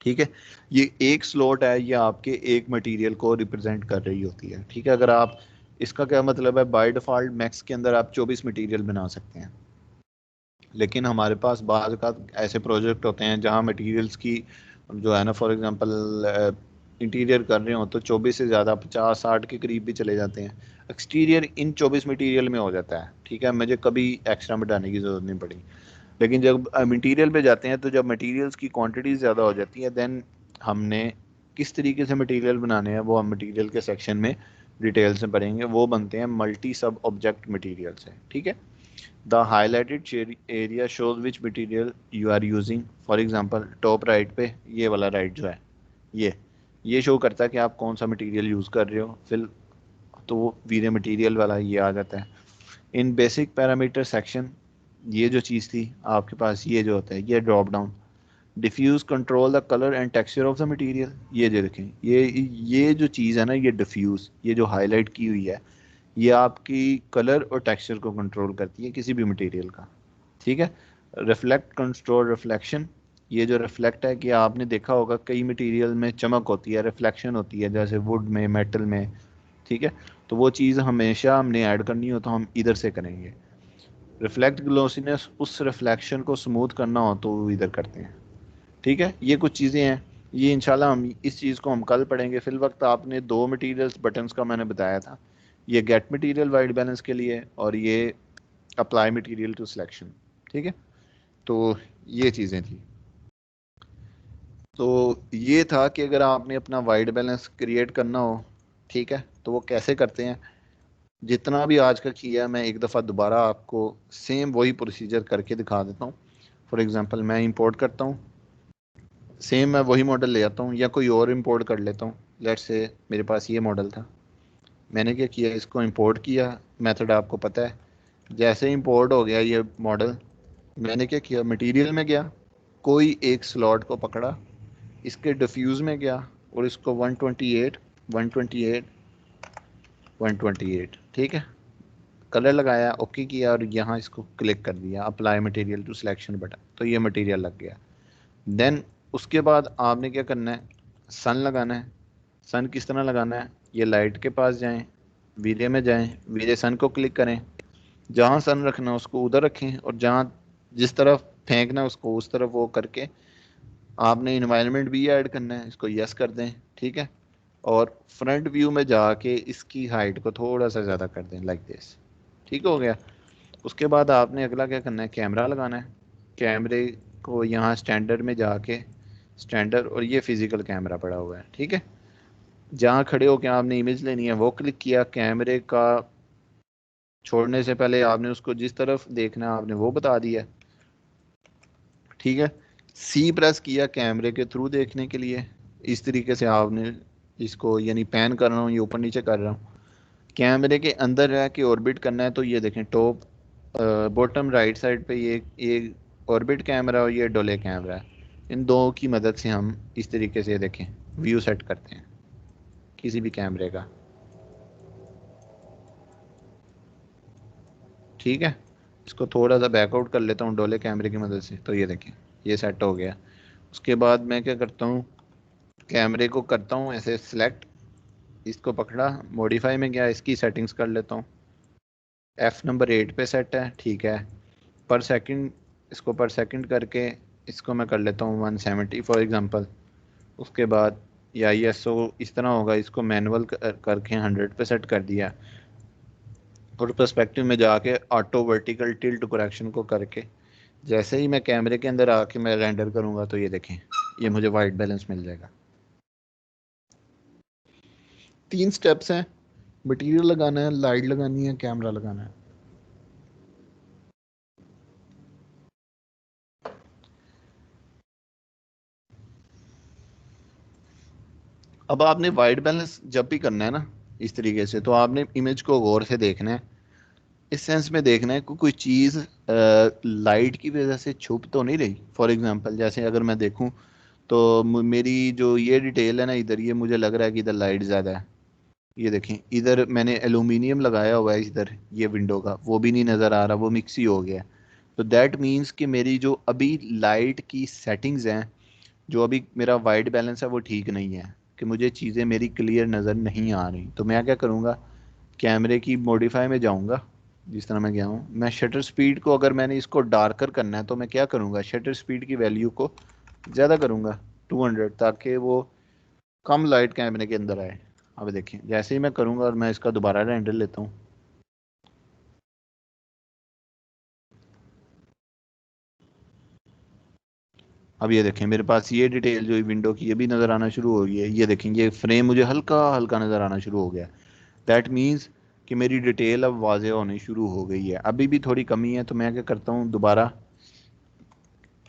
ठीक है, ये एक स्लॉट है, ये आपके एक मटेरियल को रिप्रेजेंट कर रही होती है। ठीक है, अगर आप, इसका क्या मतलब है, बाय डिफ़ॉल्ट मैक्स के अंदर आप 24 मटेरियल बना सकते हैं, लेकिन हमारे पास बाज़ का ऐसे प्रोजेक्ट होते हैं जहाँ मटेरियल्स की जो है ना, फॉर एग्जांपल इंटीरियर कर रहे हो तो 24 से ज़्यादा 50-60 के करीब भी चले जाते हैं। एक्सटीरियर इन 24 मटेरियल में हो जाता है। ठीक है, मुझे कभी एक्स्ट्रा मिटाने की ज़रूरत नहीं पड़ी। लेकिन जब मटेरियल पे जाते हैं तो जब मटेरियल्स की क्वांटिटी ज़्यादा हो जाती है, देन हमने किस तरीके से मटेरियल बनाने हैं वो हम मटेरियल के सेक्शन में डिटेल से पढ़ेंगे। वो बनते हैं मल्टी सब ऑब्जेक्ट मटेरियल से। ठीक है, the highlighted area shows which material you are using. For example top right पे ये वाला राइट जो है, ये शो करता है कि आप कौन सा मटेरियल यूज़ कर रहे हो। फिर तो वो वीरे मटेरियल वाला ये आ जाता है। इन बेसिक पैरामीटर सेक्शन, ये जो चीज़ थी आपके पास, ये जो होता है ये drop down diffuse control the colour and texture of the material. ये जो देखें ये जो चीज़ है ना, ये डिफ्यूज, ये जो हाईलाइट की हुई है, ये आपकी कलर और टेक्सचर को कंट्रोल करती है किसी भी मटेरियल का। ठीक है, रिफ्लेक्ट कंट्रोल रिफ्लेक्शन, ये जो रिफ्लेक्ट है कि आपने देखा होगा कई मटेरियल में चमक होती है, रिफ्लेक्शन होती है, जैसे वुड में, मेटल में। ठीक है, तो वो चीज़ हमेशा हमने ऐड करनी हो तो हम इधर से करेंगे। रिफ्लेक्ट ग्लोसीनेस, उस रिफ्लेक्शन को स्मूथ करना हो तो वो इधर करते हैं। ठीक है, ये कुछ चीज़ें हैं, ये इंशाल्लाह हम इस चीज़ को हम कल पढ़ेंगे। फिल वक्त आपने 2 मटेरियल्स बटन्स का मैंने बताया था, ये गेट मटेरियल वाइट बैलेंस के लिए और ये अप्लाई मटेरियल टू सिलेक्शन। ठीक है, तो ये चीज़ें थी। तो ये था कि अगर आपने अपना वाइट बैलेंस क्रिएट करना हो, ठीक है, तो वो कैसे करते हैं। जितना भी आज का किया मैं एक दफ़ा दोबारा आपको सेम वही प्रोसीजर करके दिखा देता हूँ। फॉर एग्जांपल मैं इंपोर्ट करता हूँ, सेम मैं वही मॉडल ले आता हूँ या कोई और इंपोर्ट कर लेता हूँ। लेट्स से मेरे पास ये मॉडल था, मैंने क्या किया, इसको इंपोर्ट किया। मेथड आपको पता है, जैसे इंपोर्ट हो गया ये मॉडल, मैंने क्या किया, मटेरियल में गया, कोई एक स्लॉट को पकड़ा, इसके डिफ्यूज़ में गया और इसको 128 128 128, ठीक है, कलर लगाया, ओके किया और यहाँ इसको क्लिक कर दिया, apply material to selection button, तो ये मटेरियल लग गया। देन उसके बाद आपने क्या करना है, सन लगाना है। सन किस तरह लगाना है, ये लाइट के पास जाएं, वीरे में जाएं, वीरे सन को क्लिक करें, जहाँ सन रखना है उसको उधर रखें और जहाँ जिस तरफ फेंकना है उसको उस तरफ वो करके आपने इन्वायरमेंट भी ऐड करना है, इसको यस कर दें। ठीक है, और फ्रंट व्यू में जाके इसकी हाइट को थोड़ा सा ज़्यादा कर दें, लाइक दिस। ठीक हो गया। उसके बाद आपने अगला क्या करना है, कैमरा लगाना है। कैमरे को यहाँ स्टैंडर्ड में जाके, स्टैंडर्ड और ये फिजिकल कैमरा पड़ा हुआ है, ठीक है, जहाँ खड़े होकर आपने इमेज लेनी है वो क्लिक किया। कैमरे का छोड़ने से पहले आपने उसको जिस तरफ देखना है आपने वो बता दिया, ठीक है। सी प्रेस किया कैमरे के थ्रू देखने के लिए, इस तरीके से आपने इसको यानी पैन कर रहा हूँ, ये ऊपर नीचे कर रहा हूँ, कैमरे के अंदर रह के ऑर्बिट करना है, तो ये देखें टॉप बॉटम राइट साइड पे ये ऑर्बिट कैमरा और ये डोले कैमरा है। इन दो की मदद से हम इस तरीके से देखें व्यू सेट करते हैं किसी भी कैमरे का। ठीक है, इसको थोड़ा सा बैकआउट कर लेता हूँ डोले कैमरे की मदद से, तो ये देखें ये सेट हो गया। उसके बाद मैं क्या करता हूँ, कैमरे को करता हूँ ऐसे सिलेक्ट, इसको पकड़ा, मॉडिफाई में गया, इसकी सेटिंग्स कर लेता हूँ, F नंबर 8 पे सेट है, ठीक है। पर सेकंड, इसको पर सेकंड करके इसको मैं कर लेता हूँ 170 फॉर एग्जांपल। उसके बाद या ISO इस तरह होगा, इसको मैनुअल करके 100 पे सेट कर दिया, और पर्सपेक्टिव में जाके ऑटो वर्टिकल टिल्ट करेक्शन को करके जैसे ही मैं कैमरे के अंदर आके मैं रेंडर करूँगा तो ये देखें ये मुझे वाइट बैलेंस मिल जाएगा। 3 स्टेप्स हैं, मटेरियल लगाना है, लाइट लगानी है, कैमरा लगाना है। अब आपने वाइट बैलेंस जब भी करना है ना इस तरीके से, तो आपने इमेज को गौर से देखना है, इस सेंस में देखना है कि कोई चीज़ लाइट की वजह से छुप तो नहीं रही। फॉर एग्जांपल जैसे अगर मैं देखूं तो मेरी जो ये डिटेल है ना इधर, ये मुझे लग रहा है कि इधर लाइट ज़्यादा है, ये देखें इधर मैंने एलुमिनियम लगाया हुआ है, इधर ये विंडो का वो भी नहीं नज़र आ रहा, वो मिक्स ही हो गया। तो दैट मीन्स कि मेरी जो अभी लाइट की सेटिंग्स हैं, जो अभी मेरा वाइट बैलेंस है वो ठीक नहीं है, कि मुझे चीज़ें मेरी क्लियर नज़र नहीं आ रही। तो मैं क्या करूँगा, कैमरे की मॉडिफाई में जाऊँगा, जिस तरह मैं गया हूँ, मैं शटर स्पीड को अगर मैंने इसको डार्कर करना है तो मैं क्या करूँगा, शटर स्पीड की वैल्यू को ज़्यादा करूँगा 200, ताकि वो कम लाइट कैमरे के अंदर आए। अब देखें जैसे ही मैं करूँगा, और मैं इसका दोबारा रेंडर लेता हूँ, अब ये देखें मेरे पास ये डिटेल जो विंडो की ये भी नज़र आना शुरू हो गई है। ये देखें ये फ्रेम मुझे हल्का हल्का नज़र आना शुरू हो गया। दैट मीन्स कि मेरी डिटेल अब वाजे होनी शुरू हो गई है। अभी भी थोड़ी कमी है, तो मैं क्या करता हूँ, दोबारा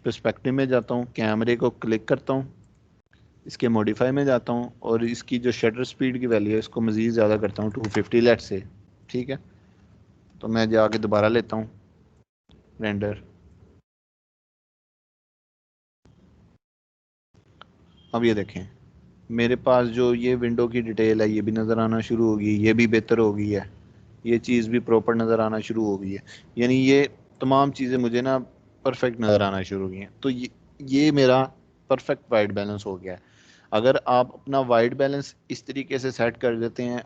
पर्सपेक्टिव में जाता हूँ, कैमरे को क्लिक करता हूँ, इसके मॉडिफाई में जाता हूँ, और इसकी जो शटर स्पीड की वैल्यू है इसको मज़ीद ज़्यादा करता हूँ 250 लेट से। ठीक है, तो मैं जाके दोबारा लेता हूँ रेंडर। अब ये देखें मेरे पास जो ये विंडो की डिटेल है ये भी नज़र आना शुरू हो गई, ये भी बेहतर हो गई है, ये चीज़ भी प्रॉपर नज़र आना शुरू हो गई है। यानी ये तमाम चीज़ें मुझे ना परफेक्ट नज़र आना शुरू हो गई हैं। तो ये मेरा परफेक्ट वाइट बैलेंस हो गया है। अगर आप अपना वाइट बैलेंस इस तरीके से सेट कर देते हैं,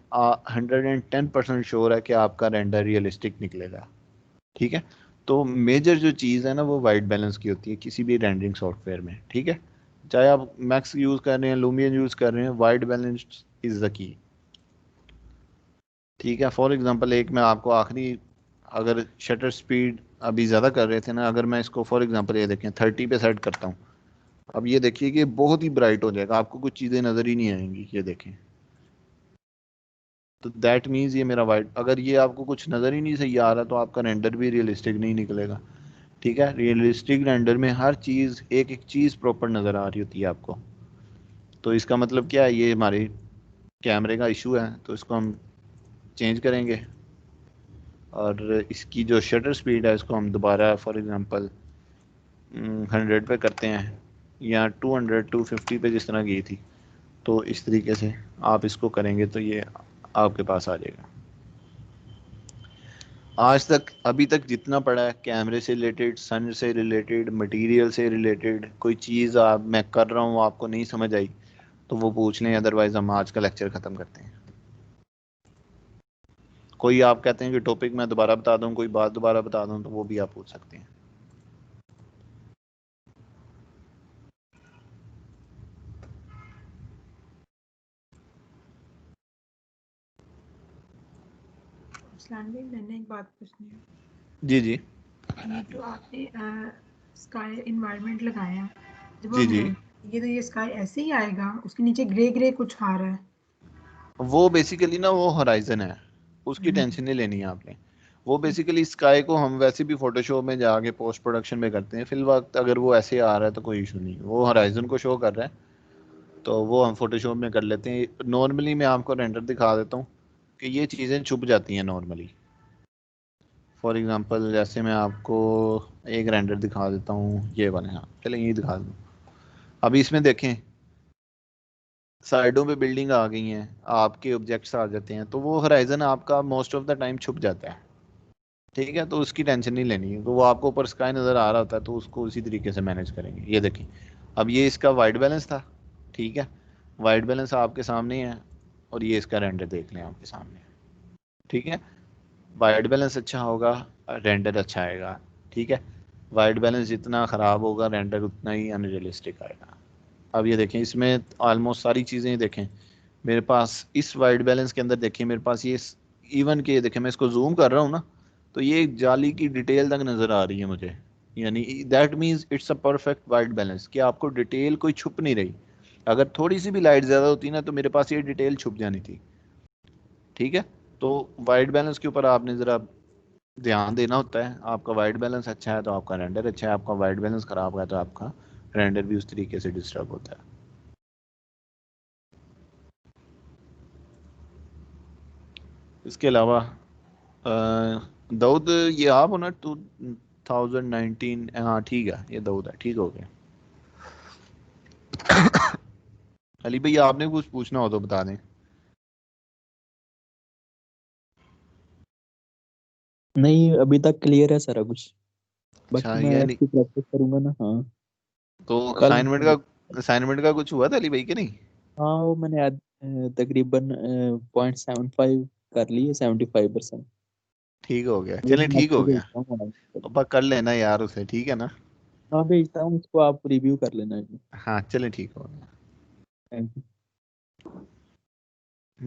110% श्योर है कि आपका रेंडर रियलिस्टिक निकलेगा। ठीक है, तो मेजर जो चीज़ है ना वो वाइट बैलेंस की होती है किसी भी रेंडरिंग सॉफ्टवेयर में। ठीक है, चाहे आप मैक्स यूज़ कर रहे हैं, लूमियन यूज़ कर रहे हैं, white balance is the key. ठीक है, फॉर एग्जांपल एक मैं आपको आखिरी, अगर शटर स्पीड अभी ज़्यादा कर रहे थे ना, अगर मैं इसको फॉर एग्जांपल ये देखें 30 पे सेट करता हूँ, अब ये देखिए कि बहुत ही ब्राइट हो जाएगा, आपको कुछ चीज़ें नज़र ही नहीं आएंगी। ये देखें, तो दैट मीन्स ये मेरा वाइट, अगर ये आपको कुछ नज़र ही नहीं सही आ रहा तो आपका रेंडर भी रियलिस्टिक नहीं निकलेगा। ठीक है, रियलिस्टिक रेंडर में हर चीज़ एक एक चीज़ प्रॉपर नज़र आ रही होती है आपको। तो इसका मतलब क्या है, ये हमारे कैमरे का इशू है, तो इसको हम चेंज करेंगे, और इसकी जो शटर स्पीड है इसको हम दोबारा फॉर एग्जांपल 100 पे करते हैं, या 250 पे जिस तरह गई थी। तो इस तरीके से आप इसको करेंगे तो ये आपके पास आ जाएगा। आज तक अभी तक जितना पड़ा है कैमरे से रिलेटेड, सन से रिलेटेड, मटेरियल से रिलेटेड, कोई चीज़ आप मैं कर रहा हूँ आपको नहीं समझ आई तो वो पूछ लें, अदरवाइज हम आज का लेक्चर ख़त्म करते हैं। कोई आप कहते हैं कि टॉपिक मैं दोबारा बता दूं, कोई बात दोबारा बता दूं, तो वो भी आप पूछ सकते हैं। अरसलान भाई, मैंने एक बात पूछनी है। जी जी ये जो आपने स्काई इन्वायरमेंट लगाया, जब जी हम जी, ये तो ये स्काई ऐसे ही आएगा, उसके नीचे ग्रे ग्रे कुछ आ रहा है। वो बेसिकली ना वो होराइजन है, उसकी हम्म, टेंशन नहीं लेनी है आपने। वो बेसिकली स्काई को हम वैसे भी फोटोशॉप में जाके पोस्ट प्रोडक्शन में करते हैं, फिल वक्त अगर वो ऐसे आ रहा है तो कोई इशू नहीं, वो होराइजन को शो कर रहा है। तो वो हम फोटोशॉप में कर लेते हैं। नॉर्मली मैं आपको रेंडर दिखा देता हूँ कि ये चीज़ें छुप जाती हैं नॉर्मली। फॉर एग्जांपल जैसे मैं आपको एक रेंडर दिखा देता हूँ, ये वाले, हाँ चलें ये दिखा दूँ। अभी इसमें देखें साइडों पे बिल्डिंग आ गई हैं, आपके ऑब्जेक्ट्स आ जाते हैं, तो वो होराइजन आपका मोस्ट ऑफ द टाइम छुप जाता है, ठीक है। तो उसकी टेंशन नहीं लेनी है, तो वो आपको ऊपर स्काई नज़र आ रहा होता है, तो उसको उसी तरीके से मैनेज करेंगे। ये देखें, अब ये इसका वाइट बैलेंस था, ठीक है, वाइट बैलेंस आपके सामने है, और ये इसका रेंडर देख लें आपके सामने, ठीक है। वाइट बैलेंस अच्छा होगा, रेंडर अच्छा आएगा, ठीक है। वाइट बैलेंस जितना ख़राब होगा, रेंडर उतना ही अनरियलिस्टिक आएगा। अब ये देखें, इसमें ऑलमोस्ट सारी चीज़ें देखें मेरे पास इस वाइट बैलेंस के अंदर, देखिए मेरे पास ये इवन के, देखें मैं इसको जूम कर रहा हूँ ना, तो ये जाली की डिटेल तक नज़र आ रही है मुझे, यानी that means it's a perfect white balance, कि आपको डिटेल कोई छुप नहीं रही। अगर थोड़ी सी भी लाइट ज़्यादा होती ना, तो मेरे पास ये डिटेल छुप जानी थी, ठीक है। तो वाइट बैलेंस के ऊपर आपने ज़रा ध्यान देना होता है। आपका वाइट बैलेंस अच्छा है तो आपका रेंडर अच्छा है, आपका वाइट बैलेंस ख़राब है तो आपका रेंडर भी उस तरीके से डिस्टर्ब होता है। इसके अलावा दाऊद, ये आप हो ना 2019? हाँ ठीक है, ये दाऊद है, ठीक हो गया। अली भाई आपने कुछ पूछना हो तो बता दें। नहीं, अभी तक क्लियर है सारा कुछ, अच्छा, बाकी मैं ये नहीं अच्छी प्रैक्टिस करूंगा ना। हाँ, तो कल। असाइनमेंट का कुछ हुआ था अली भाई के नहीं? हाँ, वो मैंने तकरीबन 0.75 कर लिए, 75%। ठीक हो गया, वो चलें मैं ठीक हो आपको गया। भेजता हूँ। अब कर लेना यार उसे, ठीक है ना। हाँ, भेजता हूँ उसको, आप रिव्यू कर लेना। हाँ चलें ठीक हो गया। Thank you.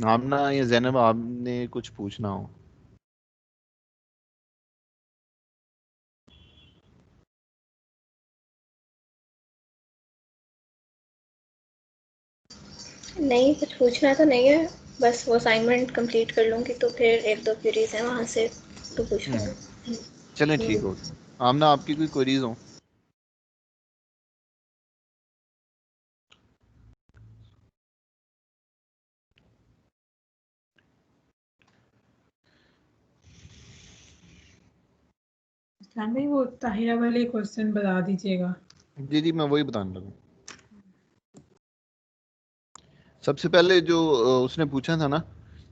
आमना या जैनब आपने कुछ पूछना हो? नहीं, कुछ पूछना तो नहीं है, बस वो असाइनमेंट कंप्लीट कर लूँगी तो फिर एक दो क्वेरीज हैं वहाँ से तो पूछ लूँगी। चलें ठीक हो गया। आमना आपकी कोई क्वेरीज हो? इस्लाम भाई वो ताहिरा वाले क्वेश्चन बता दीजिएगा। जी जी, मैं वही बताने लगा। सबसे पहले जो उसने पूछा था ना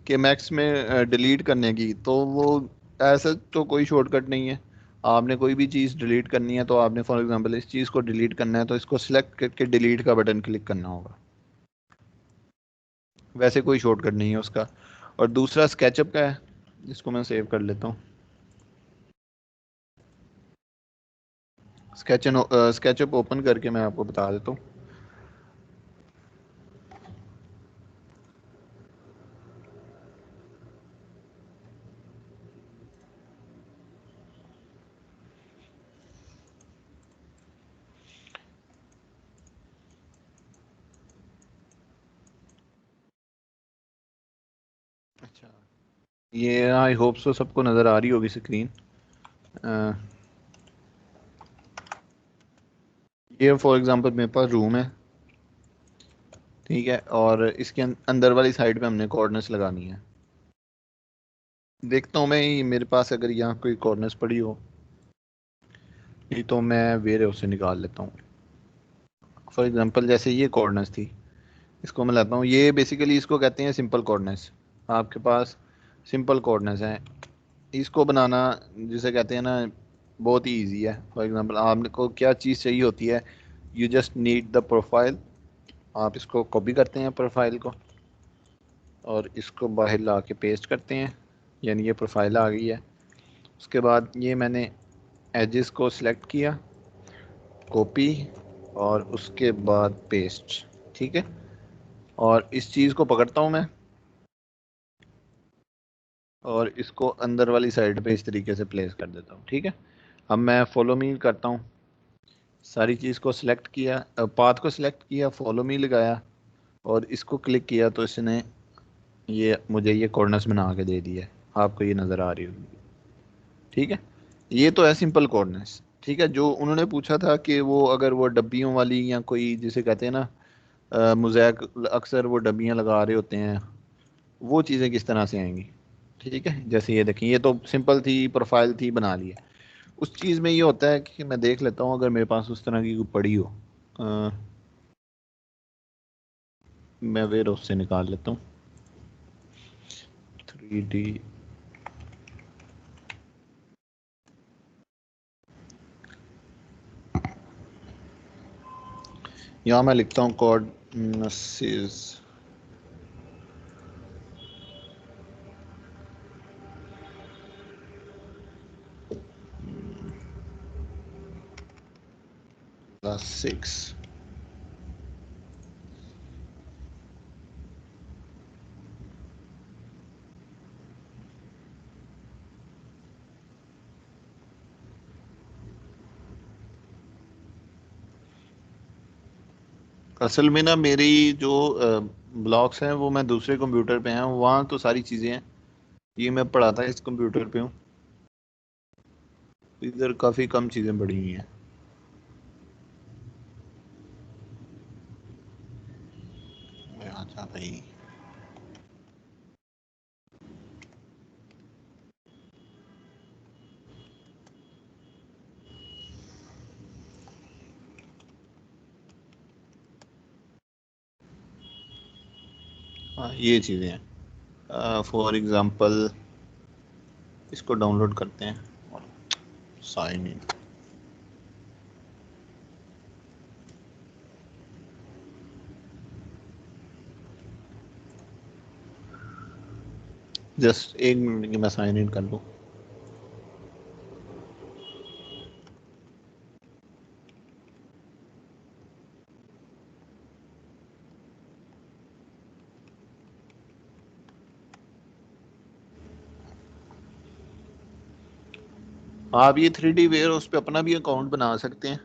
कि मैक्स में डिलीट करने की, तो वो ऐसा तो कोई शॉर्टकट नहीं है। आपने कोई भी चीज़ डिलीट करनी है तो आपने फॉर एग्जांपल इस चीज़ को डिलीट करना है तो इसको सिलेक्ट करके डिलीट का बटन क्लिक करना होगा, वैसे कोई शॉर्टकट नहीं है उसका। और दूसरा स्केचअप का है, जिसको मैं सेव कर लेता हूँ। स्केचअप ओपन करके मैं आपको बता देता हूँ। अच्छा, ये आई होप सो सबको नज़र आ रही होगी स्क्रीन। ये फॉर एग्जांपल मेरे पास रूम है, ठीक है, और इसके अंदर वाली साइड पे हमने कॉर्नर्स लगानी है। देखता हूँ मैं मेरे पास अगर यहाँ कोई कॉर्नर्स पड़ी हो, नहीं तो मैं वेरे उससे निकाल लेता हूँ। फॉर एग्जांपल जैसे ये कॉर्नर्स थी, इसको मैं लाता हूँ। ये बेसिकली इसको कहते हैं सिंपल कॉर्नर्स। आपके पास सिंपल कॉर्नर्स हैं, इसको बनाना जिसे कहते हैं ना, बहुत ही ईजी है। फॉर एग्जांपल आपको क्या चीज़ चाहिए होती है, you just need the profile. आप इसको कॉपी करते हैं प्रोफाइल को, और इसको बाहर ला के पेस्ट करते हैं, यानी ये प्रोफाइल आ गई है। उसके बाद ये मैंने एजेस को सिलेक्ट किया, कॉपी, और उसके बाद पेस्ट, ठीक है। और इस चीज़ को पकड़ता हूँ मैं, और इसको अंदर वाली साइड पे इस तरीके से प्लेस कर देता हूँ, ठीक है। अब मैं फॉलो मी करता हूँ, सारी चीज़ को सिलेक्ट किया, पाथ को सिलेक्ट किया, फॉलो मी लगाया, और इसको क्लिक किया, तो इसने ये मुझे ये कॉर्नर्स बना के दे दिया है। आपको ये नज़र आ रही होगी, ठीक है। ये तो है सिंपल कॉर्नर्स, ठीक है। जो उन्होंने पूछा था कि वो अगर वो डब्बियों वाली या कोई जिसे कहते हैं ना मोज़ैक अक्सर वो डब्बियाँ लगा रहे होते हैं, वो चीज़ें किस तरह से आएंगी। ठीक है, जैसे ये देखिए, ये तो सिंपल थी, प्रोफाइल थी, बना लिया। उस चीज़ में ये होता है कि मैं देख लेता हूँ अगर मेरे पास उस तरह की कोई पड़ी हो, मैं वेयर हाउस से निकाल लेता हूँ 3D। यहाँ मैं लिखता हूँ कोऑर्डिनेट्स +6। असल में ना मेरी जो ब्लॉक्स हैं वो मैं दूसरे कंप्यूटर पे हैं, वहाँ तो सारी चीज़ें हैं, ये मैं पढ़ाता इस कंप्यूटर पे हूँ, इधर काफ़ी कम चीज़ें पड़ी हुई हैं। अच्छा भाई, हाँ ये चीज़ें हैं। फॉर एग्ज़ाम्पल इसको डाउनलोड करते हैं और साइन इन। जस्ट 1 मिनट की मैं साइन इन कर लूँ। आप ये 3D वेयर उस पर अपना भी अकाउंट बना सकते हैं।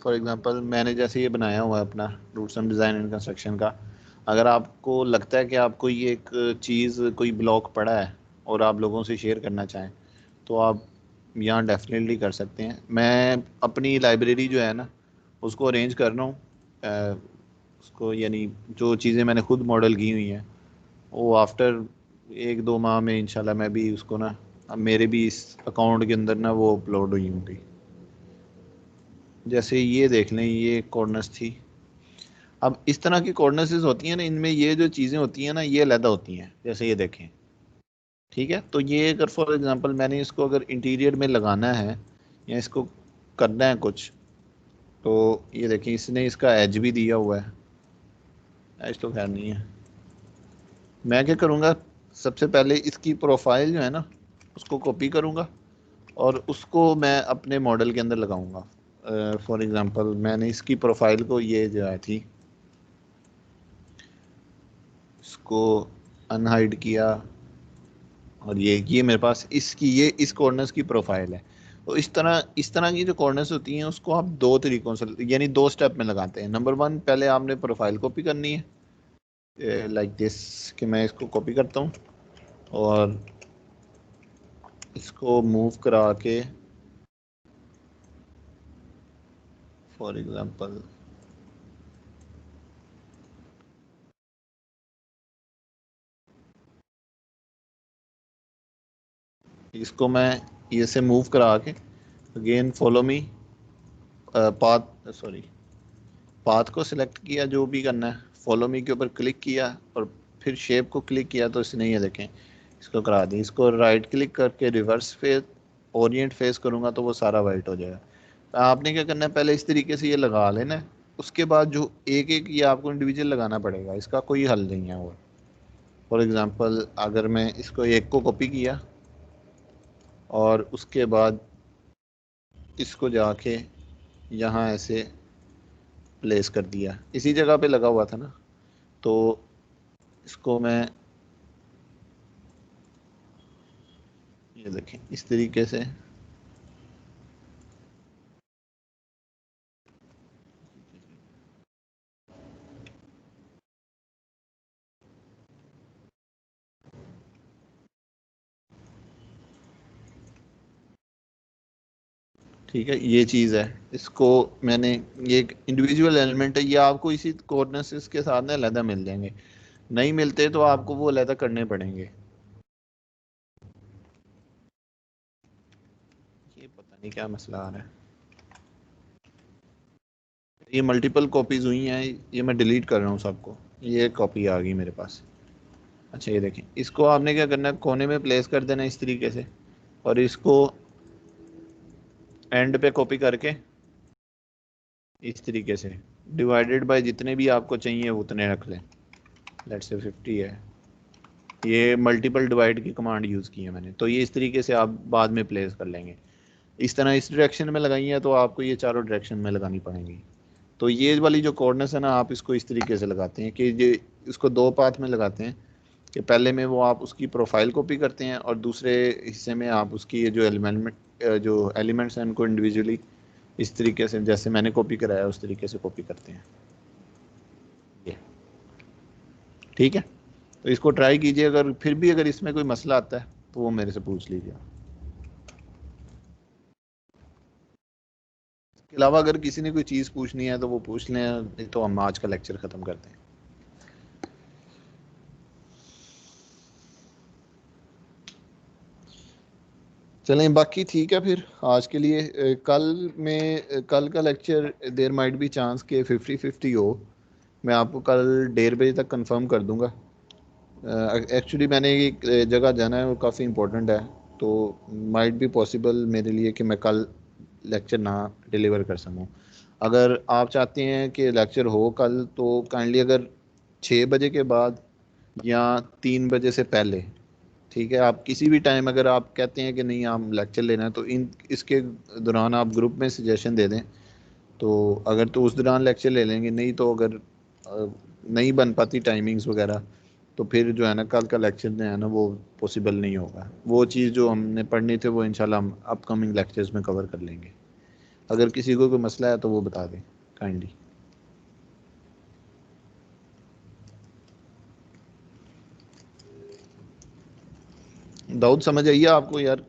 फॉर एग्जांपल मैंने जैसे ये बनाया हुआ है अपना roots and design and construction का, अगर आपको लगता है कि आपको ये एक चीज़ कोई ब्लॉक पड़ा है और आप लोगों से शेयर करना चाहें तो आप यहाँ डेफिनेटली कर सकते हैं। मैं अपनी लाइब्रेरी जो है ना उसको अरेंज कर रहा हूँ, उसको यानी जो चीज़ें मैंने खुद मॉडल की हुई हैं वो आफ्टर 1-2 माह में इंशाल्लाह मैं भी उसको ना, अब मेरे भी इस अकाउंट के अंदर ना वो अपलोड हुई होंगी। जैसे ये देख लें, ये कॉर्नर्स थी। अब इस तरह की कॉर्नर्सेस होती हैं ना, इनमें ये जो चीज़ें होती हैं ना ये अलग होती हैं, जैसे ये देखें। ठीक है, तो ये अगर फॉर एग्जांपल मैंने इसको अगर इंटीरियर में लगाना है या इसको करना है कुछ, तो ये देखें इसने इसका एज भी दिया हुआ है। एज तो खैर नहीं है। मैं क्या करूँगा, सबसे पहले इसकी प्रोफाइल जो है ना उसको कॉपी करूँगा और उसको मैं अपने मॉडल के अंदर लगाऊंगा। फॉर एग्जांपल मैंने इसकी प्रोफाइल को ये जो है थी इसको अनहाइड किया और ये मेरे पास इसकी ये इस कॉर्नर्स की प्रोफाइल है। तो इस तरह की जो कॉर्नर्स होती हैं उसको आप 2 तरीकों से यानी 2 स्टेप में लगाते हैं। नंबर 1, पहले आपने प्रोफाइल कॉपी करनी है लाइक दिस, कि मैं इसको कॉपी करता हूँ और इसको मूव करा के फॉर एग्जांपल इसको मैं ये से मूव करा के again follow me path, sorry path को सिलेक्ट किया, जो भी करना है फॉलो मी के ऊपर क्लिक किया और फिर शेप को क्लिक किया तो इसने ये देखें इसको करा दी। इसको राइट क्लिक करके रिवर्स फेस ओरिएंट फेस करूँगा तो वो सारा वाइट हो जाएगा। तो आपने क्या करना है, पहले इस तरीके से ये लगा लेना है, उसके बाद जो एक एक ये आपको इंडिविजुअल लगाना पड़ेगा, इसका कोई हल नहीं है। और फॉर एग्ज़ाम्पल अगर मैं इसको एक को कॉपी किया और उसके बाद इसको जाके यहाँ ऐसे प्लेस कर दिया, इसी जगह पे लगा हुआ था ना, तो इसको मैं ये देखें इस तरीके से ठीक है, ये चीज़ है। इसको मैंने, ये एक इंडिविजुअल एलिमेंट है, ये आपको इसी कोऑर्डिनेट्स के साथ ना अलहदा मिल जाएंगे, नहीं मिलते तो आपको वो अलहदा करने पड़ेंगे। ये पता नहीं क्या मसला आ रहा है, ये मल्टीपल कॉपीज हुई हैं, ये मैं डिलीट कर रहा हूँ सबको। ये कॉपी आ गई मेरे पास। अच्छा ये देखें, इसको आपने क्या करना है, कोने में प्लेस कर देना इस तरीके से, और इसको एंड पे कॉपी करके इस तरीके से डिवाइडेड बाय जितने भी आपको चाहिए उतने रख लें। लेट्स से 50 है, ये मल्टीपल डिवाइड की कमांड यूज़ की है मैंने, तो ये इस तरीके से आप बाद में प्लेस कर लेंगे। इस तरह इस डायरेक्शन में लगाई है तो आपको ये चारों डायरेक्शन में लगानी पड़ेंगी। तो ये वाली जो कोऑर्डिनेट्स है ना, आप इसको इस तरीके से लगाते हैं कि ये इसको दो पाथ में लगाते हैं कि पहले में वो आप उसकी प्रोफाइल कॉपी करते हैं और दूसरे हिस्से में आप उसकी जो एलिमेंट्स हैं उनको इंडिविजुअली इस तरीके से जैसे मैंने कॉपी कराया उस तरीके से कॉपी करते हैं। ये ठीक है, तो इसको ट्राई कीजिए। अगर फिर भी अगर इसमें कोई मसला आता है तो वो मेरे से पूछ लीजिए। इसके अलावा अगर किसी ने कोई चीज़ पूछनी है तो वो पूछ लें, नहीं तो हम आज का लेक्चर ख़त्म करते हैं। चलें, बाकी ठीक है फिर आज के लिए। कल का lecture there might be chance के 50-50 हो। मैं आपको कल 1:30 बजे तक कंफर्म कर दूंगा। एक्चुअली मैंने एक जगह जाना है, वो काफ़ी इम्पोर्टेंट है, तो माइट बी पॉसिबल मेरे लिए कि मैं कल लेक्चर ना डिलीवर कर सकूँ। अगर आप चाहते हैं कि लेक्चर हो कल, तो काइंडली अगर 6 बजे के बाद या 3 बजे से पहले, ठीक है, आप किसी भी टाइम अगर आप कहते हैं कि नहीं आप लेक्चर लेना है, तो इसके दौरान आप ग्रुप में सजेशन दे दें। तो अगर तो उस दौरान लेक्चर ले लेंगे, नहीं तो अगर नहीं बन पाती टाइमिंग्स वगैरह, तो फिर जो है ना कल का लेक्चर जो है ना वो पॉसिबल नहीं होगा। वो चीज़ जो हमने पढ़नी थी वो इंशाल्लाह हम अपकमिंग लेक्चर्स में कवर कर लेंगे। अगर किसी को कोई मसला है तो वो बता दें काइंडली। दाऊद समझ आइए आपको यार?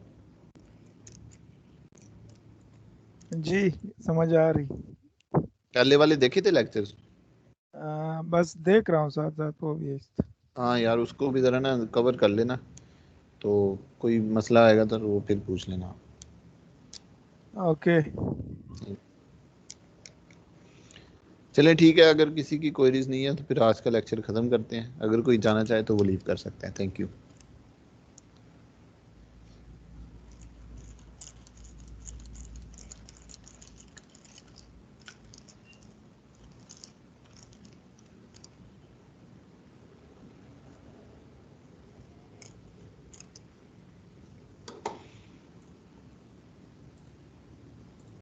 जी समझ आ रही। पहले वाले देखे थे लेक्चर्स? बस देख रहा हूँ साथ साथ वो भी। हाँ यार, उसको भी ज़रा ना कवर कर लेना, तो कोई मसला आएगा तो वो फिर पूछ लेना। ओके चलें ठीक है, अगर किसी की क्वेरीज नहीं है तो फिर आज का लेक्चर ख़त्म करते हैं। अगर कोई जाना चाहे तो वो लीव कर सकते हैं। Thank you.